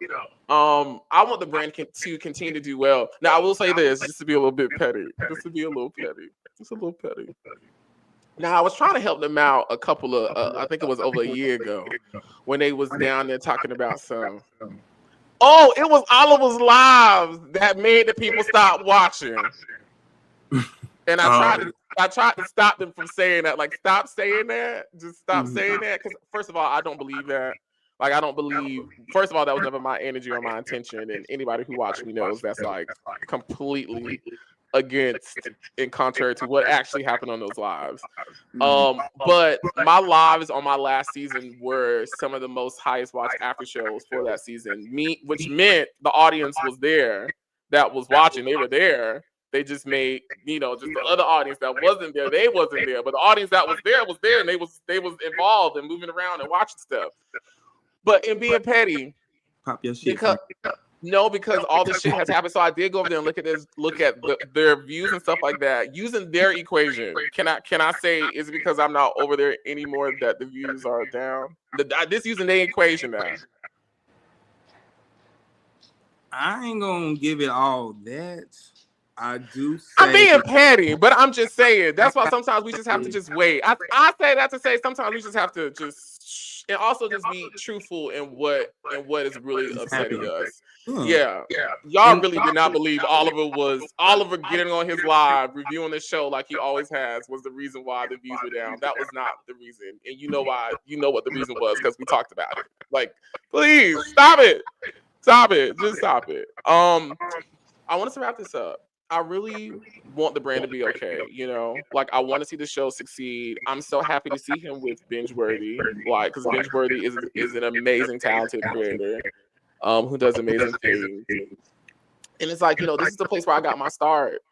I want the brand to continue to do well. Now I will say this, just to be a little bit petty, just a little petty. Now I was trying to help them out a couple of, I think it was over a year ago, when they was down there talking about some. Oh, it was Oliver's lives that made the people stop watching. And I tried to stop them from saying that. Like, stop saying that. Just stop saying that. Because first of all, I don't believe that. Like, I don't believe. First of all, that was never my energy or my intention. And anybody who watched me knows that's like completely against and contrary to what actually happened on those lives. But my lives on my last season were some of the most highest watched after shows for that season. Which meant the audience was there that was watching. They were there. They just made, you know, just the other audience that wasn't there, they wasn't there. But the audience that was there, and they was involved and moving around and watching stuff. But in being petty, pop your shit. Because all this shit has happened. So I did go over there and look at their views and stuff like that. Using their equation, can I say is it because I'm not over there anymore that the views are down? This using their equation now. I ain't gonna give it all that. I do say I'm being petty, but I'm just saying that's why sometimes we just have to just wait. I say that to say sometimes we just have to just and also just be truthful in what is really upsetting us. Yeah. Y'all really did not believe Oliver getting on his live reviewing the show like he always has was the reason why the views were down. That was not the reason. And you know why? You know what the reason was because we talked about it. Like, please stop it. Stop it. Just stop it. I want us to wrap this up. I really want the brand to be okay, you know? Like, I want to see the show succeed. I'm so happy to see him with Binge Worthy, like, because Binge Worthy is an amazing, talented creator who does amazing things. And it's like, you know, this is the place where I got my start.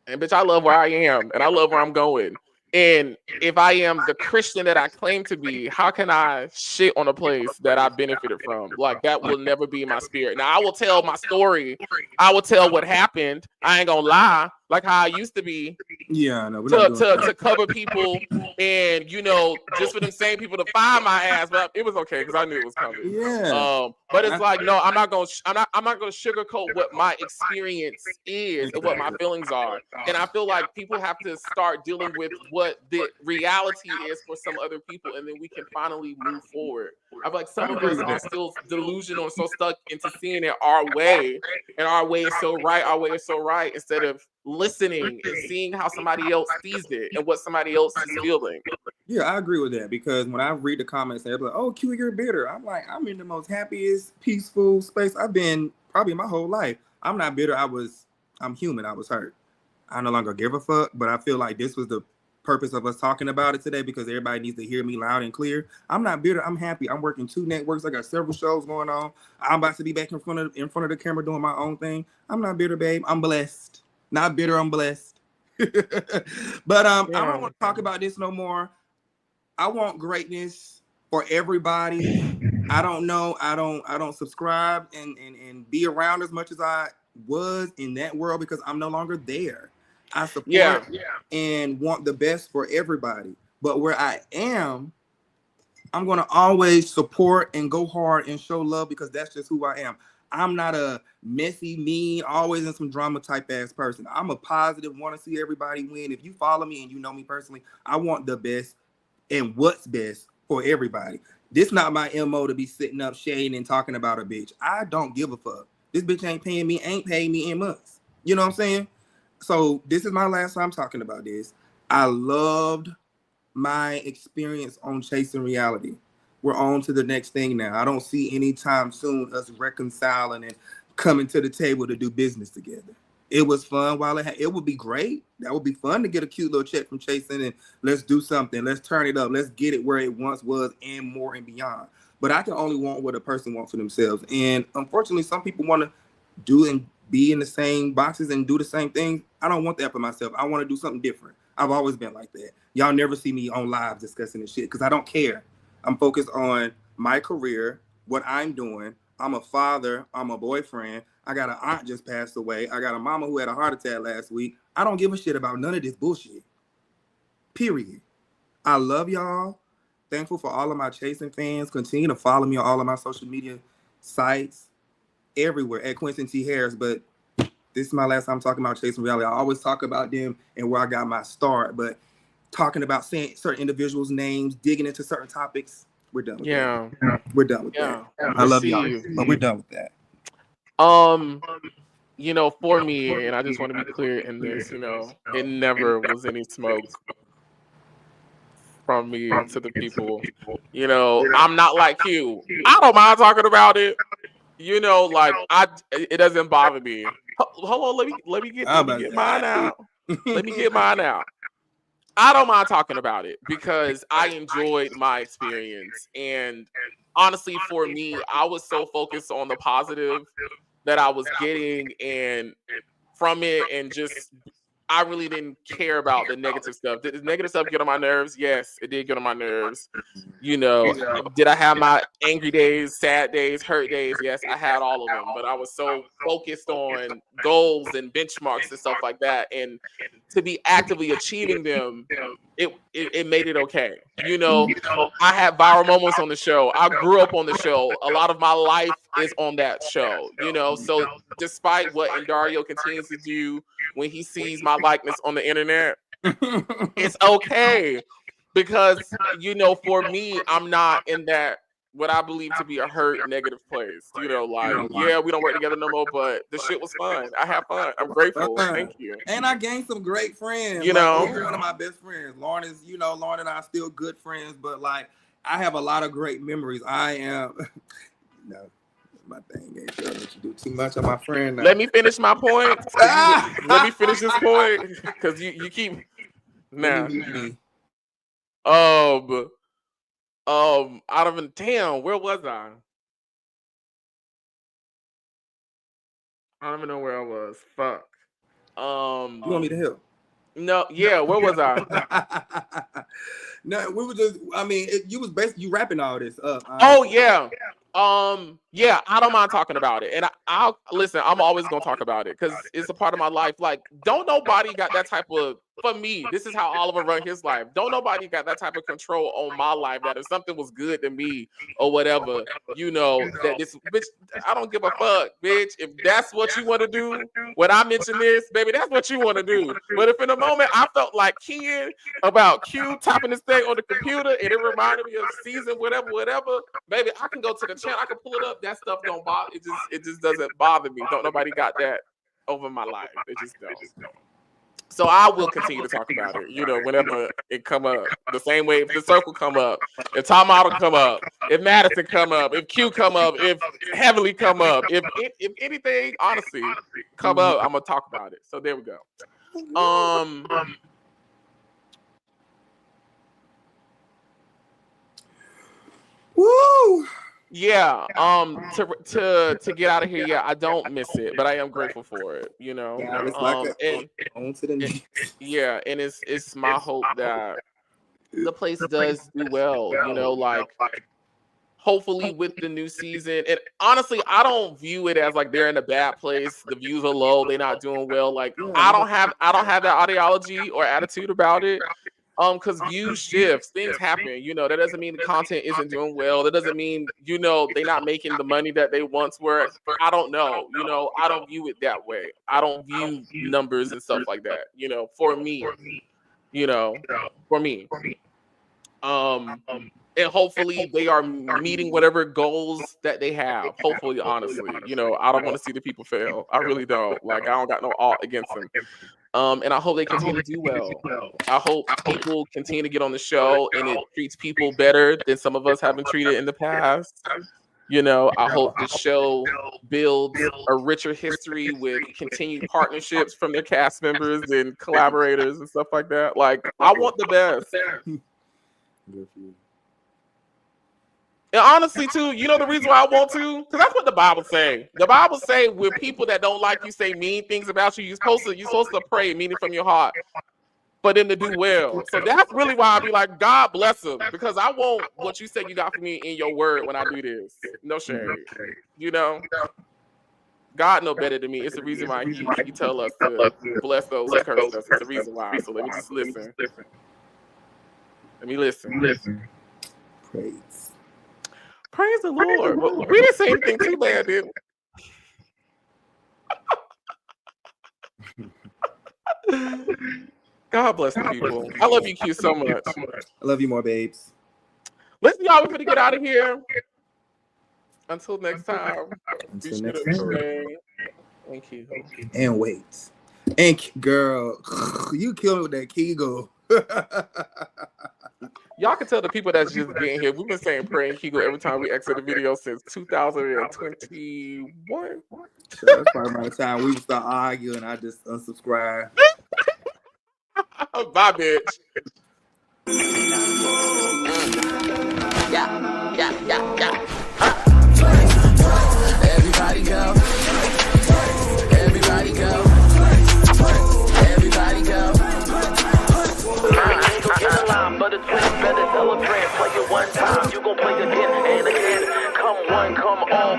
And, bitch, I love where I am, and I love where I'm going. And if I am the Christian that I claim to be, how can I shit on a place that I benefited from? Like, that will never be my spirit. Now, I will tell my story. I will tell what happened. I ain't gonna lie, like how I used to be. Yeah, no, to cover people and, you know, just for them same people to find my ass. But it was okay because I knew it was coming. Yeah. But it's like, no, I'm not gonna sugarcoat what my experience is and what my feelings are. And I feel like people have to start dealing with what the reality is for some other people, and then we can finally move forward. I feel like some of us are still delusional and so stuck into seeing it our way, and our way is so right, instead of listening and seeing how somebody else sees it and what somebody else is feeling. Yeah, I agree with that because when I read the comments, they're like, "Oh, Q, you're bitter." I'm like, I'm in the most happiest, peaceful space I've been probably my whole life. I'm not bitter. I'm human. I was hurt. I no longer give a fuck, but I feel like this was the purpose of us talking about it today because everybody needs to hear me loud and clear. I'm not bitter. I'm happy. I'm working 2 networks. I got several shows going on. I'm about to be back in front of the camera doing my own thing. I'm not bitter, babe. I'm blessed. Not bitter. I'm blessed. But I don't want to talk about this no more. I want greatness for everybody. I don't know. I don't subscribe and be around as much as I was in that world because I'm no longer there. I support and want the best for everybody. But where I am, I'm going to always support and go hard and show love because that's just who I am. I'm not a messy, mean, always in some drama type ass person. I'm a positive, want to see everybody win. If you follow me and you know me personally, I want the best and what's best for everybody. This not my MO to be sitting up shading and talking about a bitch. I don't give a fuck. This bitch ain't paying me in months. You know what I'm saying? So this is my last time talking about this. I loved my experience on Chasing Reality. We're on to the next thing now. I don't see anytime soon us reconciling and coming to the table to do business together. It was fun while it would be great. That would be fun to get a cute little check from Chasing and let's do something. Let's turn it up. Let's get it where it once was and more and beyond. But I can only want what a person wants for themselves. And unfortunately, some people want to do and be in the same boxes and do the same things. I don't want that for myself. I want to do something different. I've always been like that. Y'all never see me on live discussing this shit because I don't care. I'm focused on my career, what I'm doing. I'm a father. I'm a boyfriend. I got an aunt just passed away. I got a mama who had a heart attack last week. I don't give a shit about none of this bullshit. Period. I love y'all. Thankful for all of my Chasing fans. Continue to follow me on all of my social media sites, everywhere at Quentin T. Harris. But this is my last time talking about Chasing Reality. I always talk about them and where I got my start. But talking about saying certain individuals' names, digging into certain topics, we're done with that. We're done with that. I love y'all, but we're done with that. You know, for me, and I just want to be clear in this, you know, it never was any smoke from me to the people. You know, I'm not like you. I don't mind talking about it. You know, like it doesn't bother me. Hold on, let me get mine out. Let me get mine out. I don't mind talking about it because I enjoyed my experience. And honestly, for me, I was so focused on the positive that I was getting and from it, and just I really didn't care about the negative stuff. Did the negative stuff get on my nerves? Yes, it did get on my nerves. You know, did I have my angry days, sad days, hurt days? Yes, I had all of them. But I was so focused on goals and benchmarks and stuff like that. And to be actively achieving them, it made it okay. You know, I had viral moments on the show. I grew up on the show. A lot of my life is on that show, you know. So despite what Indario continues to do when he sees my likeness on the internet, it's okay. Because, you know, for me, I'm not in that what I believe to be a hurt negative place. You know, like, yeah, we don't work together no more, but the shit was fun. I have fun. I'm grateful. Thank you. And I gained some great friends. You know, one of my best friends. Lauren is, you know, Lauren and I are still good friends, but like I have a lot of great memories. I am no, my thing ain't sure that you do too much on my friend now. Let me finish my point. Let me finish this point. Because you keep now. Out of damn, where was I? I don't even know where I was. Fuck. You want me to help? No, yeah, where was I? No, we were just. I mean, you was basically you wrapping all this up. Oh yeah. Yeah, I don't mind talking about it, and I'll listen. I'm always gonna talk about it because it's a part of my life. Like, don't nobody got that type of. For me, this is how Oliver run his life. Don't nobody got that type of control on my life. That if something was good to me or whatever, you know, that this bitch. I don't give a fuck, bitch. If that's what you want to do, when I mention this, baby, that's what you want to do. But if in a moment I felt like keying about Q typing this thing on the computer and it reminded me of season whatever, baby, I can go to the channel. I can pull it up. That stuff don't bother. It just doesn't bother me. Don't nobody got that over my life. It just don't. So I will continue to talk about it, you know, whenever it come up. The same way if the circle come up, if Tom Model come up, if Madison come up, if Q come up, if Heavenly come up, if anything, honestly, come up, I'm gonna talk about it. So there we go. Woo! Yeah, to get out of here, yeah, I don't miss it, but I am grateful for it, you know. Yeah, and it's my hope that the place does do well, you know, like hopefully with the new season. And honestly, I don't view it as like they're in a bad place, the views are low, they're not doing well. Like I don't have that ideology or attitude about it. Because views shifts, things happen, you know. That doesn't mean the content isn't doing well. That doesn't mean, you know, they're not making the money that they once were. I don't know, you know. I don't view it that way. I don't view numbers and stuff like that, you know. For me, you know, for me. And hopefully they are meeting whatever goals that they have. Hopefully, honestly, you know, I don't want to see the people fail. I really don't. Like, I don't got no ought against them. And I hope they continue to do well. I hope people continue to get on the show and it treats people better than some of us have been treated in the past. You know, I hope the show builds a richer history with continued partnerships from their cast members and collaborators and stuff like that. Like, I want the best. Good for you. And honestly, too, you know the reason why I want to? Because that's what the Bible say. The Bible say when people that don't like you say mean things about you, you're supposed to pray, meaning from your heart, for them to do well. So that's really why I be like, God bless them, because I want what you say you got for me in your word when I do this. No shade. You know, God know better than me. It's the reason why he tell us to bless those who curse us. It's the reason why. So let me just listen. Let me listen. Praise the Lord. But we didn't say anything too bad, did we? God bless the people. I love you, Q, so much. I love you more, babes. Listen, y'all, we're gonna get out of here. Until next time. Until next time. Thank you. And wait. And girl, you killed me with that Kegel. Y'all can tell the people that's just getting here. We've been saying prayer and Kegel every time we exit the video since 2021. So that's probably by the time we start arguing. I just unsubscribe. Bye, bitch. Yeah. Everybody go. Everybody go. Everybody go. But it's better celebrate. Play it one time, you gon' play again and again. Come one, come all.